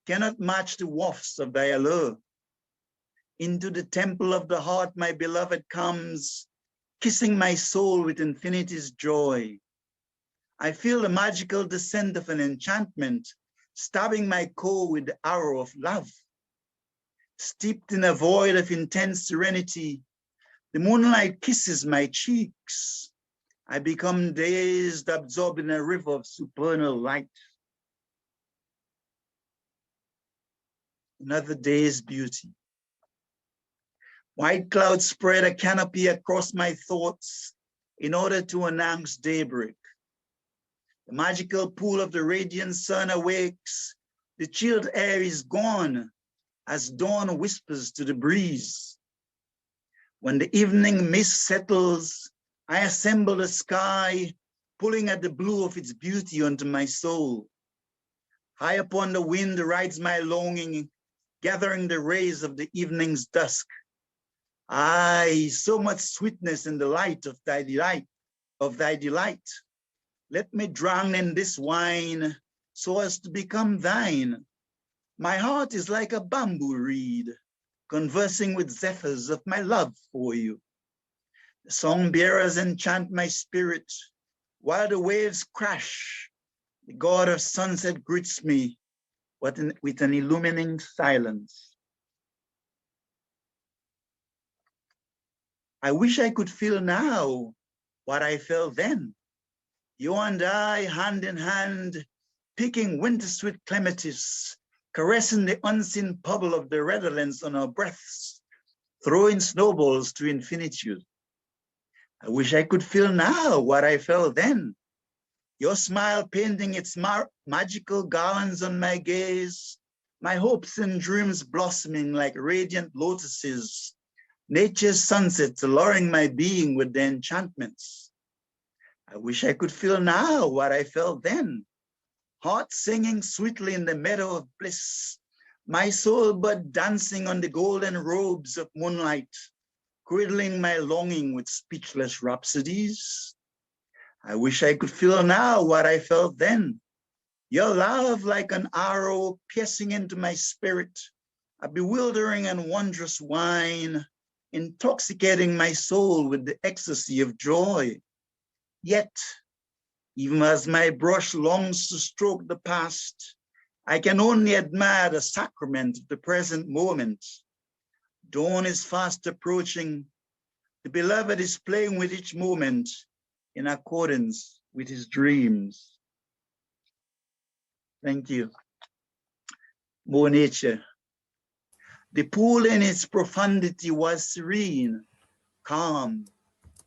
Speaker 22: cannot match the wafts of thy allure. Into the temple of the heart my beloved comes, kissing my soul with infinity's joy. I feel the magical descent of an enchantment, stabbing my core with the arrow of love. Steeped in a void of intense serenity, the moonlight kisses my cheeks. I become dazed, absorbed in a river of supernal light. another day's beauty. White clouds spread a canopy across my thoughts in order to announce daybreak. The magical pool of the radiant sun awakes. The chilled air is gone as dawn whispers to the breeze. When the evening mist settles, I assemble the sky, pulling at the blue of its beauty unto my soul. High upon the wind rides my longing, gathering the rays of the evening's dusk. Aye, so much sweetness in the light of thy delight, Let me drown in this wine so as to become thine. My heart is like a bamboo reed, conversing with zephyrs of my love for you. The song bearers enchant my spirit, while the waves crash. The god of sunset greets me with an illumining silence. I wish I could feel now what I felt then. You and I, hand in hand, picking winter-sweet clematis, caressing the unseen puddle of the redolence on our breaths, throwing snowballs to infinitude. I wish I could feel now what I felt then. Your smile painting its magical garlands on my gaze, my hopes and dreams blossoming like radiant lotuses, nature's sunsets alluring my being with their enchantments. I wish I could feel now what I felt then. Heart singing sweetly in the meadow of bliss, my soul bud dancing on the golden robes of moonlight, cradling my longing with speechless rhapsodies. I wish I could feel now what I felt then. Your love like an arrow piercing into my spirit, a bewildering and wondrous wine, intoxicating my soul with the ecstasy of joy. Yet, even as my brush longs to stroke the past, I can only admire the sacrament of the present moment. Dawn is fast approaching. The beloved is playing with each moment in accordance with his dreams. Thank you. More nature. The pool in its profundity was serene, calm,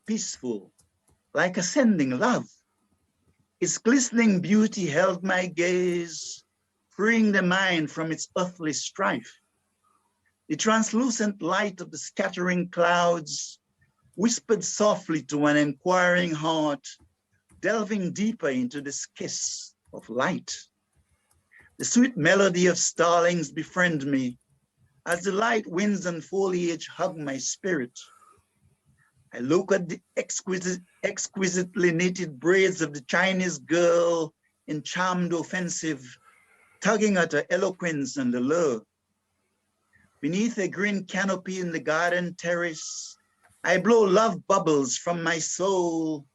Speaker 22: peaceful, like ascending love. Its glistening beauty held my gaze, freeing the mind from its earthly strife. The translucent light of the scattering clouds whispered softly to an inquiring heart, delving deeper into this kiss of light. The sweet melody of starlings befriend me, as the light winds and foliage hug my spirit. I look at the exquisitely knitted braids of the Chinese girl in charmed offensive, tugging at her eloquence and allure. Beneath a green canopy in the garden terrace, I blow love bubbles from my soul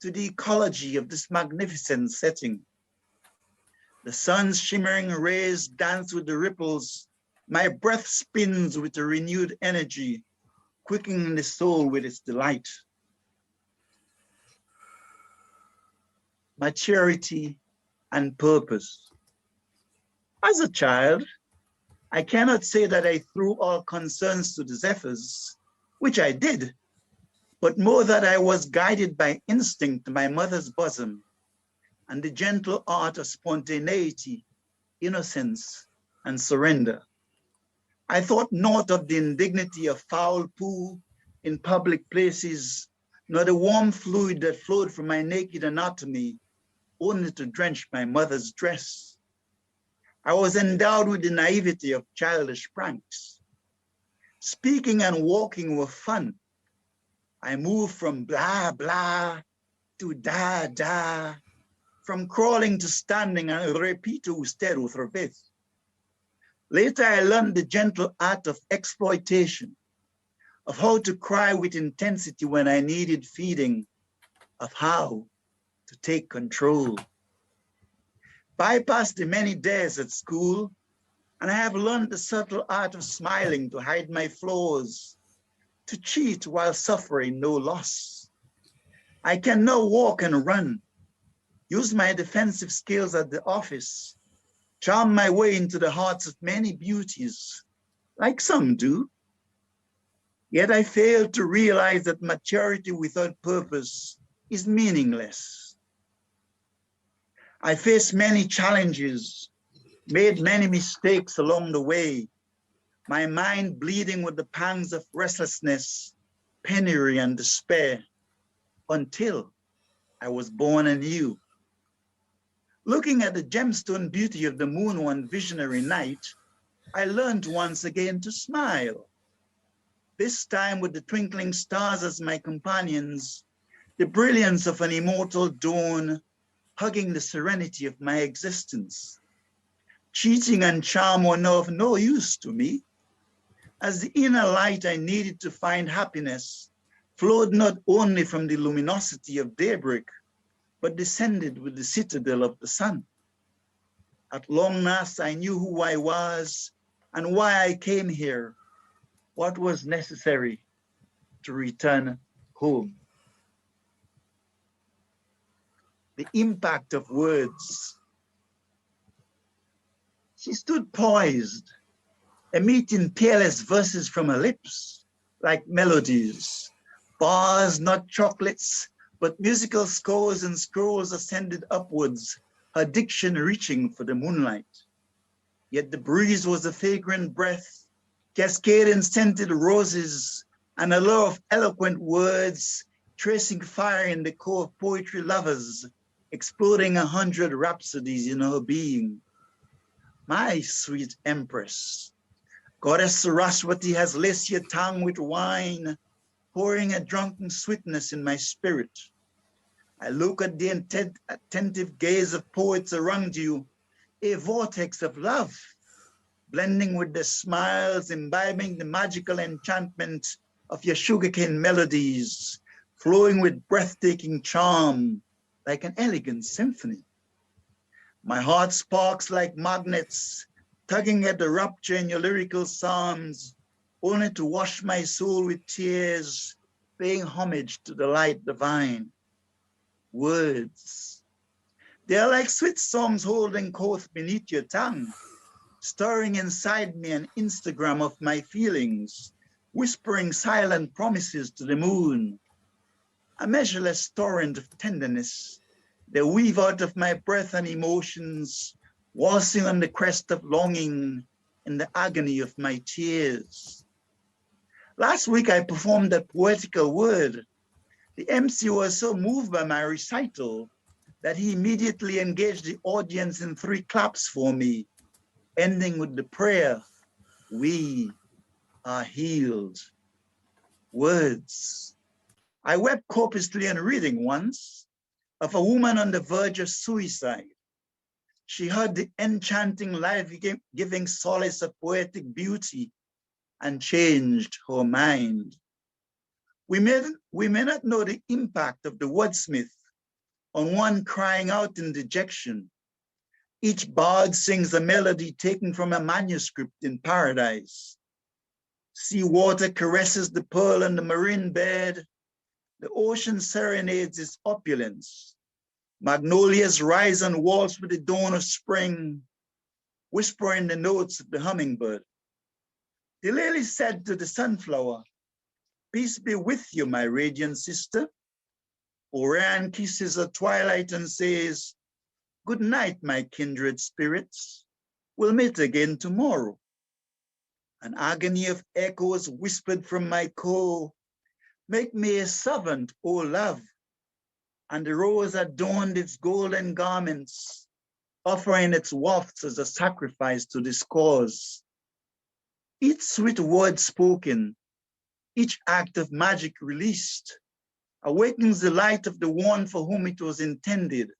Speaker 22: to the ecology of this magnificent setting. The sun's shimmering rays dance with the ripples. My breath spins with a renewed energy, quickening the soul with its delight. Maturity and purpose. As a child, I cannot say that I threw all concerns to the zephyrs, which I did, but more that I was guided by instinct to my mother's bosom and the gentle art of spontaneity, innocence, and surrender. I thought naught of the indignity of foul poo in public places, nor the warm fluid that flowed from my naked anatomy, only to drench my mother's dress. I was endowed with the naivety of childish pranks. Speaking and walking were fun. I moved from blah, blah to da, da, from crawling to standing, and repito usted otra vez. Later, I learned the gentle art of exploitation, of how to cry with intensity when I needed feeding, of how to take control. Bypassed the many days at school, and I have learned the subtle art of smiling to hide my flaws, to cheat while suffering no loss. I can now walk and run, use my defensive skills at the office, charm my way into the hearts of many beauties, like some do. Yet I fail to realize that maturity without purpose is meaningless. I faced many challenges, made many mistakes along the way, my mind bleeding with the pangs of restlessness, penury, and despair, until I was born anew. Looking at the gemstone beauty of the moon one visionary night, I learned once again to smile. This time with the twinkling stars as my companions, the brilliance of an immortal dawn hugging the serenity of my existence. Cheating and charm were now of no use to me, as the inner light I needed to find happiness flowed not only from the luminosity of daybreak, but descended with the citadel of the sun. At long last, I knew who I was and why I came here, what was necessary to return home. The impact of words. She stood poised, emitting peerless verses from her lips, like melodies, bars, not chocolates, but musical scores and scrolls ascended upwards, her diction reaching for the moonlight. Yet the breeze was a fragrant breath, cascading scented roses, and a lure of eloquent words, tracing fire in the core of poetry lovers, exploding 100 rhapsodies in her being. My sweet empress, Goddess Saraswati has laced your tongue with wine, pouring a drunken sweetness in my spirit. I look at the attentive gaze of poets around you, a vortex of love, blending with the smiles, imbibing the magical enchantment of your sugarcane melodies, flowing with breathtaking charm, like an elegant symphony. My heart sparks like magnets, tugging at the rapture in your lyrical psalms, only to wash my soul with tears, paying homage to the light divine. Words. They are like sweet songs holding course beneath your tongue, stirring inside me an Instagram of my feelings, whispering silent promises to the moon. A measureless torrent of tenderness, they weave out of my breath and emotions, waltzing on the crest of longing in the agony of my tears. Last week I performed a poetical word. The MC was so moved by my recital that he immediately engaged the audience in 3 claps for me, ending with the prayer, "We are healed." Words. I wept copiously in reading once of a woman on the verge of suicide. She heard the enchanting, life-giving solace of poetic beauty and changed her mind. We may not know the impact of the wordsmith on one crying out in dejection. Each bard sings a melody taken from a manuscript in paradise. Sea water caresses the pearl on the marine bed. The ocean serenades its opulence. Magnolias rise and waltz with the dawn of spring, whispering the notes of the hummingbird. The lily said to the sunflower, "Peace be with you, my radiant sister." Orion kisses her twilight and says, "Good night, my kindred spirits. We'll meet again tomorrow." An agony of echoes whispered from my core, "Make me a servant, O love." And the rose adorned its golden garments, offering its wafts as a sacrifice to this cause. Each sweet word spoken, each act of magic released, awakens the light of the one for whom it was intended.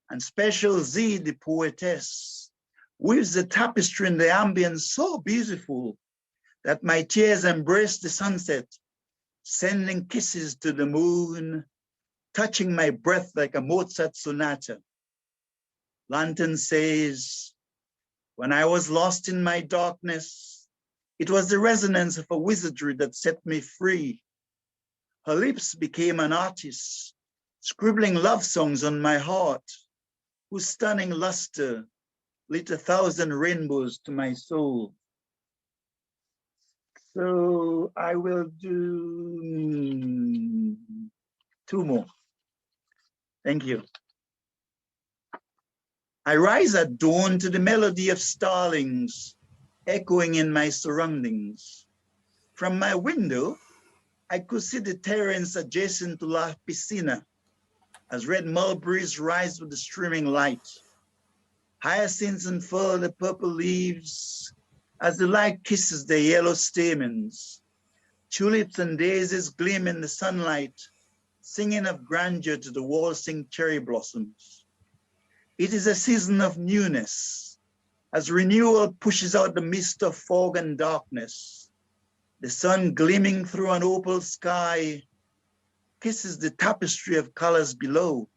Speaker 22: And special Z, the poetess, weaves the tapestry in the ambience so beautiful that my tears embrace the sunset, sending kisses to the moon, touching my breath like a Mozart sonata. Lantern says, "When I was lost in my darkness, it was the resonance of a wizardry that set me free." Her lips became an artist, scribbling love songs on my heart, whose stunning luster lit 1,000 rainbows to my soul. So I will do 2 more. Thank you. I rise at dawn to the melody of starlings echoing in my surroundings. From my window, I could see the terrace adjacent to La Piscina as red mulberries rise with the streaming light. Hyacinths unfurl the purple leaves as the light kisses their yellow stamens. Tulips and daisies gleam in the sunlight, singing of grandeur to the waltzing cherry blossoms. It is a season of newness, as renewal pushes out the mist of fog and darkness. The sun gleaming through an opal sky kisses the tapestry of colors below.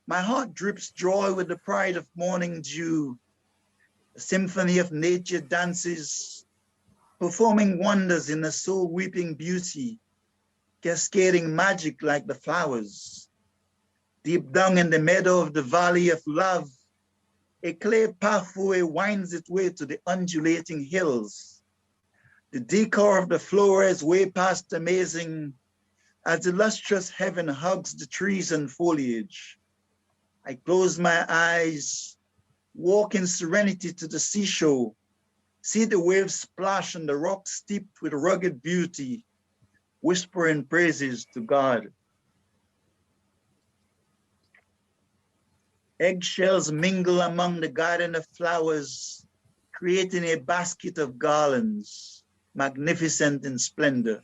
Speaker 22: My heart drips joy with the pride of morning dew. A symphony of nature dances, performing wonders in a soul-weeping beauty, cascading magic like the flowers. Deep down in the meadow of the valley of love, a clay pathway winds its way to the undulating hills. The decor of the flora is way past amazing as the lustrous heaven hugs the trees and foliage. I close my eyes, walk in serenity to the seashore, see the waves splash on the rocks steeped with rugged beauty, whispering praises to God. Eggshells mingle among the garden of flowers, creating a basket of garlands, magnificent in splendor.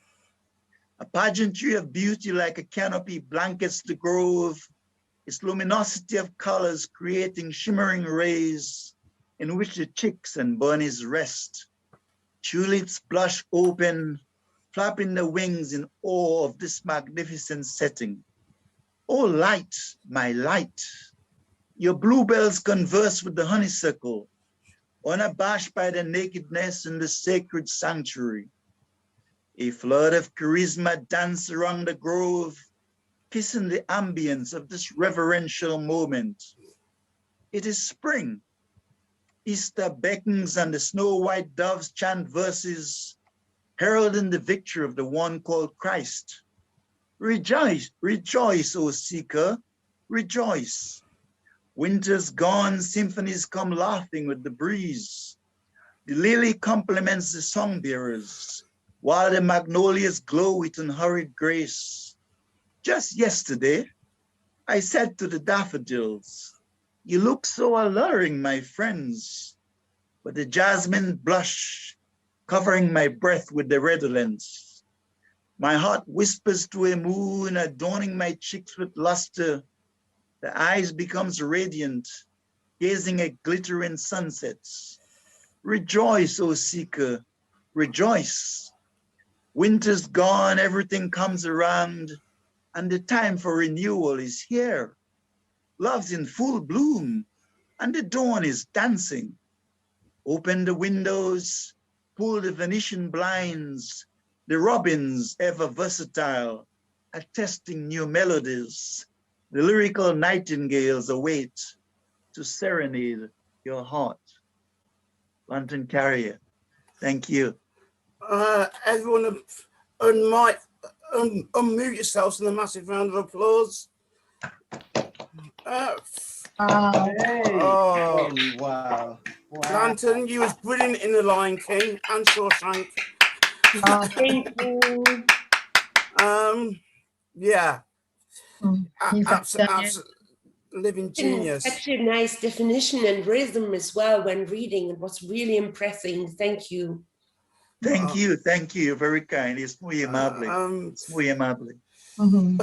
Speaker 22: A pageantry of beauty like a canopy blankets the grove, its luminosity of colors creating shimmering rays in which the chicks and bunnies rest. Tulips blush open, flapping their wings in awe of this magnificent setting. Oh light, my light, your bluebells converse with the honeysuckle, unabashed by their nakedness in the sacred sanctuary. A flood of charisma dance around the grove, kissing the ambience of this reverential moment. It is spring. Easter beckons and the snow-white doves chant verses, heralding the victory of the one called Christ. Rejoice, rejoice, O seeker, rejoice. Winter's gone, symphonies come laughing with the breeze. The lily compliments the songbearers, while the magnolias glow with unhurried grace. Just yesterday, I said to the daffodils, "You look so alluring, my friends," but the jasmine blush, covering my breath with the redolence. My heart whispers to a moon, adorning my cheeks with luster. The eyes becomes radiant, gazing at glittering sunsets. Rejoice, O seeker, rejoice. Winter's gone, everything comes around, and the time for renewal is here. Love's in full bloom, and the dawn is dancing. Open the windows, pull the Venetian blinds, the robins ever versatile, attesting new melodies. The lyrical nightingales await to serenade your heart. Lantern Carrier, thank you.
Speaker 1: Everyone unmute yourselves in a massive round of applause.
Speaker 20: Wow.
Speaker 1: Lantern, you was brilliant in The Lion King and Shawshank.
Speaker 9: Thank you.
Speaker 1: Yeah.
Speaker 8: You've done it.
Speaker 1: Living genius.
Speaker 9: Such a nice definition and rhythm as well when reading. It was really impressive. Thank you.
Speaker 22: Thank you, thank you. Very kind. Es muy amable. Es muy amable.
Speaker 8: Mhm.